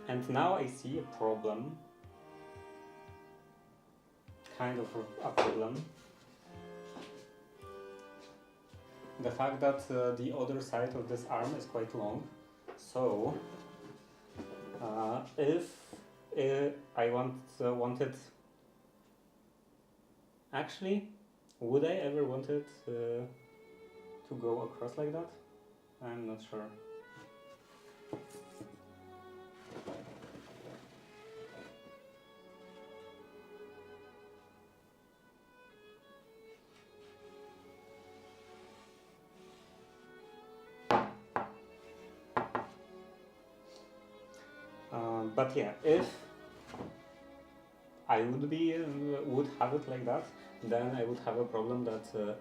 And now I see a problem, kind of a problem. The fact that the other side of this arm is quite long. So if I wanted, actually, would I ever want it to go across like that? I'm not sure. But yeah, if I would have it like that, then I would have a problem that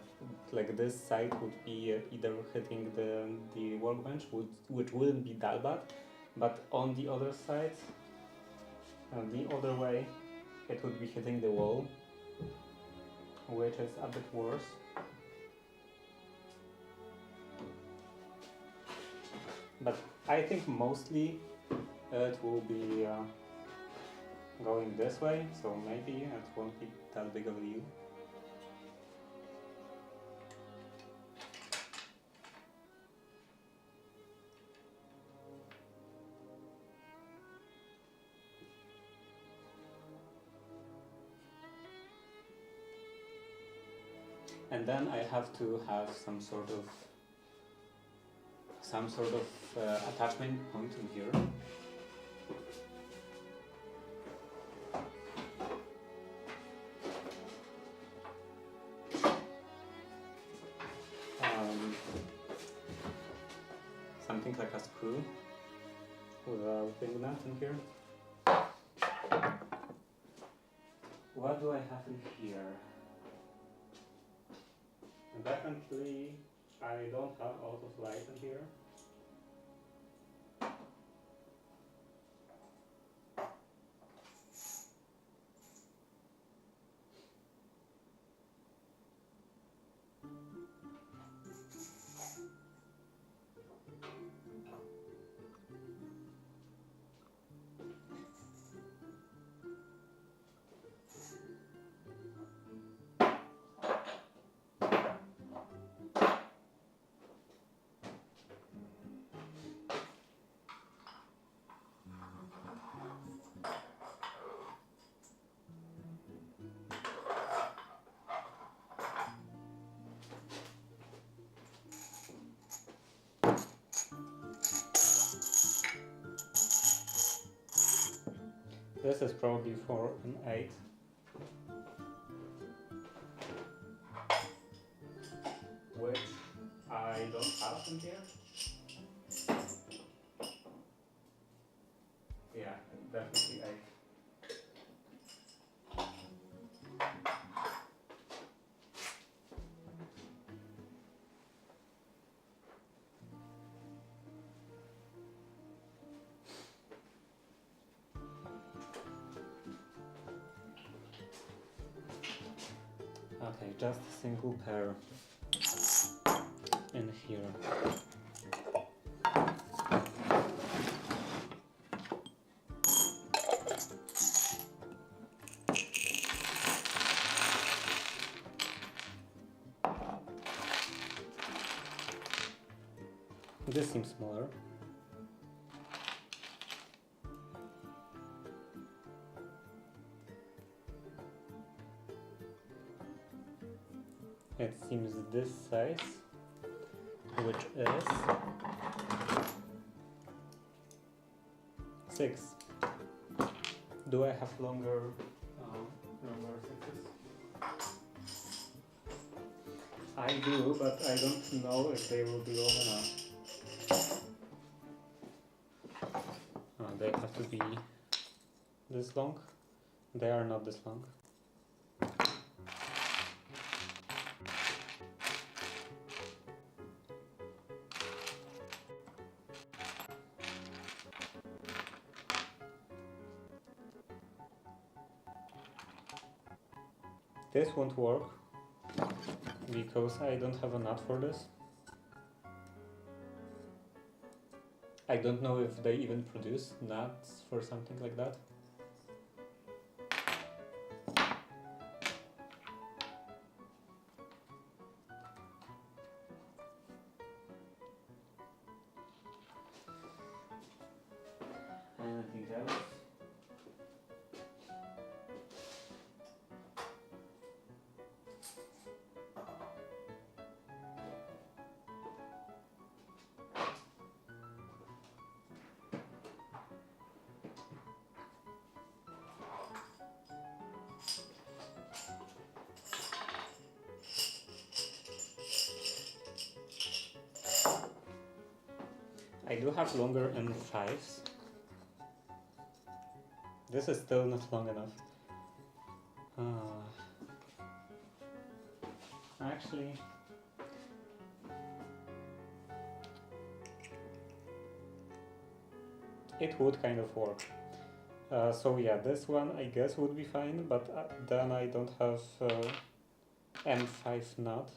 like this side would be either hitting the workbench, which wouldn't be that bad, but on the other side, the other way, it would be hitting the wall, which is a bit worse. But I think mostly it will be going this way, so maybe it won't be that big of a deal. And then I have to have some sort of attachment point in here. Something like a screw with a wing nut in here. What do I have in here? Definitely, I don't have a lot of light in here. This is probably for an 8. Which I don't have in here. Yeah, definitely 8. Okay, just a single pair in here. This seems smaller. It seems this size, which is 6. Do I have longer sixes? I do, but I don't know if they will be long enough. They have to be this long. They are not this long. This won't work because I don't have a nut for this. I don't know if they even produce nuts for something like that. Anything else? I do have longer M5s. This is still not long enough. Actually, it would kind of work. So yeah, this one I guess would be fine, but then I don't have M5 nut.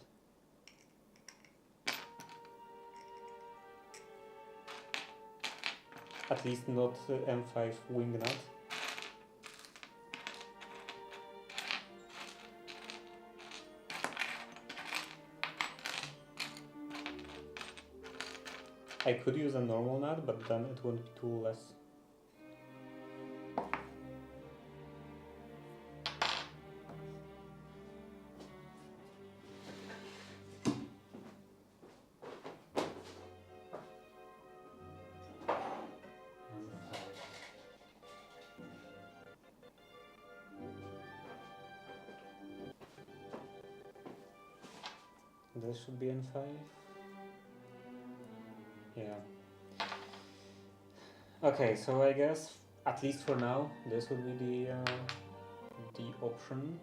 At least not M5 wing nut. I could use a normal nut, but then it would be too less. This should be N5. Yeah. Okay, so I guess at least for now, this would be the option.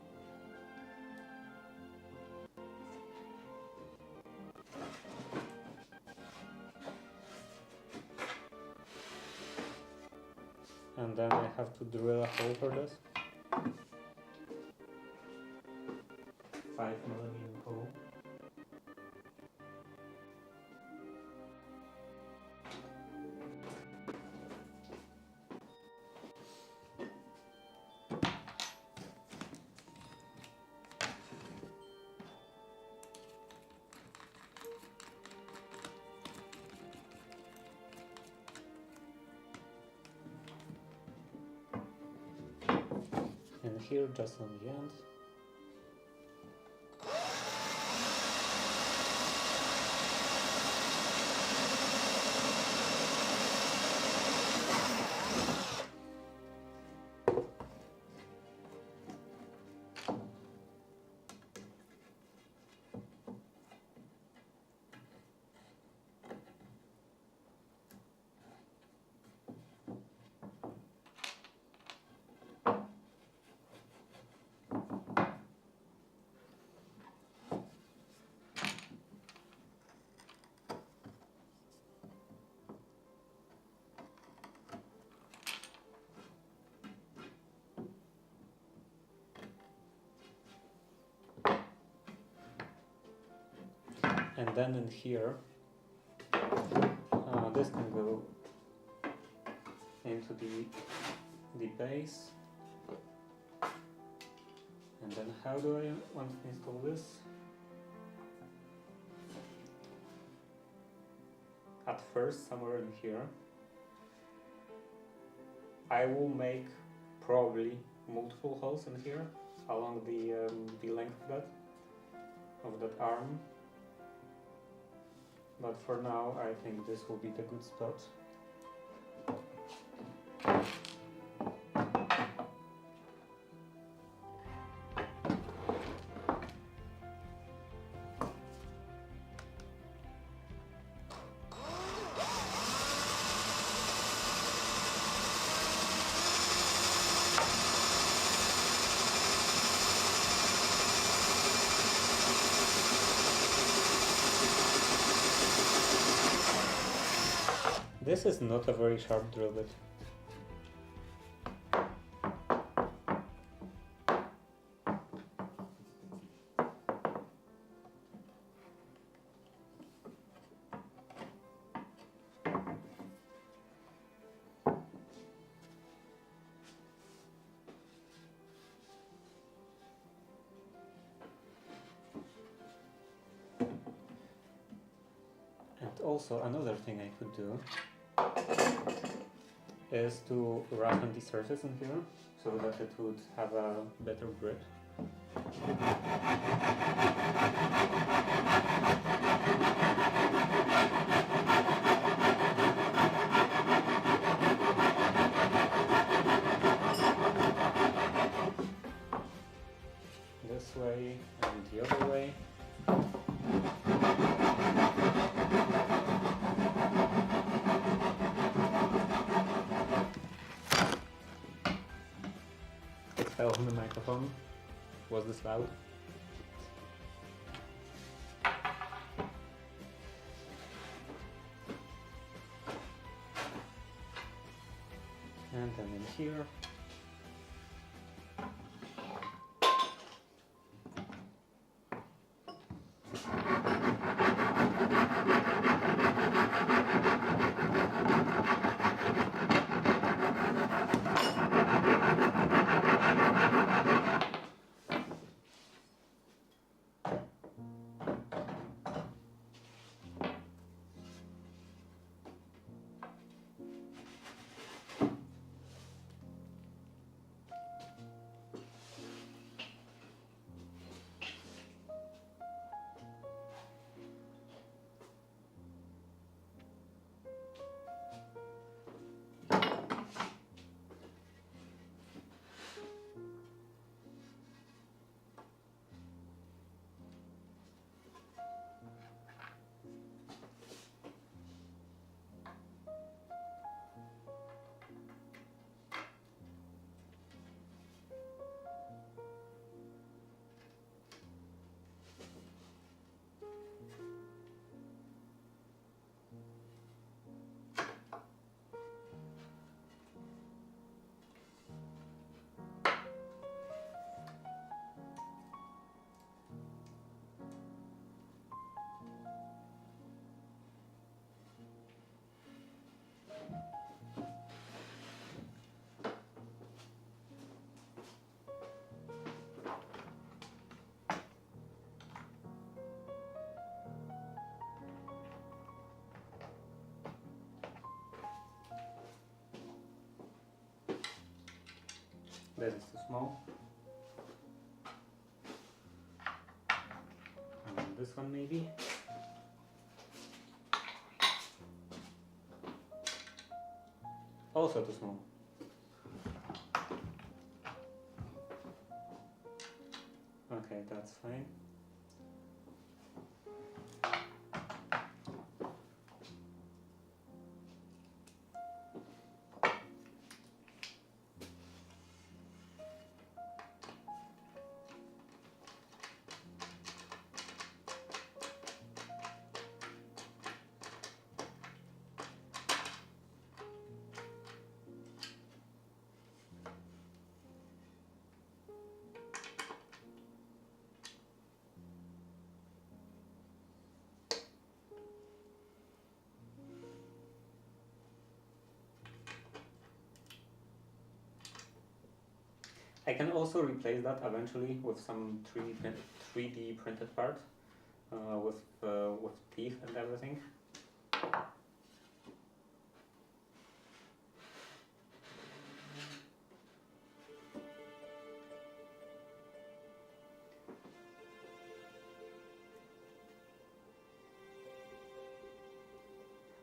And then I have to drill a hole for this. 5mm hole. And here, just on the end. And then in here, this can go into the base. And then how do I want to install this? At first, somewhere in here, I will make probably multiple holes in here along the length of that arm. But for now, I think this will be the good spot. This is not a very sharp drill bit. And also another thing I could do is to roughen the surface in here so that it would have a better grip. This way and the other way. Fell on the microphone. Was this loud? And then in here. This is too small. And this one maybe. Also too small. Okay, that's fine. I can also replace that eventually with some 3D printed part with teeth and everything.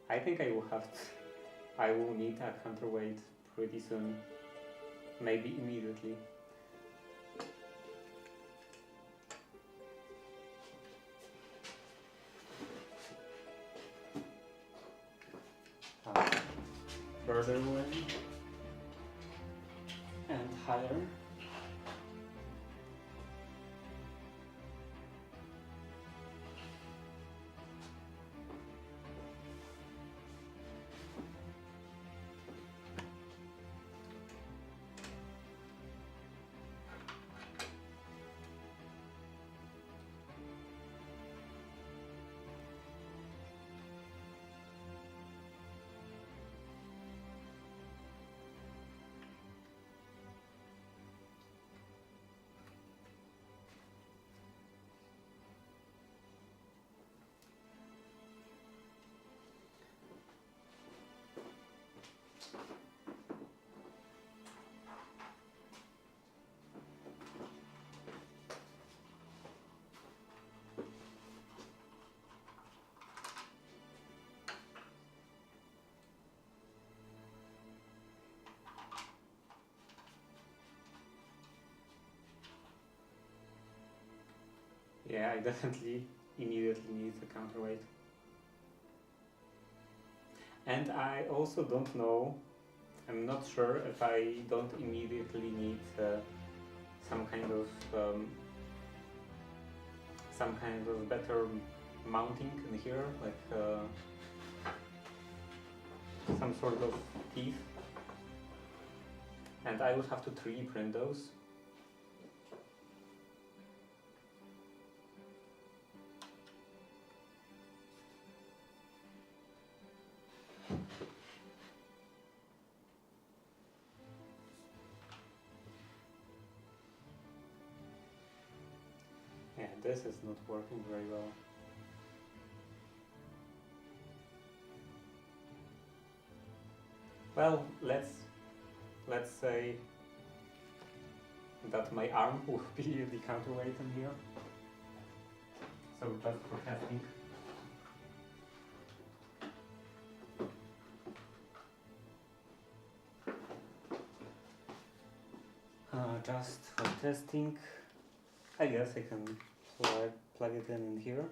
I think I will need a counterweight pretty soon, maybe immediately. Further away and higher. Yeah, I definitely immediately need a counterweight. And I also don't know, I'm not sure if I don't immediately need some kind of better mounting in here, like some sort of teeth. And I would have to 3D print those. Yeah, this is not working very well. Well, let's say that my arm will be the counterweight in here. So just for testing. Just for testing, I guess I can plug it in here.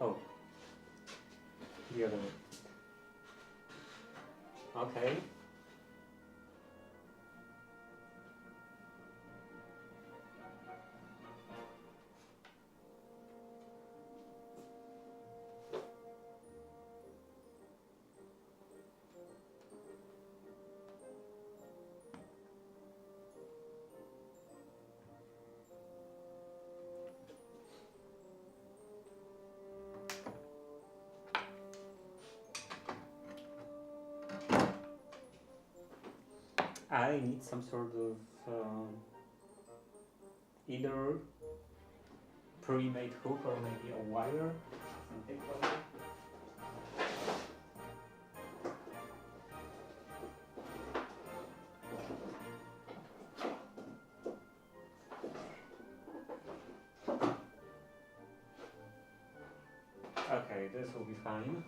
Oh, the other way. Okay. I need some sort of either pre-made hook or maybe a wire, something like that. Okay, this will be fine.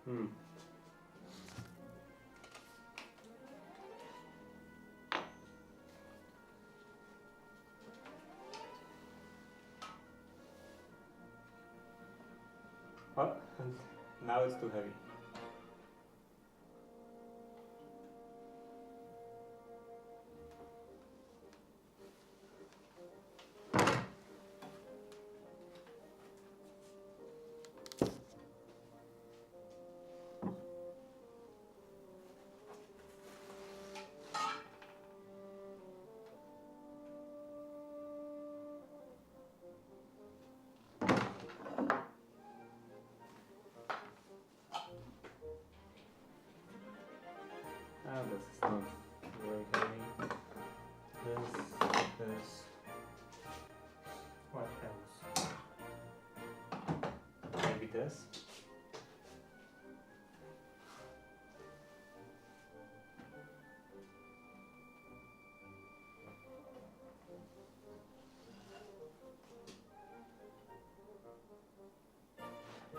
Hmm. Oh, now it's too heavy. Ah, this is not very heavy. This. What else? Maybe this.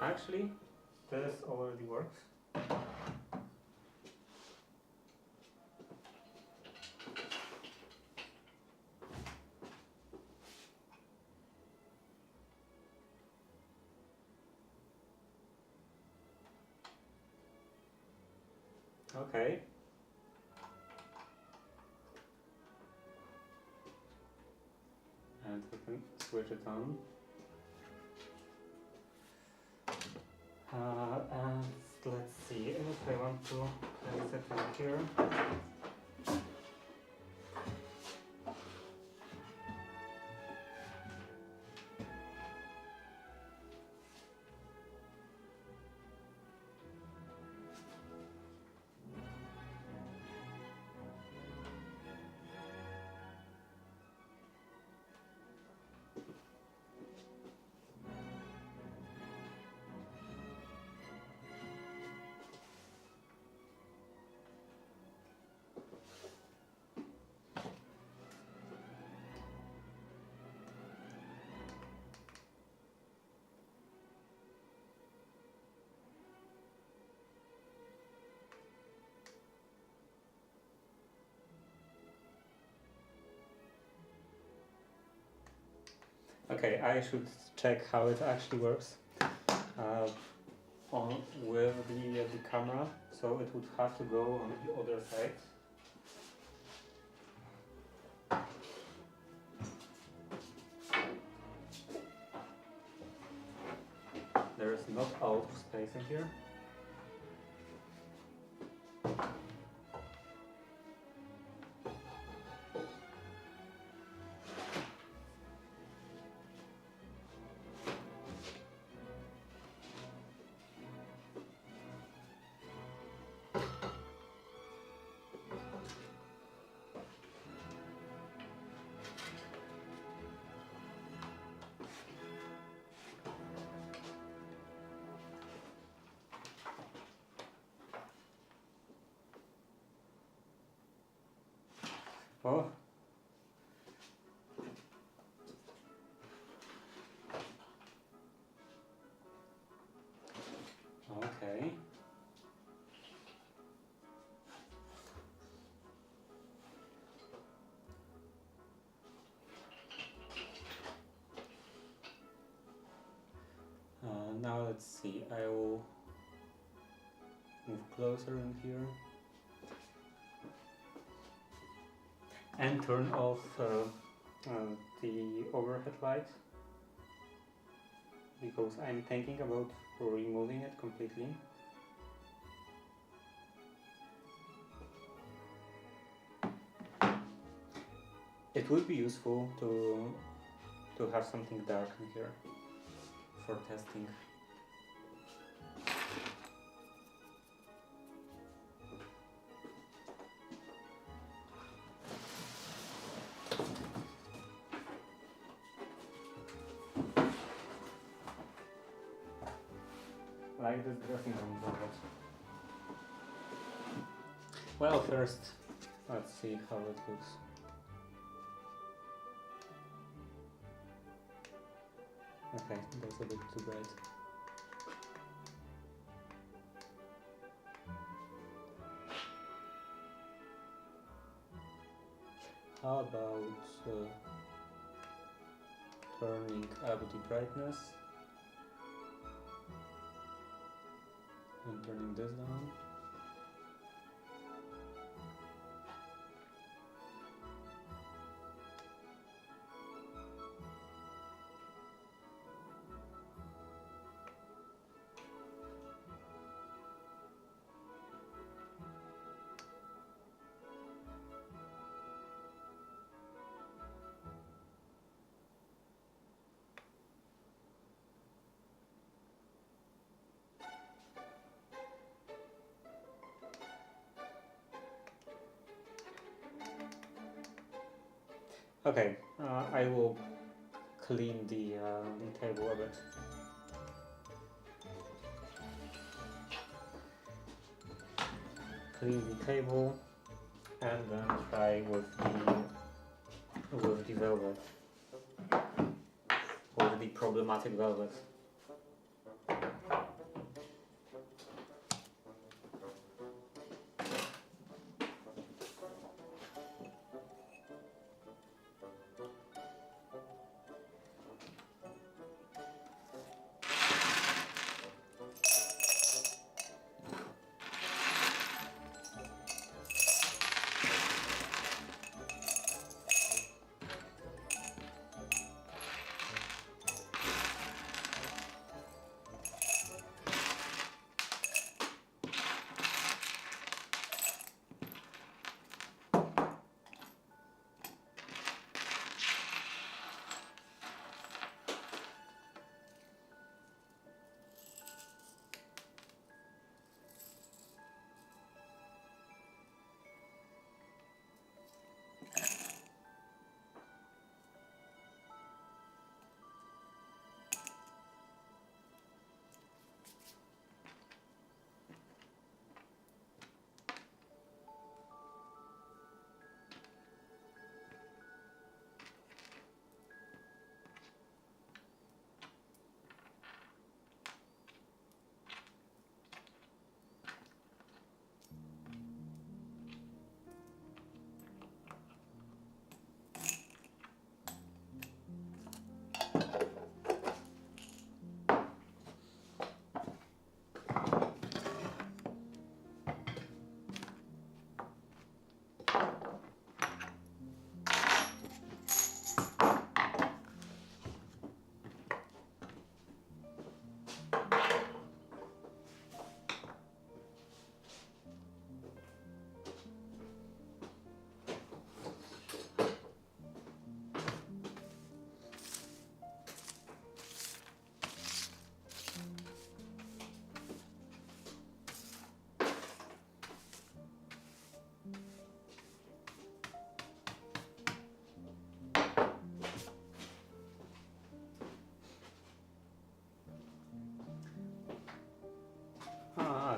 Actually, this already works. Okay. And we can switch it on. And let's see if I want to place it in here. Okay, I should check how it actually works on with the camera. So it would have to go on the other side. There is not a lot of space in here. Oh. Okay. Now let's see, I will move closer in here and turn off the overhead light, because I'm thinking about removing it completely. It would be useful to have something dark in here for testing. Like this dressing room robot. Well, first, let's see how it looks. Okay, that's a bit too bright. How about turning up the brightness and turning this down? Okay, I will clean the table a bit. Clean the table and then try with the velvet, with the problematic velvet.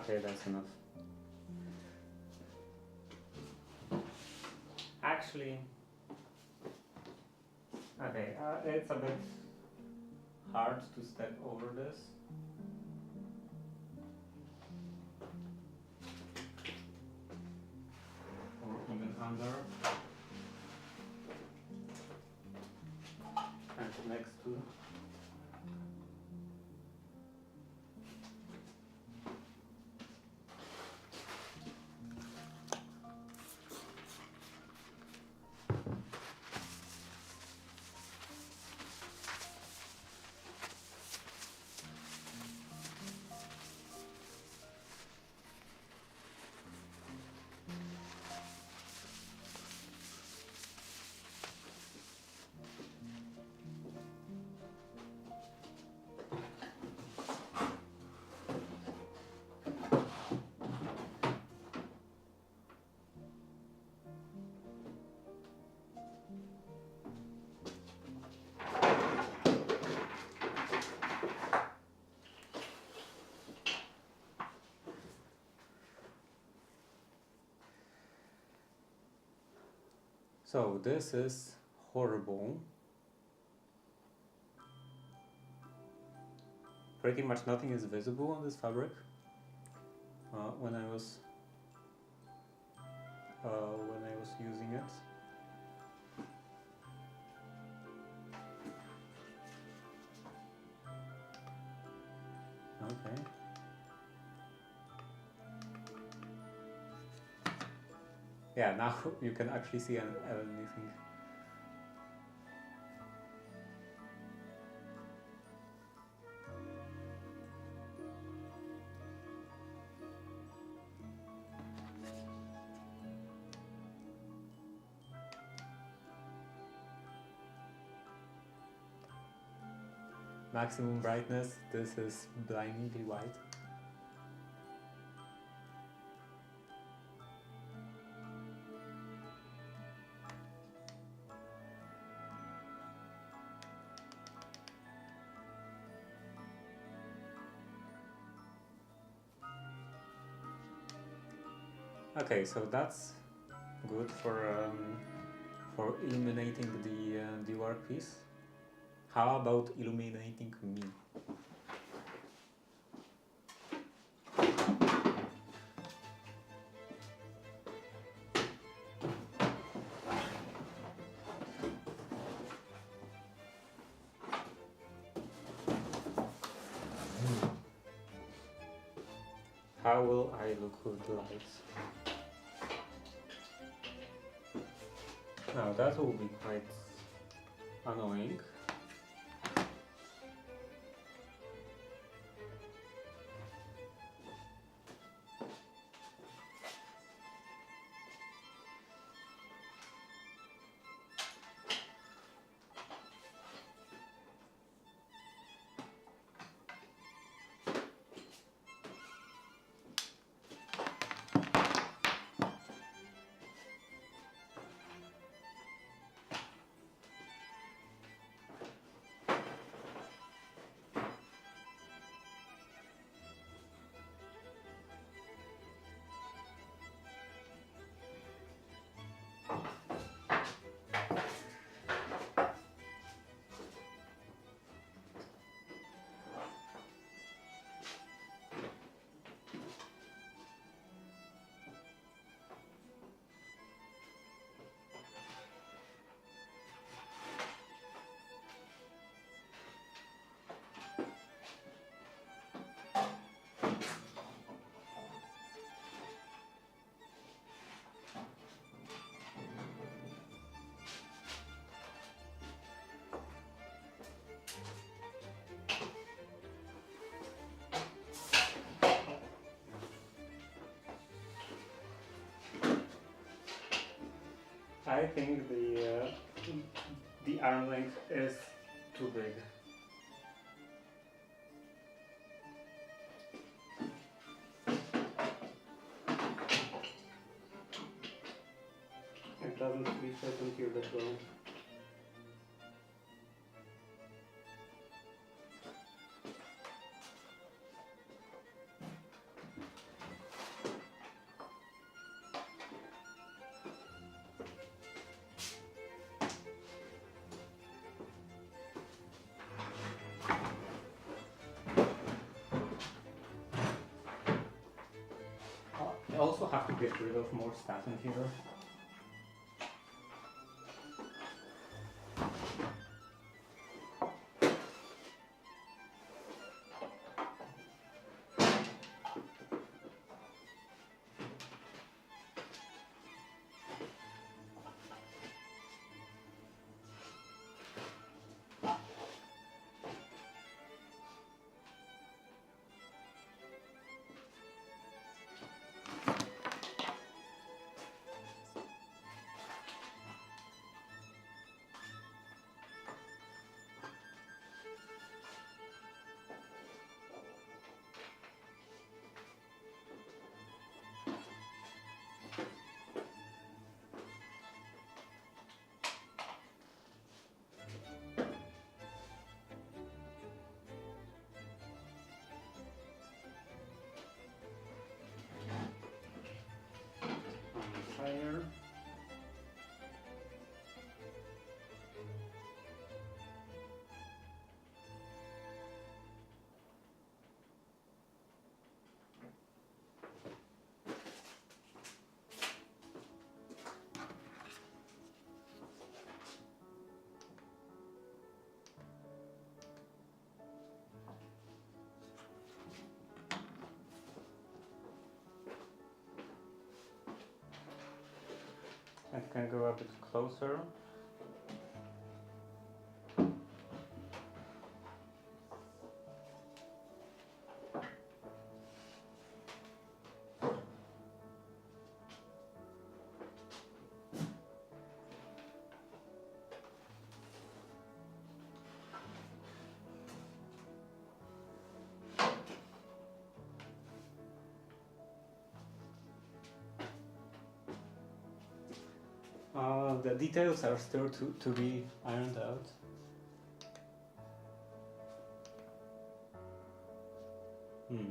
Okay, that's enough. Actually, okay, it's a bit hard to step over this. Or even under. And next to. So this is horrible. Pretty much nothing is visible on this fabric when I was using it. Okay. Yeah, now you can actually see anything. Maximum brightness, this is blindingly white. Okay, so that's good for illuminating the workpiece. How about illuminating me? How will I look with the lights? Now that will be quite annoying. I think the arm length is too big. It doesn't really fit in here that well. I also have to get rid of more stuff in here. I can go a bit closer. The details are still to be ironed out. Hmm.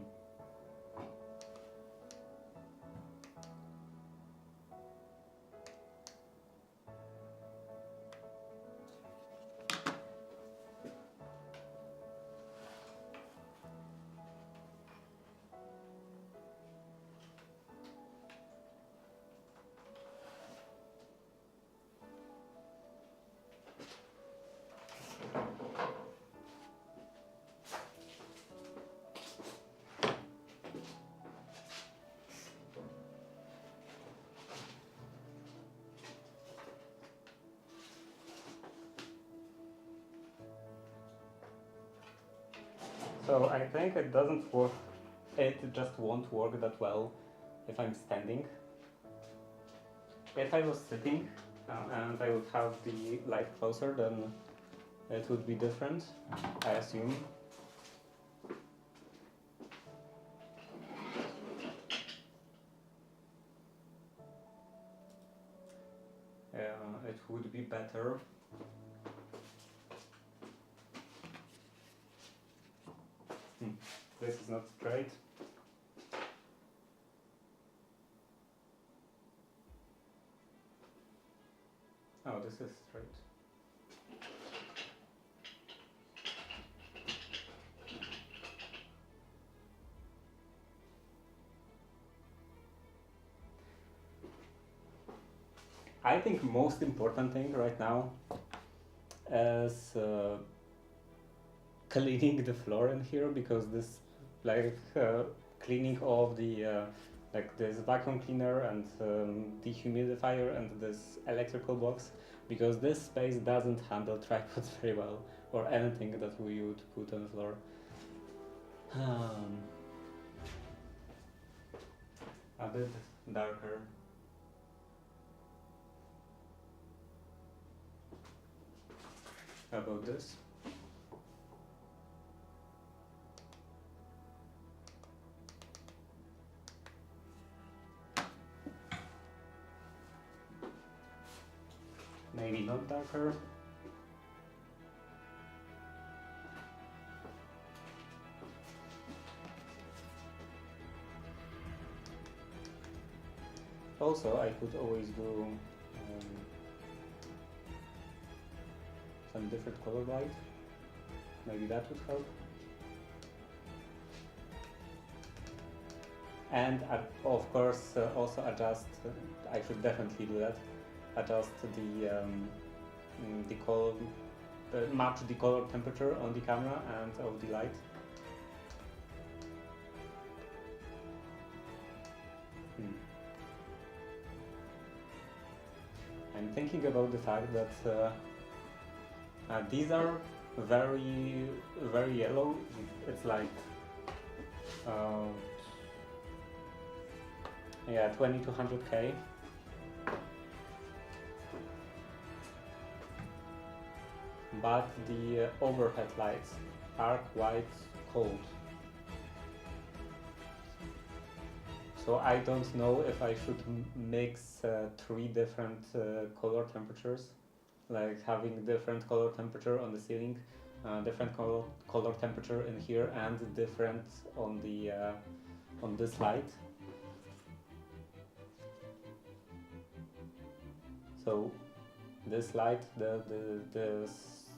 So I think it doesn't work, it just won't work that well if I'm standing. If I was sitting and I would have the light closer, then it would be different, I assume. It would be better. This is not straight. Oh, this is straight. I think most important thing right now is cleaning the floor in here, because this cleaning of the like this vacuum cleaner and dehumidifier and this electrical box, because this space doesn't handle tripods very well, or anything that we would put on the floor. A bit darker. How about this? Maybe not darker. Also, I could always do some different color light. Maybe that would help. And of course, also adjust. I should definitely do that. Adjust the color, match the color temperature on the camera and of the light. I'm thinking about the fact that these are very, very yellow. It's like yeah, 20 to 100K. But the overhead lights are quite cold. So I don't know if I should mix 3 different color temperatures, like having different color temperature on the ceiling, different color temperature in here, and different on the on this light. So this light, the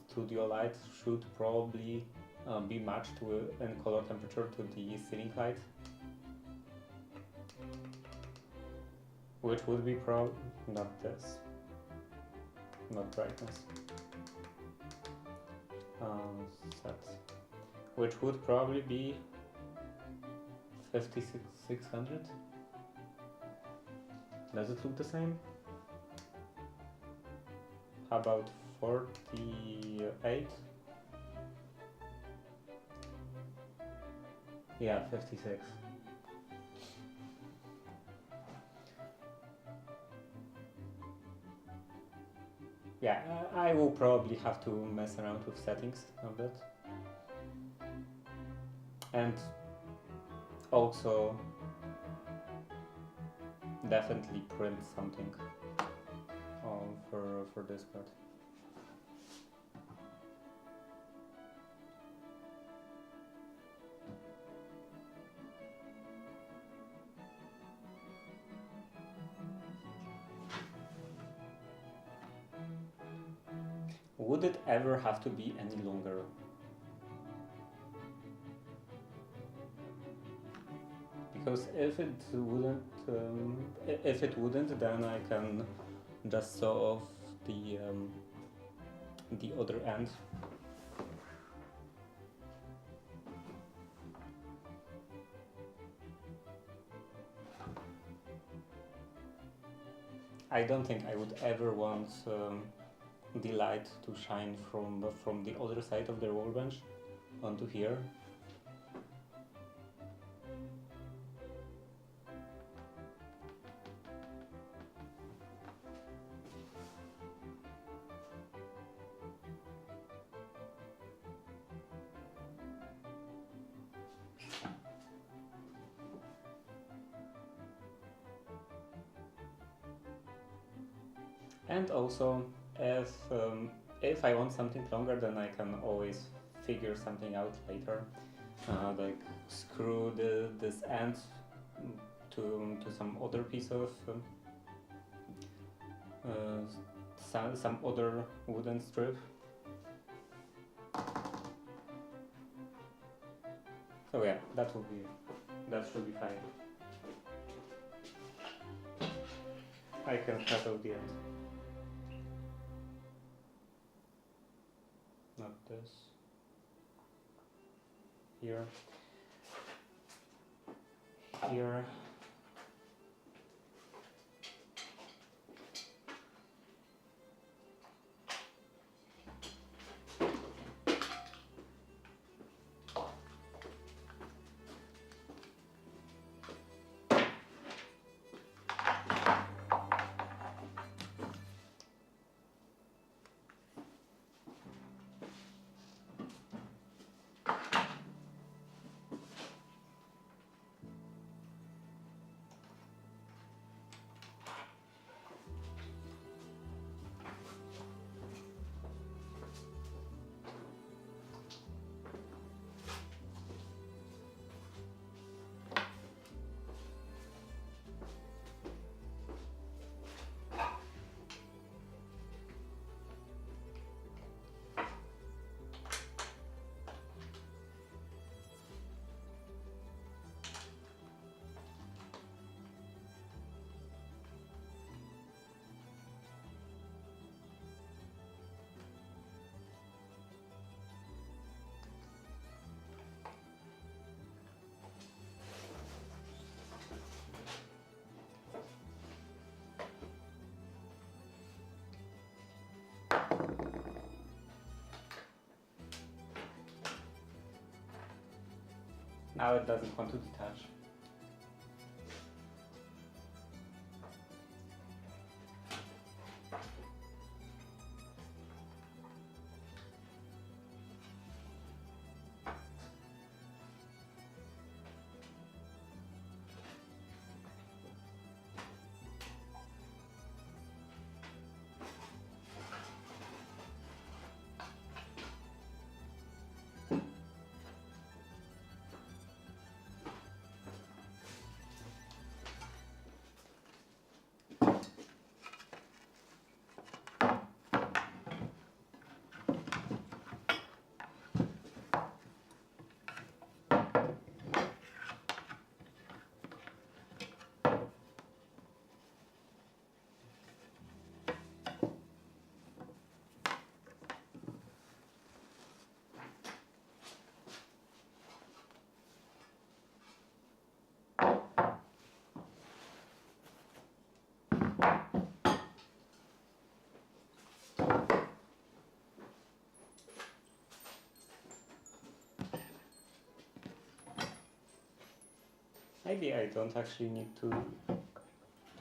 studio light, should probably be matched in color temperature to the ceiling light, which would be not this, not brightness, set, which would probably be 5600. Does it look the same? about 48. Yeah, 56. Yeah, I will probably have to mess around with settings a bit. And also definitely print something for this part. Would it ever have to be any longer? Because if it wouldn't, then I can just saw off the other end. I don't think I would ever want the light to shine from the other side of the workbench onto here. And also, if I want something longer, then I can always figure something out later, like screw this end to some other piece of some other wooden strip. So yeah, that should be fine. I can cut out the end. Not this. Here. Here. Now it doesn't want to detach. Maybe I don't actually need to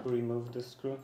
remove the screw.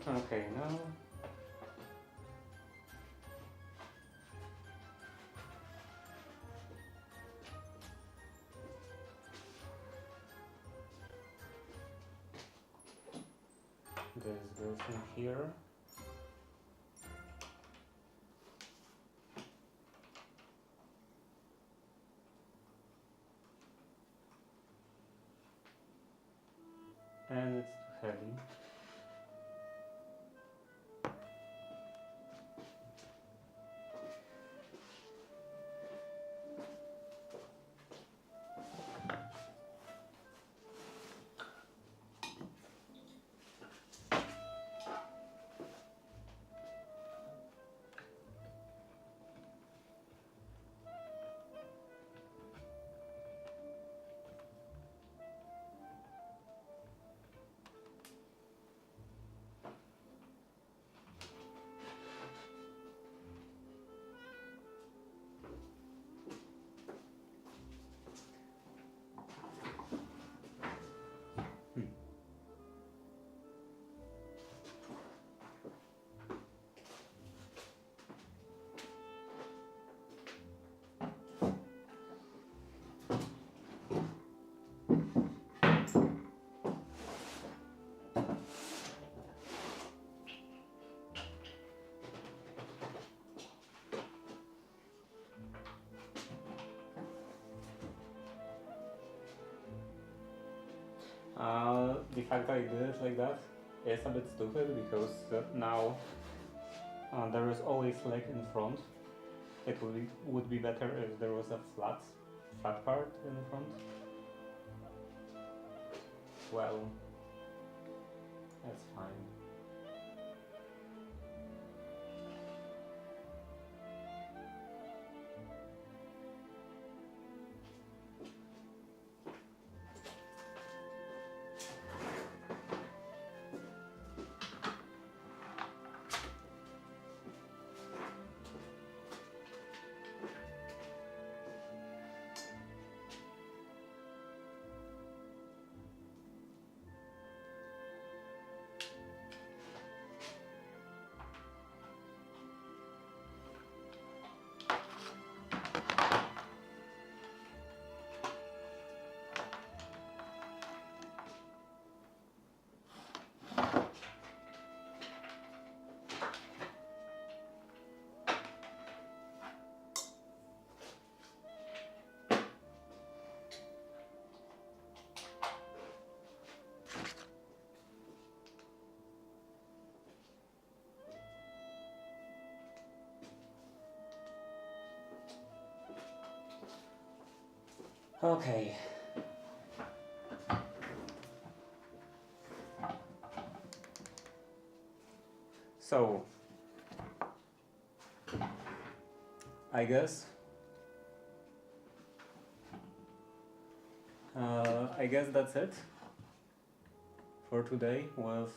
Okay, now this goes in here. And it's too heavy. The fact that I did it like that is a bit stupid because now there is always leg in front. It would be better if there was a flat part in front. Well, that's fine. Okay. So, I guess that's it for today with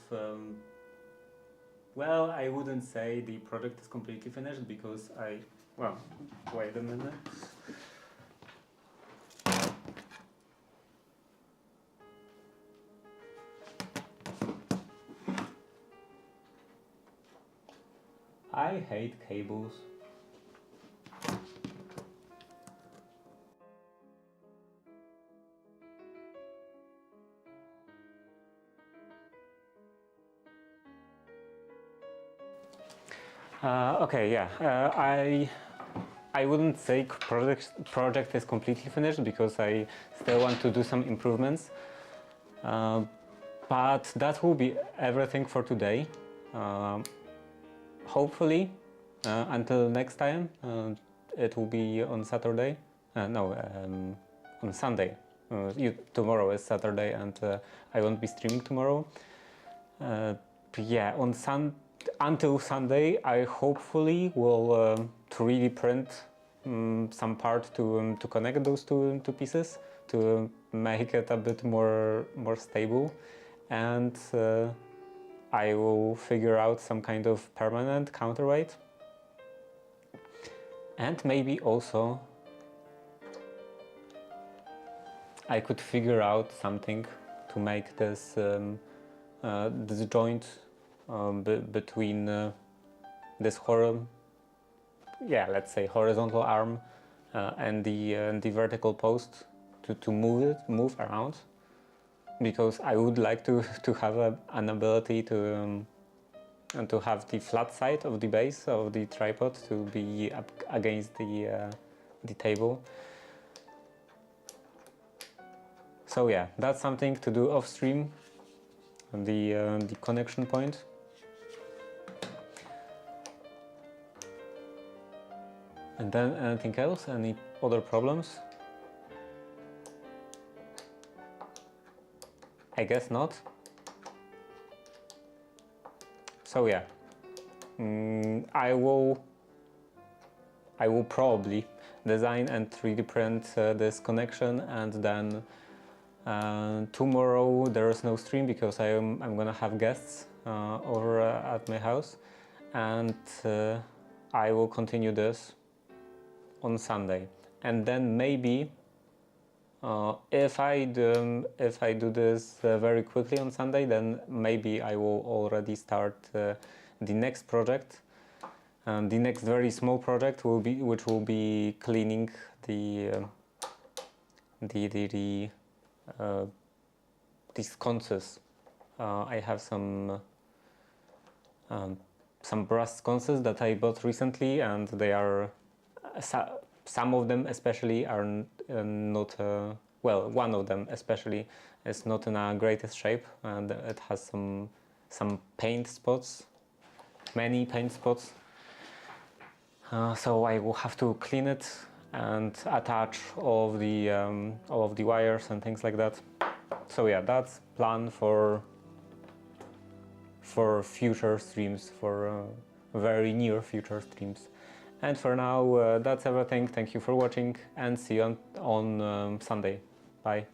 well, I wouldn't say the project is completely finished because well, wait a minute. I hate cables. Okay, yeah. I wouldn't say project is completely finished because I still want to do some improvements. But that will be everything for today. Hopefully, until next time, it will be on Saturday. No, on Sunday. Tomorrow is Saturday, and I won't be streaming tomorrow. Yeah, until Sunday, I hopefully will 3D print some part to connect those two pieces to make it a bit more stable, and I will figure out some kind of permanent counterweight, and maybe also I could figure out something to make this this joint between this let's say horizontal arm and the vertical post to move around, because I would like to have an ability to have the flat side of the base of the tripod to be up against the table. So yeah, that's something to do off stream, the connection point. And then anything else? Any other problems? I guess not. So yeah, I will probably design and 3D print this connection, and then tomorrow there is no stream because I'm gonna have guests over at my house, and I will continue this on Sunday, and then maybe if I do this very quickly on Sunday, then maybe I will already start the next project. The next very small project which will be cleaning these sconces. I have some brass sconces that I bought recently, and they are some of them especially are not well, one of them especially is not in a greatest shape, and it has some paint spots, many paint spots. So I will have to clean it and attach all of the wires and things like that. So yeah, that's plan for future streams, for very near future streams. And for now, that's everything. Thank you for watching, and see you on Sunday. Bye.